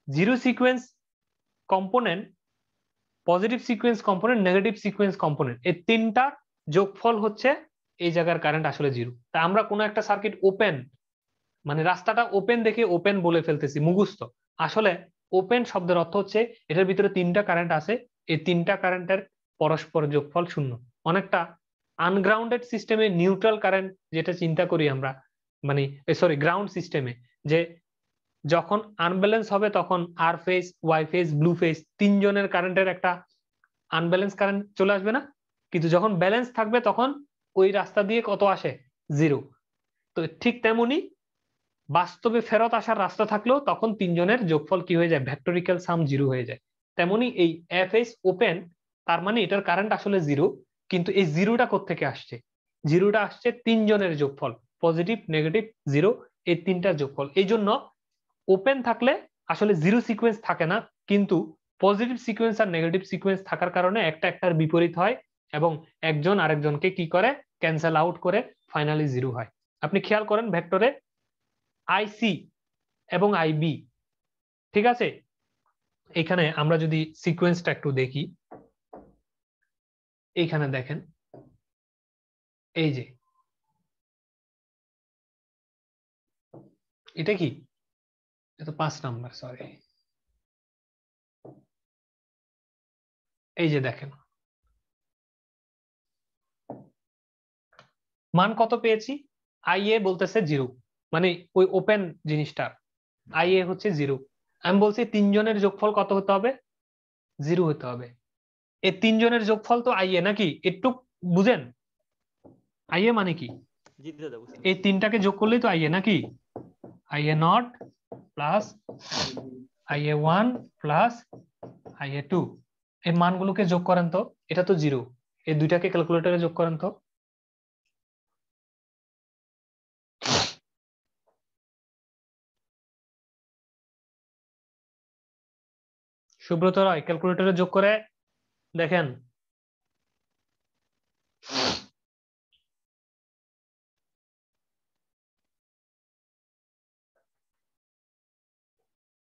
zero sequence component, positive sequence component, negative sequence component, এই 3টার যোগফল হচ্ছে এই জায়গার কারেন্ট আসলে 0। তা আমরা কোনো একটা সার্কিট ওপেন, মানে রাস্তাটা ওপেন দেখে ওপেন বলে ফেলতেছি মুখস্থ, আসলে ওপেন শব্দের অর্থ হচ্ছে এটার ভিতরে 3টা কারেন্ট আছে, এই 3টা কারেন্টের পরস্পর যোগফল 0। অনেকটা আনগ্রাউন্ডেড সিস্টেমে নিউট্রাল কারেন্ট যেটা চিন্তা করি আমরা, মানে সরি গ্রাউন্ড সিস্টেমে, যে যখন আনব্যালেন্স হবে তখন R phase, Y phase, blue phase তিনজনের কারেন্টের একটা আনব্যালেন্স কারেন্ট চলে আসবে না? কিন্তু যখন ব্যালেন্স থাকবে তখন ওই রাস্তা দিয়ে কত আসে? জিরো। তো ঠিক তেমনি বাস্তবে ফেরত আসার রাস্তা থাকলেও তখন তিনজনের যোগফল কি হয়ে যায়? ভেক্টরিক্যাল সাম জিরো হয়ে যায়। তেমনি এই এফ এস ওপেন, তার মানে এটার কারেন্ট আসলে জিরো, কিন্তু এই জিরোটা কোত্থেকে আসছে? জিরোটা আসছে তিনজনের যোগফল, পজিটিভ, নেগেটিভ, জিরো, এই তিনটার যোগফল। এই জন্য ওপেন থাকলে আসলে জিরো সিকোয়েন্স থাকে না, কিন্তু পজিটিভ সিকোয়েন্স আর নেগেটিভ সিকোয়েন্স থাকার কারণে একটা একটার বিপরীত হয় এবং একজন আরেকজনকে কি করে? ক্যান্সেল আউট করে ফাইনালি জিরো হয়। আপনি খেয়াল করেন ভেক্টরে আইসি এবং আইবি, ঠিক আছে? এখানে আমরা যদি সিকোয়েন্সটা একটু দেখি, এইখানে দেখেন, এই যে এটা কি, এটা 5 নাম্বার, সরি, এই যে দেখেন মান কত পেয়েছি? আইএ বলতেছে জিরো, মানে ওই ওপেন জিনিসটা আইএ হচ্ছে জিরো। আমি বলছি তিনজনের যোগফল কত হতে হবে? জিরো হতে হবে। এই তিনজনের যোগফল তো আইএ নাকি? একটু বুঝেন আইএ মানে কি? জি দাদা বুঝতে এই তিনটাকে যোগ করলেই তো আইএ নাকি? IA not plus IA one plus IA two, এই মানগুলোকে যোগ করেন তো, এটা তো জিরো, এই দুইটাকে ক্যালকুলেটরে যোগ করেন তো। সুব্রত রায় ক্যালকুলেটরে যোগ করে দেখেন।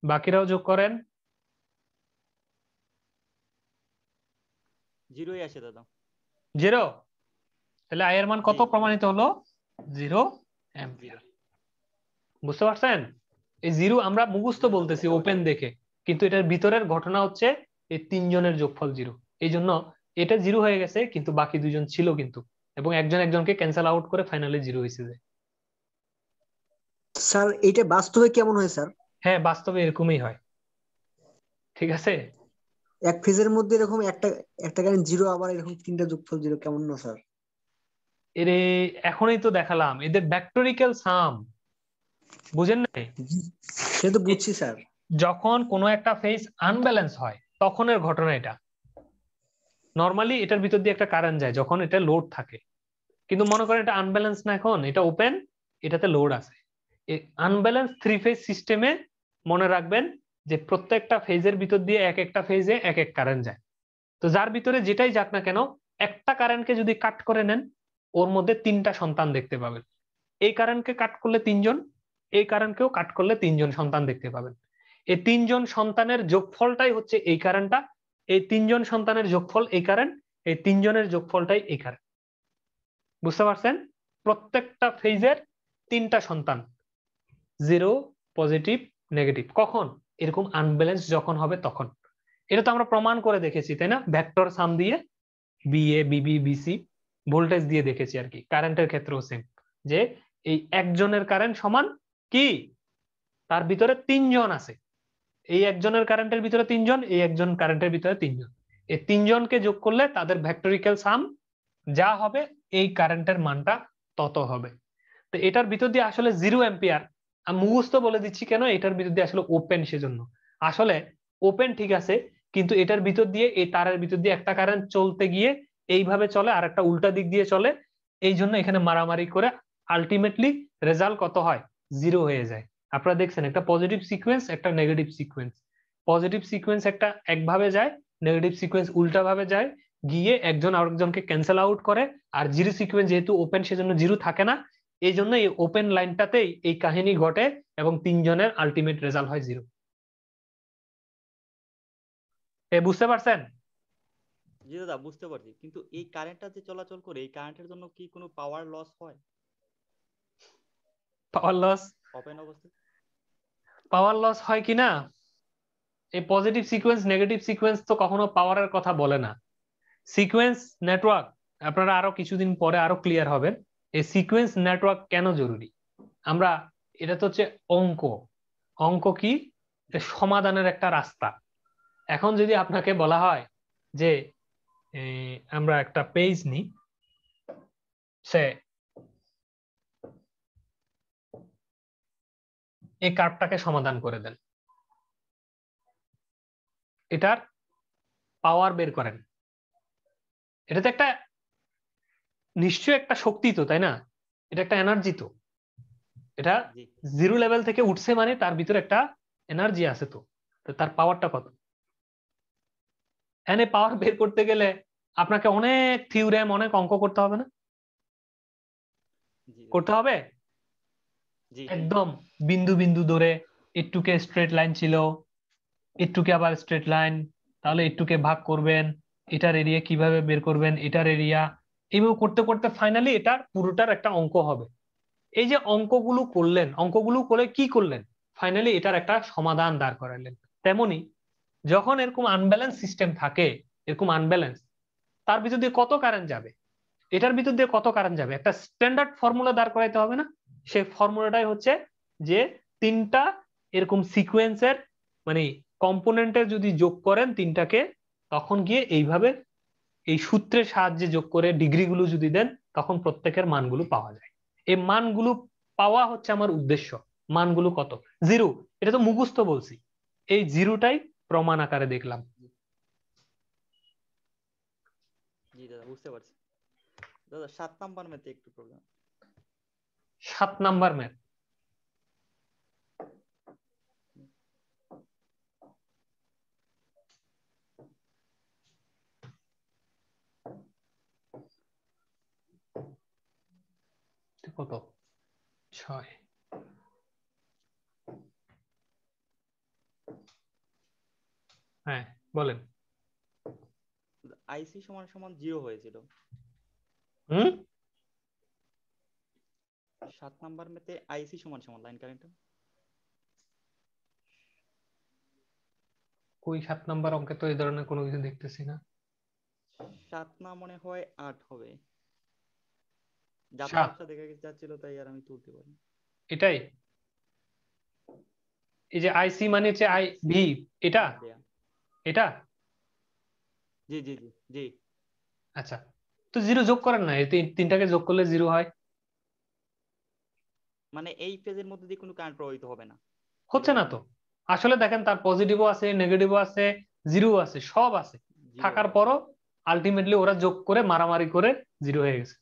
বাকিরাও যোগ করেন। জিরোই আসে দাদা। জিরো, তাহলে আই এর মান কত জি। প্রমাণিত হলো? Zero ampere. বুঝতে পারছেন? এই জিরো আমরা মুখস্থ জি দাদা বলতেছি বুঝতে ওপেন পারছি। দেখে, কিন্তু এটার ভিতরের ঘটনা হচ্ছে এই তিনজনের যোগফল জিরো। এই জন্য এটা জিরো হয়ে গেছে, কিন্তু বাকি দুজন ছিল কিন্তু, এবং একজন একজনকে ক্যান্সেল আউট করে ফাইনালি জিরো হয়েছে যে। স্যার এটা বাস্তবে কেমন হয় স্যার? হ্যাঁ, বাস্তবে এরকমই হয়, ঠিক আছে? এক ফেজের মধ্যে এরকম একটা একটা কারেন্ট জিরো, আবার এরকম তিনটা যোগফল জিরো, কেমন না স্যার? এরে এখনই তো দেখালাম এদের ভেক্টরিক্যাল সাম, বুঝেন নাই? সে তো বুঝছি স্যার। যখন কোনো একটা ফেজ আনব্যালেন্স হয় তখনের ঘটনা এটা। নরমালি এটার ভিতর দিয়ে একটা কারেন্ট যায় যখন এটা লোড থাকে, কিন্তু মনে করেন এটা আনব্যালেন্স না, এখন এটা ওপেন, এটাতে লোড আছে। এই আনব্যালেন্স থ্রি ফেজ সিস্টেমে মনে রাখবেন যে প্রত্যেকটা ফেজের ভিতর দিয়ে এক একটা ফেজে এক এক কারেন্ট যায়। তো যার ভিতরে যেটাই যাক না কেন, একটা কারেন্টকে যদি কাট করে নেন, ওর মধ্যে তিনটা সন্তান দেখতে পাবেন। এই কারেন্টকে কাট করলে তিনজন, এই কারেন্টকেও কাট করলে তিনজন সন্তান দেখতে পাবেন। এই তিনজন সন্তানের যোগফলটাই হচ্ছে এই কারেন্টটা, এই তিনজন সন্তানের যোগফল এই কারেন্ট, এই তিনজনের যোগফলটাই এই কারেন্ট। বুঝতে পারছেন? প্রত্যেকটা ফেজের তিনটা সন্তান, জিরো, পজিটিভ, নেগেটিভ। কখন? এরকম আনব্যালেন্স যখন হবে তখন। এটা তো আমরা প্রমাণ করে দেখেছি, তাই না? ভেক্টর সাম দিয়ে, বিএ, বিবি, বিসি, ভোল্টেজ দিয়ে দেখেছি আর কি। কারেন্টের ক্ষেত্রেও সেম, যে এই একজনের কারেন্ট সমান কি, তার ভিতরে তিনজন আছে, এই একজনের কারেন্টের ভিতরে তিনজন, এই একজন কারেন্টের ভিতরে তিনজন, এই তিনজনকে যোগ করলে তাদের ভেক্টরিক্যাল সাম যা হবে এই কারেন্টের মানটা তত হবে। তো এটার ভিতর দিয়ে আসলে জিরো অ্যাম্পিয়ার, আমি মুখস্থ বলে দিচ্ছি কেন, এটার ভিতর দিয়ে আসলে ওপেন, সেজন্য আসলে ওপেন ঠিক আছে, কিন্তু এটার ভিতর দিয়ে এই তারের ভিতর দিয়ে একটা কারেন্ট চলতে গিয়ে এইভাবে চলে আর একটা উল্টা দিক দিয়ে চলে, এই জন্য এখানে মারামারি করে আলটিমেটলি রেজাল্ট কত হয়? জিরো হয়ে যায়। আপনারা দেখছেন একটা পজিটিভ সিকোয়েন্স, একটা নেগেটিভ সিকোয়েন্স, পজিটিভ সিকোয়েন্স একটা একভাবে যায়, নেগেটিভ সিকোয়েন্স উল্টা ভাবে যায়, গিয়ে একজন আরেকজনকে ক্যান্সেল আউট করে। আর জিরো সিকোয়েন্স যেহেতু ওপেন, সেজন্য জিরো থাকে না, এই জন্য এই ওপেন লাইনটাতেই এই কাহিনী ঘটে এবং তিনজনের আলটিমেট রেজাল্ট হয় জিরো। বুঝতে পারছেন? জি দাদা বুঝতে পারছি, কিন্তু এই কারেন্টটা যে চলাচল করে এই কারেন্টের জন্য কি কোনো পাওয়ার লস হয় পাওয়ার লস, ওপেন অবস্থায়? পাওয়ার লস হয় কিনা, এই পজিটিভ সিকোয়েন্স নেগেটিভ সিকোয়েন্স তো কখনো পাওয়ারের কথা বলে না। সিকোয়েন্স নেটওয়ার্ক আপনারা আরো কিছুদিন পরে আরো ক্লিয়ার হবেন এই সিকোয়েন্স নেটওয়ার্ক কেন জরুরি। আমরা এটা তো হচ্ছে অঙ্ক, অঙ্ক কি সমাধানের একটা রাস্তা। এখন যদি আপনাকে বলা হয় যে আমরা একটা পেজ নিই, সে এই কার্ভটাকে সমাধান করে দেন, এটার পাওয়ার বের করেন, এটা তো একটা নিশ্চয়ই একটা শক্তি তো, তাই না? এটা একটা এনার্জি তো, এটা জি জিরো লেভেল থেকে উঠছে মানে তার ভিতরে একটা এনার্জি আছে তো, তো তার পাওয়ারটা কত? এনে পাওয়ার বের করতে গেলে আপনাকে অনেক থিওরেম অনেক অঙ্ক করতে হবে না? জি করতে হবে জি একদম বিন্দু বিন্দু ধরে, একটুকে স্ট্রেট লাইন ছিল, একটুকে আবার স্ট্রেট লাইন, তাহলে একটুকে ভাগ করবেন, এটার এরিয়া কিভাবে বের করবেন, এটার এরিয়া, এইভাবে করতে করতে ফাইনালি এটার পুরোটার একটা অঙ্ক হবে। এই যে অঙ্কগুলো করলেন, অঙ্কগুলো করে কি করলেন, ফাইনালি এটার একটা সমাধান দাঁড় করালেন। তেমনি যখন এরকম আনব্যালেন্স সিস্টেম থাকে, এরকম আনব্যালেন্স, তার ভিতর দিয়ে কত কারেন্ট যাবে, এটার ভিতর দিয়ে কত কারেন্ট যাবে, একটা স্ট্যান্ডার্ড ফর্মুলা দাঁড় করাইতে হবে না? সেই ফর্মুলাটাই হচ্ছে যে তিনটা এরকম সিকোয়েন্সের মানে কম্পোনেন্টের যদি যোগ করেন তিনটাকে, তখন গিয়ে এইভাবে এই সূত্রের সাহায্যে যোগ করে ডিগ্রিগুলো যদি দেন, তখন প্রত্যেকের মানগুলো পাওয়া যায়। এই মানগুলো পাওয়া হচ্ছে আমার উদ্দেশ্য। মানগুলো কত? জিরো, এটা তো মুখস্থ বলছি, এই জিরোটাই প্রমাণ আকারে দেখলাম। জি দাদা বুঝতে পারছি। দাদা 7 নাম্বার ম্যাথে একটু প্রবলেম। 7 নাম্বার ম্যাথ, কত? 6। হ্যাঁ বলেন। আইসি সমান সমান 0 হয়েছিল। হুম, 7 নাম্বার ম্যাথে আইসি সমান সমান লাইন কারেন্ট। কই 7 নাম্বার অঙ্কে তো এই ধরনের কোনো কিছু দেখতেছি না। 7 না মনে হয় 8 হবে। যাত্রা 7, ব্যবসা দেখা যাচ্ছিল তাই আর আমি তুলতে পারি। এটাই। এই যে আইসি মানে হচ্ছে আই ভি, এটা বাদ দেয়া। এটা জি জি জি জি। আচ্ছা, তো জিরো যোগ করেন না, এই তিনটাকে যোগ করলে জিরো হয়। মানে এই ফেজের মধ্যে দিয়ে কোনো কারেন্ট প্রবাহিত হবে না, এটা হচ্ছে না তো, বলছেন? আসলে দেখেন তার পজিটিভও আছে, নেগেটিভও আছে, জিরো আছে, সব আছে, জিরো থাকার আছে। পরও আলটিমেটলি ওরা যোগ করে মারামারি করে জিরো হয়ে গেছে।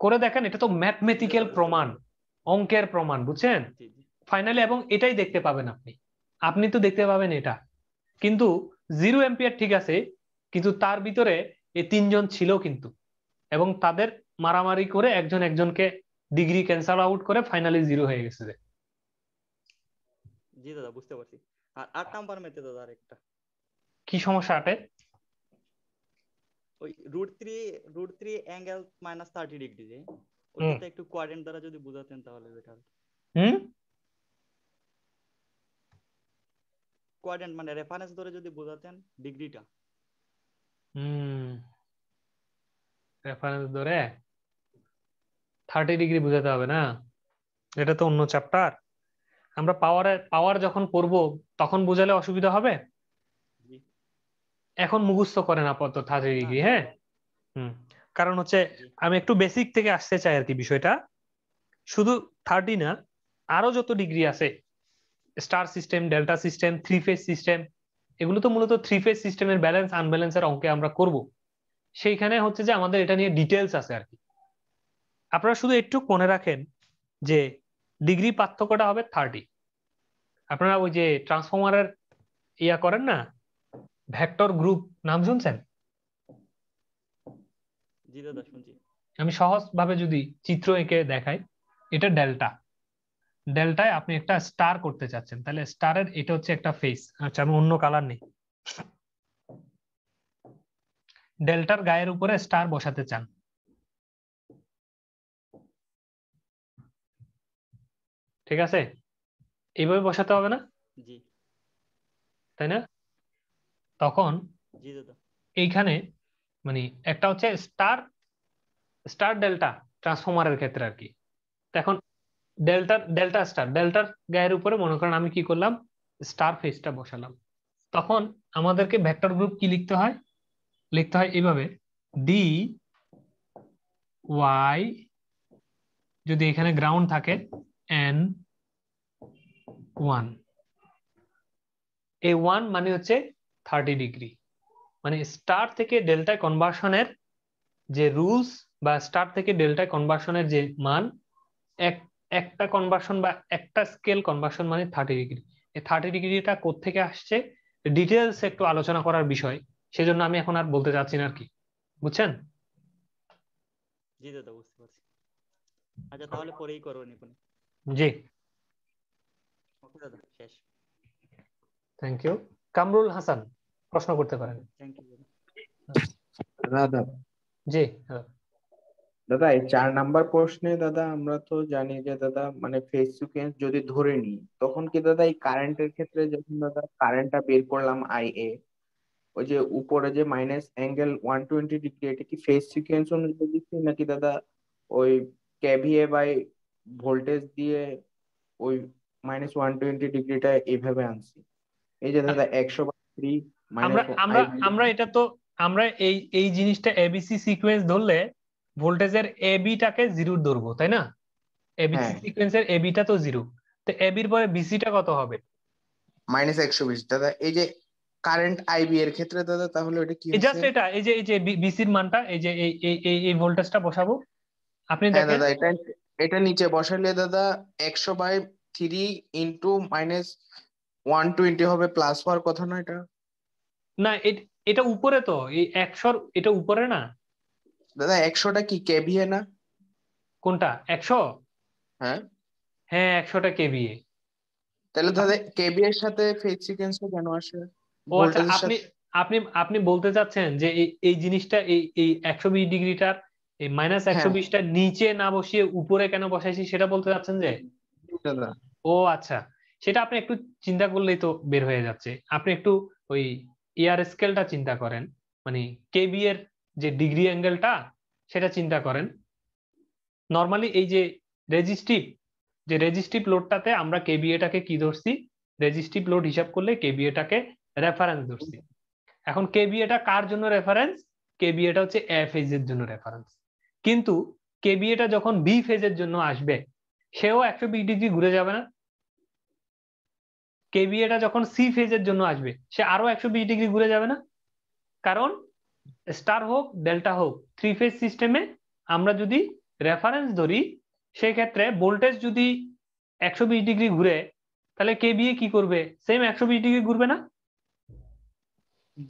করে দেখেন, এটা তো জি দাদা ম্যাথমেটিক্যাল বুঝতে প্রমাণ, পারছি। অঙ্কের প্রমাণ, বুঝছেন? জি জি ফাইনালি এবং এটাই দেখতে পাবেন আপনি, আপনি তো দেখতে পাবেন এটা। কিন্তু 0 এম্পিয়ার ঠিক আছে, কিন্তু তার ভিতরে এই তিনজন ছিল কিন্তু, এবং তাদের মারামারি করে একজন একজনকে ডিগ্রি ক্যান্সেল আউট করে ফাইনালি জিরো হয়ে গেছে। জি দাদা বুঝতে পারছি। আর 8 নাম্বার ম্যাথে দাদা আরেকটা, কি সমস্যা আটে? ওই √3 অ্যাঙ্গেল -30 ডিগ্রি যে হুম ওটাতে একটু কোয়াড্রেন্ট দ্বারা যদি বোঝাতেন তাহলে বেটার। হুম কোয়াড্রেন্ট মানে রেফারেন্স ধরে যদি বোঝাতেন ডিগ্রিটা। হুম রেফারেন্স ধরে 30 ডিগ্রি বুঝাতে হবে না, এটা তো অন্য চ্যাপ্টার। আমরা পাওয়ার যখন পড়বো তখন বুঝালে অসুবিধা হবে। জি এখন মুখস্থ করেন আপাতত 30 ডিগ্রি, না হ্যাঁ। হুম কারণ হচ্ছে জি আমি একটু বেসিক থেকে আসতে চাই আর কি বিষয়টা। শুধু 30 না, আরো যত ডিগ্রি আছে, star system, delta system, three phase system, এগুলো তো মূলত থ্রি ফেজ সিস্টেমের ব্যালেন্স আনব্যালেন্সের অঙ্কে আমরা করব। সেইখানে হচ্ছে যে আমাদের এটা নিয়ে ডিটেলস আছে আর কি। আপনারা শুধু একটু মনে রাখেন যে ডিগ্রি পার্থক্যটা হবে 30। আপনারা ওই যে ট্রান্সফরমারের ইয়া করেন না, ভেক্টর গ্রুপ, নাম শুনছেন? জি দাদা শুনছি। আমি সহজ ভাবে যদি চিত্র এঁকে দেখাই, এটা ডেল্টা, ডেল্টায় আপনি একটা স্টার করতে চাচ্ছেন, তাহলে স্টারের এটা হচ্ছে একটা ফেস। আচ্ছা আমি অন্য কালার নেই, ডেল্টার গায়ের উপরে স্টার বসাতে চান, ঠিক আছে? এইভাবে বসাতে হবে না, জি তাই না? তখন জি দাদা। এইখানে মানে একটা হচ্ছে স্টার স্টার ডেল্টা ট্রান্সফরমারের ক্ষেত্রে আর কি। তো এখন ডেল্টার গায়ের উপরে মনে করেন আমি কি করলাম, স্টার ফেজটা বসালাম। তখন আমাদেরকে ভেক্টর গ্রুপ কি লিখতে হয়, লিখতে হয় এইভাবে, ডি ওয়াই, যদি এখানে গ্রাউন্ড থাকে, এন ওয়ান। এই ওয়ান মানে হচ্ছে 30°। মানে স্টার থেকে ডেল্টায় কনভার্সনের যে রুলস বা স্টার থেকে ডেল্টায় কনভার্সনের যে মান, একটা কনভার্সন বা একটা স্কেল কনভার্সন মানে 30°। এই 30°টা কোত্থেকে আসছে ডিটেলস একটু আলোচনা করার বিষয়, সেজন্য আমি এখন আর বলতে চাচ্ছি না আর কি, বুঝছেন? জি দাদা, বুঝতে পারছি। আচ্ছা, তাহলে পরেই করবেন এখন। জি, ওকে দাদা, শেষ। Thank you. কামরুল হাসান প্রশ্ন করতে পারেন। থ্যাংক ইউ দাদা। দাদা জি হ্যাঁ। দাদা এই 4 নাম্বার প্রশ্নে দাদা আমরা তো জানি যে দাদা মানে ফেজ সিকোয়েন্স যদি ধরে নিই তখন কি দাদা এই কারেন্টের ক্ষেত্রে যখন দাদা কারেন্টটা বের করলাম IA, ওই যে উপরে যে মাইনাস অ্যাঙ্গেল 120°, এটা কি ফেজ সিকোয়েন্স অনুযায়ী দিচ্ছি নাকি দাদা ওই কেভিএ বাই ভোল্টেজ দিয়ে ওই -120°টা এইভাবে আনছি? এই যে দাদা 100/3 আমরা মাইনাস আমরা আই। আমরা এটা তো আমরা এই এই জিনিসটা এবিসি সিকোয়েন্স ধরলে ভোল্টেজের এবিটাকে জিরো ধরবো, তাই না? এবিসি হ্যাঁ, সিকোয়েন্সের এবিটা তো জিরো, তো এবির পরে বিসিটা কত হবে? -120 দাদা। এই যে কারেন্ট আইবি এর ক্ষেত্রে দাদা তাহলে ওটা কি হচ্ছে? জাস্ট এটা, এই যে বিসির মানটা, এই যে এই ভোল্টেজটা বসাবো। আপনি হ্যাঁ দেখেন দাদা, এটা এটা নিচে বসালে দাদা 100/3 ইন্টু -120 হবে, প্লাস হওয়ার কথা না এটা? না, এটা উপরে তো, এই 100 এটা উপরে না। দাদা 100টা কি কেভিএ না? কোনটা 100? হ্যাঁ, হ্যাঁ 100টা কেভিএ। তাহলে দাদা কেভিএ এর সাথে ফেজ সিকোয়েন্সটা কেন আসে ও আচ্ছা, ভোল্টেজের আপনি সাথে? আপনি আপনি বলতে চাচ্ছেন যে এই জিনিসটা এই এই 120°টার এই মাইনাস একশো হ্যাঁ বিশটা নিচে না বসিয়ে উপরে কেন বসাইছি সেটা বলতে চাচ্ছেন যে? দাদা। ও আচ্ছা, সেটা আপনি একটু চিন্তা করলেই তো বের হয়ে যাচ্ছে। আপনি একটু ওই ইয়ার স্কেলটা চিন্তা করেন, মানে কেবি এর যে ডিগ্রি অ্যাঙ্গেলটা সেটা চিন্তা করেন। নর্মালি এই যে রেজিস্টিভ লোডটাতে আমরা কেবিএটাকে কি ধরছি, রেজিস্টিভ লোড হিসাব করলে কেবিএটাকে রেফারেন্স ধরছি। এখন কেবিএটা কার জন্য রেফারেন্স? কেবিএটা হচ্ছে এ ফেজের জন্য রেফারেন্স। কিন্তু কেবিএটা যখন বি ফেজের জন্য আসবে সেও 120° ঘুরে যাবে না? কেবিএটা যখন সি ফেজের জন্য আসবে সে আরো 120° ঘুরে যাবে না? কারণ স্টার হোক ডেল্টা হোক, থ্রি ফেজ সিস্টেমে আমরা যদি রেফারেন্স ধরি সেই ক্ষেত্রে ভোল্টেজ যদি 120° ঘুরে তাহলে কেবিএ কি করবে? সেম 120° ঘুরবে না?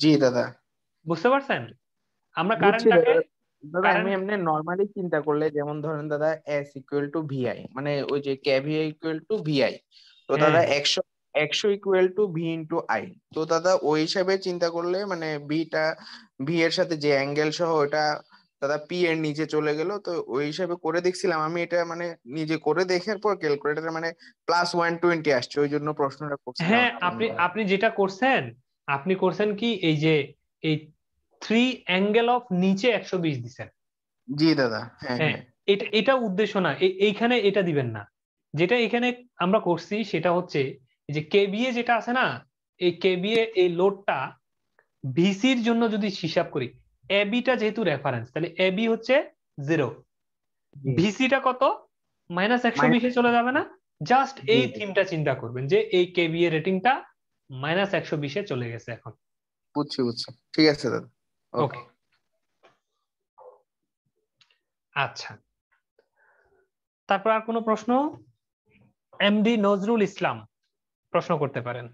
জি দাদা, বুঝতে পারছেন? আমরা বুঝছি কারেন্টটাকে দাদা। দাদা আমি কারেন্ট এমনি নর্মালি চিন্তা করলে যেমন ধরেন দাদা এস ইকুয়াল টু ভিআই, মানে ওই যে কেভিএ ইকুয়াল টু ভিআই, তো হ্যাঁ দাদা 100 equal to V into I. তো দাদা ওই হিসাবে চিন্তা করলে মানে ভি এর সাথে যে অ্যাঙ্গেল সহ ওটা দাদা পি এর নিচে চলে গেল। তো ওই হিসাবে করে দেখছিলাম আমি, এটা মানে নিজে করে দেখার পর ক্যালকুলেটরে মানে +120 আসছে, ওই জন্য প্রশ্নটা করছিলাম হ্যাঁ, আপনি আপনাকে। আপনি যেটা করছেন, আপনি করছেন কি এই যে এই থ্রি অ্যাঙ্গেল অফ নিচে 120 দিছেন। জি দাদা, হ্যাঁ হ্যাঁ, হ্যাঁ। এটা উদ্দেশ্য না, এইখানে এটা দিবেন না। যেটা এখানে আমরা করছি সেটা হচ্ছে এই যে কেবিএ যেটা আছে না, এই কেবিএ এই লোডটা ভিসির জন্য যদি হিসাব করি, এবিটা যেহেতু রেফারেন্স তাহলে এবি হচ্ছে 0, জি ভিসিটা কত? -120 চলে যাবে না? জাস্ট জি এই থিমটা চিন্তা করবেন যে এই কেবিএ রেটিংটা -120 চলে গেছে এখন। বুঝছি বুঝছি, ঠিক আছে দাদা, ওকে। ওকে, আচ্ছা। তারপর আর কোনো প্রশ্ন? এমডি নজরুল ইসলাম প্রশ্ন করতে পারেন।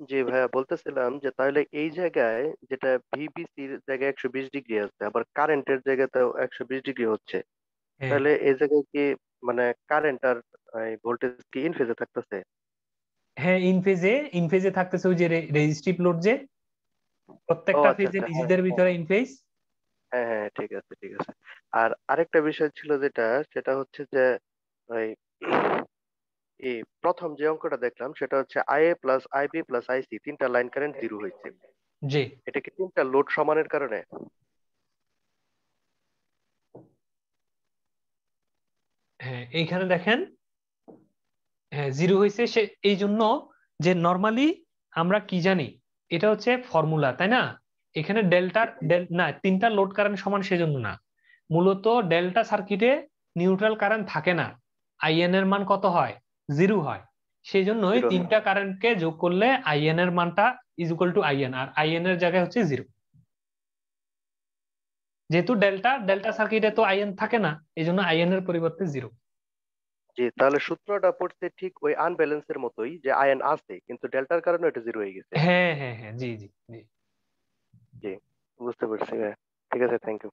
জি ভাইয়া, বলতেছিলাম যে তাহলে এই জায়গায় যেটা ভিবিসির জায়গায় 120° আছে, আবার কারেন্টের জায়গাতেও 120° হচ্ছে, হ্যাঁ তাহলে এই জায়গায় কি মানে কারেন্ট আর ভোল্টেজ কি ইন ফেজে থাকতেছে? হ্যাঁ, ইনফেজে থাকতেছে, ওই যে রেজিস্টিভ লোড যে ও প্রত্যেকটা আচ্ছা ফেজে আচ্ছা, হ্যাঁ নিজেদের ভিতরে ইনফেজ। হ্যাঁ হ্যাঁ, ঠিক আছে ঠিক আছে। আর আরেকটা বিষয় ছিল যেটা, সেটা হচ্ছে যে ওই প্রথম যে অঙ্কটা দেখলাম সেটা হচ্ছে IA plus IB plus IC তিনটা লাইন কারেন্ট 0 হয়েছে। জি এটা কি তিনটা লোড সমানের কারণে? হ্যাঁ, এইখানে দেখেন হ্যাঁ 0 হয়েছে, সে এই জন্য যে নরমালি আমরা কি জানি, এটা হচ্ছে ফর্মুলা তাই না? এখানে ডেল্টার না, তিনটা লোড কারেন্ট সমান সেজন্য না, মূলত ডেল্টা সার্কিটে নিউট্রাল কারেন্ট থাকে না, আইএন এর মান কত হয়? 0 হয়। সেই জন্যই 0 তিনটা কারেন্টকে যোগ করলে আইএন এর মানটা ইজ ইকুয়াল টু আইএন, আর আইএন এর জায়গায় হচ্ছে 0। যেহেতু ডেল্টা সার্কিটে তো আইএন থাকে না, এই জন্য আইএন এর পরিবর্তে 0। জি, তাহলে সূত্রটা পড়তে ঠিক ওই আনব্যালেন্সের মতোই, যে আয়ন আছে কিন্তু ডেল্টার কারণে এটা 0 হয়ে গেছে। হ্যাঁ হ্যাঁ হ্যাঁ, জি জি জি। জি, বুঝতে পারছি ভাই। ঠিক আছে, থ্যাংক ইউ।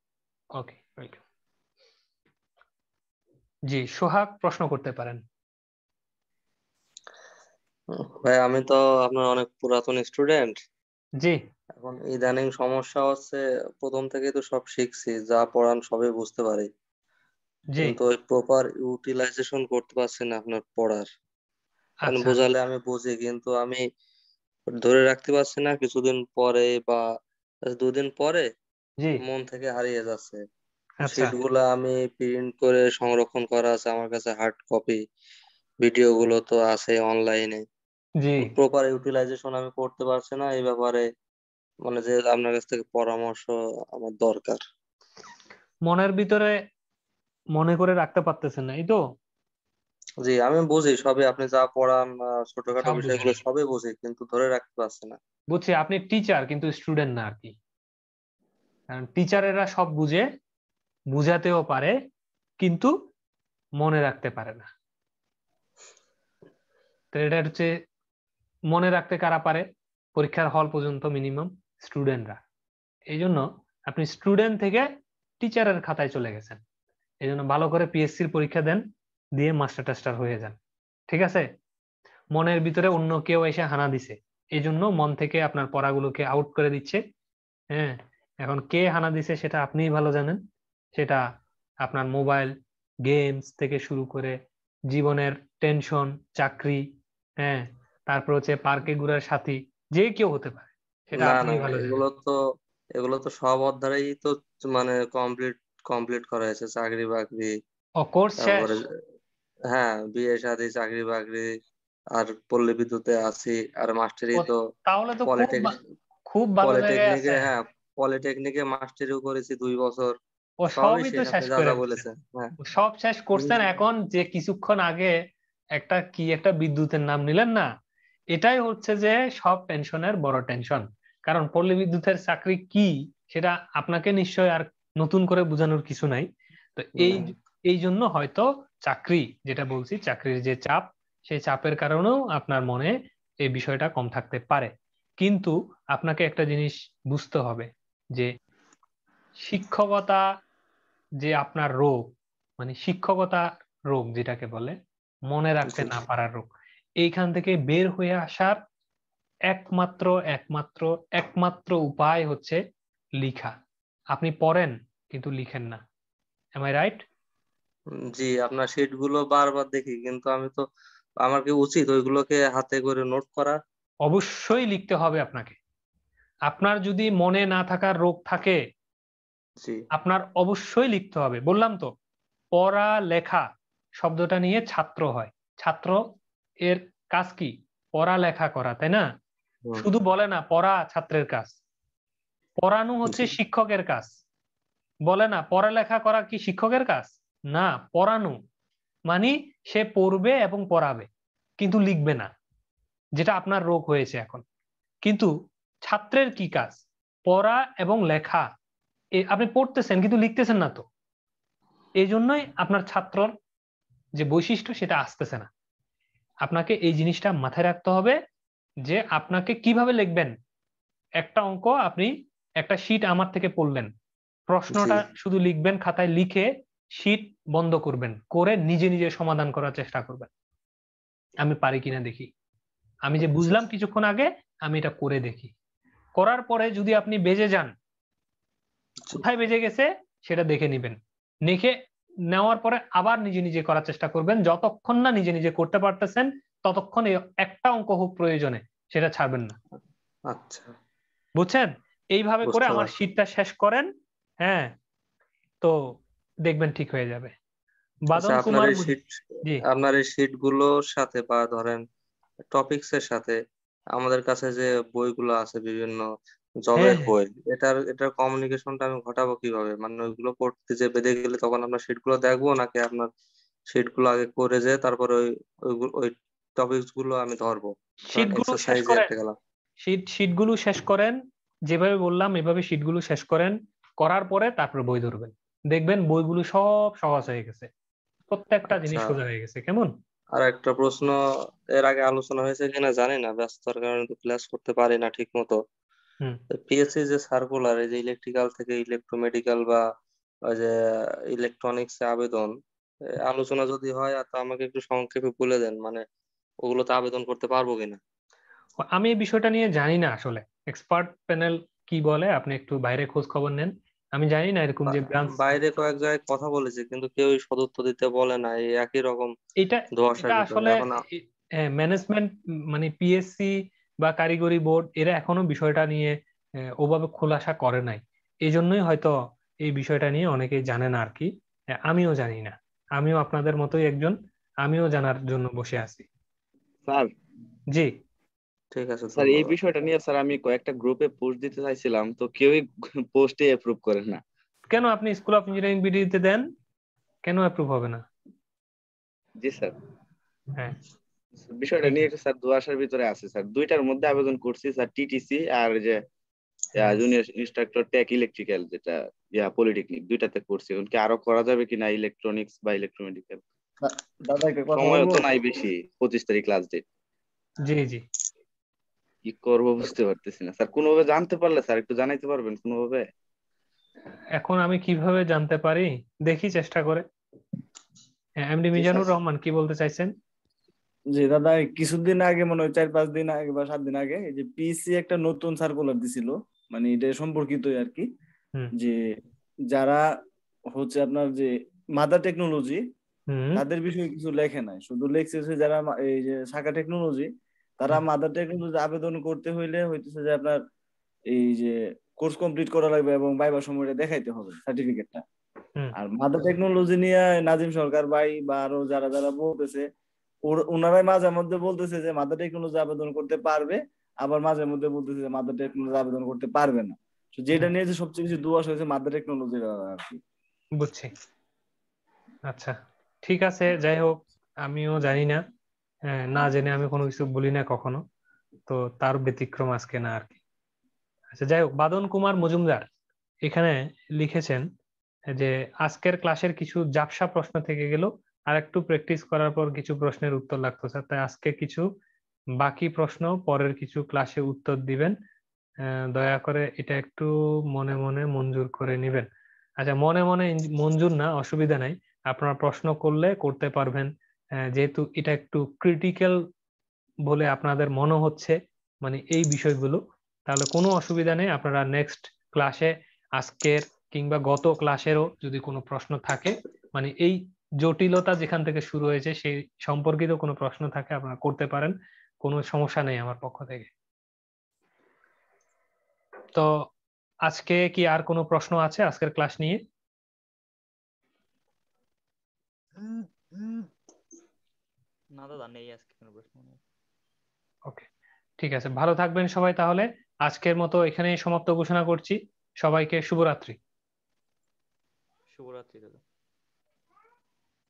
Okay, welcome. জি, সোহাগ প্রশ্ন করতে পারেন। ভাই আমি তো আপনার অনেক পুরাতন স্টুডেন্ট। জি এখন ইদানিং সমস্যা হচ্ছে, প্রথম থেকে তো সব শিখছি, যা পড়ান সবই বুঝতে পারি, জি কিন্তু ওই প্রপার ইউটিলাইজেশন করতে পারছি না আপনার পড়ার। এখন আচ্ছা বোঝালে আমি বুঝি, কিন্তু আমি ধরে রাখতে পারছি না, কিছুদিন পরে বা 2 দিন পরে জি মন থেকে হারিয়ে যাচ্ছে। আচ্ছা শিট গুলো আমি প্রিন্ট করে সংরক্ষণ করা আছে আমার কাছে, হার্ড কপি। ভিডিও গুলো তো আছে অনলাইনে। জি। প্রপার ইউটিলাইজেশন আমি করতে পারছি না এই ব্যাপারে, মানে যে আপনার কাছ থেকে পরামর্শ আমার দরকার। মনের ভিতরে মনে করে রাখতে পারতেছেন না, এই তো? জি আমি বুঝি সবই, আপনি যা পড়ান ছোটখাটো সব বুঝেন, বিষয়গুলো সবই বুঝি, কিন্তু ধরে রাখতে পারছি না। বুঝছি আপনি টিচার কিন্তু স্টুডেন্ট না আর কি। কারণ টিচারেরা সব বুঝে, বুঝাতেও পারে, কিন্তু মনে রাখতে পারে না। তো এটা হচ্ছে, মনে রাখতে কারা পারে? পরীক্ষার হল পর্যন্ত মিনিমাম স্টুডেন্টরা। এই জন্য আপনি স্টুডেন্ট থেকে টিচারের খাতায় চলে গেছেন। এই জন্য ভালো করে পিএসসির পরীক্ষা দেন, দিয়ে মাস্টার টাস্টার হয়ে যান, ঠিক আছে? মনের ভিতরে অন্য কেউ এসে হানা দিছে, এই জন্য মন থেকে আপনার পড়াগুলোকে আউট করে দিচ্ছে। হ্যাঁ, এখন কে হানা দিছে সেটা আপনিই ভালো জানেন। সেটা আপনার মোবাইল, গেমস থেকে শুরু করে জীবনের টেনশন, চাকরি, হ্যাঁ, তারপর হচ্ছে পার্কে ঘোরার সাথী, যে কেউ হতে পারে, সেটা না না, আপনিই ভালো জানেন। এগুলো তো সব অধ্যায়েই তো মানে কমপ্লিট কমপ্লিট করা হয়েছে, চাকরি বাকরি, ও কোর্স শেষ? তারপরে হ্যাঁ বিয়ে শাদী চাকরি বাকরি, আর পল্লী বিদ্যুতে আছি, আর মাস্টারি ও, তো তাহলে তো পলিটেকনিক খুব ভালো জায়গায় পলিটেকনিকে, আছেন। হ্যাঁ পলিটেকনিকে মাস্টারিও করেছি 2 বছর। ও সবই সবই তো শেষ, শেষ আপনি যা করে যা ফেলছেন, বলেছেন। হ্যাঁ ও সব শেষ করছেন। কিন্তু এখন যে কিছুক্ষণ আগে একটা বিদ্যুতের নাম নিলেন না, এটাই হচ্ছে যে সব টেনশনের বড় টেনশন। কারণ পল্লী বিদ্যুতের চাকরি কি সেটা আপনাকে নিশ্চয় আর নতুন করে বোঝানোর কিছু নাই। তো এই জন্য হয়তো চাকরি, যেটা বলছি চাকরির যে চাপ, সেই চাপের কারণেও আপনার মনে এই বিষয়টা কম থাকতে পারে। কিন্তু আপনাকে একটা জিনিস বুঝতে হবে যে শিক্ষকতা যে আপনার রোগ, মানে শিক্ষকতা রোগ যেটাকে বলে, মনে রাখতে জি না পারার রোগ, এইখান থেকে বের হয়ে আসার একমাত্র একমাত্র একমাত্র উপায় হচ্ছে লিখা। আপনি পড়েন কিন্তু লিখেন না, এম আই রাইট? জি, আপনার শিট গুলো বারবার দেখি, কিন্তু আমি তো, আমার কি উচিত ওইগুলোকে হাতে করে নোট করা? অবশ্যই লিখতে হবে আপনাকে। আপনার যদি মনে না থাকার রোগ থাকে, জি আপনার অবশ্যই লিখতে হবে। বললাম তো, পড়া লেখা শব্দটা নিয়ে ছাত্র হয়। ছাত্র এর কাজ কি? পড়া লেখা করা, তাই না? হুম, শুধু বলে না পড়া ছাত্রের কাজ, পড়ানো হচ্ছে জি শিক্ষকের কাজ। বলে না পড়ালেখা করা কি শিক্ষকের কাজ? না, পড়ানো মানে সে পড়বে এবং পড়াবে, কিন্তু লিখবে না, যেটা আপনার রোগ হয়েছে এখন। কিন্তু ছাত্রের কি কাজ? পড়া এবং লেখা। আপনি পড়তেছেন কিন্তু লিখতেছেন না তো, এই জন্যই আপনার ছাত্রর যে বৈশিষ্ট্য সেটা আসতেছে না। আপনাকে এই জিনিসটা মাথায় রাখতে হবে যে আপনাকে কিভাবে লিখবেন। একটা অঙ্ক আপনি একটা শীট আমার থেকে পড়লেন, জি প্রশ্নটা শুধু লিখবেন খাতায়, লিখে শীট বন্ধ করবেন, করে নিজে নিজে সমাধান করার চেষ্টা করবেন। আমি পারি কিনা দেখি, আমি যে বুঝলাম কিছুক্ষণ আগে, আমি এটা করে দেখি। করার পরে যদি আপনি বেজে যান, জি কোথায় বেজে গেছে সেটা দেখে নিবেন, দেখে নেওয়ার পরে আবার নিজে নিজে করার চেষ্টা করবেন, যতক্ষণ না নিজে নিজে করতে পারতেছেন ততক্ষণ এই একটা অঙ্ক হোক প্রয়োজনে সেটা ছাড়বেন না। আচ্ছা, বুঝছেন? এইভাবে করে বুঝতে আমার পারছি। শীটটা শেষ করেন। হ্যাঁ, তো দেখবেন ঠিক হয়ে যাবে। আচ্ছা, বাদন কুমার জি আপনার এই শীট গুলোর সাথে বা ধরেন টপিকস এর সাথে আমাদের কাছে যে বইগুলো আছে বিভিন্ন হ্যাঁ জবের হ্যাঁ বই, এটার কমিউনিকেশনটা আমি ঘটাবো কিভাবে? মানে ওইগুলো পড়তে যে বেঁধে গেলে তখন আমরা শীট গুলো দেখবো, নাকি আপনার শীট গুলো আগে করে যে তারপরে ওই টপিকস গুলো আমি ধরবো? ধরেন শীটগুলো শেষ এক্সারসাইজে করেন, একটা গেলাম। শীটগুলো শেষ করেন, যেভাবে বললাম এভাবে শীটগুলো শেষ করেন, করার পরে তারপর বই ধরবেন, দেখবেন বইগুলো সব সহজ হয়ে গেছে, প্রত্যেকটা জিনিস আচ্ছা, সোজা হয়ে গেছে। কেমন? আর একটা প্রশ্ন, এর আগে আলোচনা হয়েছে কিনা জানি না, ব্যস্ততার কারণে তো ক্লাস করতে পারি না ঠিক মতো। হুম। পিএসসি যে সার্কুলার, এই যে ইলেকট্রিক্যাল থেকে ইলেকট্রোমেডিক্যাল বা ওই যে ইলেকট্রনিক্স এ আবেদন, আলোচনা যদি হয় তো আমাকে একটু সংক্ষেপে বলে দেন, মানে ওগুলোতে আবেদন করতে পারবো কিনা। আমি এই বিষয়টা নিয়ে জানি না আসলে, এক্সপার্ট প্যানেল কি বলে, আপনি একটু বাইরে খোঁজ খবর নেন। আমি জানি না এরকম যে ব্রাঞ্চ বাইরে কয়েক জায়গায় কথা বলেছে কিন্তু কেউই সদুত্তর দিতে বলে না, এই একই রকম এটা ধোঁয়াশার এটা ভিতরে আসলে এখন। ম্যানেজমেন্ট মানে পিএসসি বা কারিগরি বোর্ড এরা এখনো বিষয়টা নিয়ে ওভাবে খোলাসা করে নাই, এই জন্যই হয়তো এই বিষয়টা নিয়ে অনেকেই জানে না আর কি। আমিও জানি না, আমিও আপনাদের মতোই একজন, আমিও জানার জন্য বসে আছি। স্যার, জি ঠিক আছে, স্যার এই ধন্যবাদ। বিষয়টা নিয়ে স্যার আমি কয়েকটা গ্রুপে পোস্ট দিতে চাইছিলাম, তো কেউই পোস্টে অ্যাপ্রুভ করে না। কেন? আপনি স্কুল অফ ইঞ্জিনিয়ারিং বিডিতে দেন, কেন অ্যাপ্রুভ হবে না? জি স্যার, হ্যাঁ, বিষয়টা ঠিক নিয়ে আছে। একটু স্যার ধোঁয়াশার ভিতরে আছে স্যার। দুইটার মধ্যে আবেদন করছি স্যার, টিটিসি আর যে হ্যাঁ, জুনিয়র ইনস্ট্রাক্টর টেক ইলেকট্রিক্যাল, যেটা পলিটেকনিক, দুইটাতে করছি। এখন কি আরো করা যাবে কিনা ইলেকট্রনিক্স বা ইলেকট্রোমেডিক্যাল? দাদা একটা কথা সময়ও বলবো। তো নাই বেশি, 25 তারিখ লাস্ট ডেট। জি জি। কি করবো বুঝতে পারতেছি না স্যার, কোনোভাবে জানতে পারলে স্যার একটু জানাইতে পারবেন কোনোভাবে? এখন আমি কিভাবে জানতে পারি, দেখি চেষ্টা করে। হ্যাঁ, এমডি জি স্যার। মিজানুর রহমান কি বলতে চাইছেন? জি দাদা, কিছুদিন আগে মনে হয় 4-5 দিন আগে বা 7 দিন আগে এই যে পিসি একটা নতুন সার্কুলার দিছিল, মানে এটা সম্পর্কিতই আর কি, হুম যে যারা হচ্ছে আপনার যে মাদার টেকনোলজি হুম তাদের বিষয়ে কিছু লেখে নাই, শুধু লেখছে যে যারা এই যে শাখা টেকনোলজি তারা হুম মাদার টেকনোলজি আবেদন করতে হইলে হইতেছে যে আপনার এই যে কোর্স কমপ্লিট করা লাগবে এবং ভাইবার সময়টা দেখাইতে হবে সার্টিফিকেটটা। হুম আর মাদার টেকনোলজি নিয়ে নাজিম সরকার ভাই বা আরো যারা যারা বলতেছে, ওনারাই মাঝে মধ্যে বলতেছে যে মাদার টেকনোলজি আবেদন করতে পারবে, আবার মাঝে মধ্যে বলতেছে যে মাদার টেকনোলজি আবেদন করতে পারবে না। তো যেটা হুম, নিয়ে যে সবচেয়ে বেশি দুয়াশ হয়েছে মাদার টেকনোলজি আর কি। বুঝছি। আচ্ছা, ঠিক আছে, যাই হোক, আমিও জানি না। না জেনে আমি কোনো কিছু বলি না কখনো, তো তার ব্যতিক্রম আজকে না আর কি। আচ্ছা, যাই হোক, বাদন কুমার মজুমদার এখানে লিখেছেন যে আজকের ক্লাসের কিছু ঝাপসা প্রশ্ন থেকে গেল, আর একটু প্র্যাকটিস করার পর কিছু প্রশ্নের উত্তর লাগতো স্যার, তাই আজকে কিছু বাকি প্রশ্ন পরের কিছু ক্লাসে উত্তর দিবেন। দয়া করে এটা একটু মনে মনে মঞ্জুর করে নেবেন। আচ্ছা, মনে মনে মঞ্জুর না, অসুবিধা নাই, আপনারা প্রশ্ন করলে করতে পারবেন। যেহেতু এটা একটু ক্রিটিক্যাল বলে আপনাদের মনে হচ্ছে, মানে এই বিষয়গুলো, তাহলে কোনো অসুবিধা নেই, আপনারা নেক্সট ক্লাসে আজকের কিংবা গত ক্লাসেরও যদি কোনো প্রশ্ন থাকে, মানে এই জটিলতা যেখান থেকে শুরু হয়েছে সেই সম্পর্কিত কোনো প্রশ্ন থাকে আপনারা করতে পারেন, কোনো সমস্যা নেই আমার পক্ষ থেকে। তো আজকে কি আর কোনো প্রশ্ন আছে আজকের ক্লাস নিয়ে? না দাদা, নেই আজকে কোনো প্রশ্ন নেই। ওকে, ঠিক আছে, ভালো থাকবেন সবাই তাহলে। আজকের মতো এখানেই সমাপ্ত ঘোষণা করছি। সবাইকে শুভরাত্রি। শুভরাত্রি দাদা।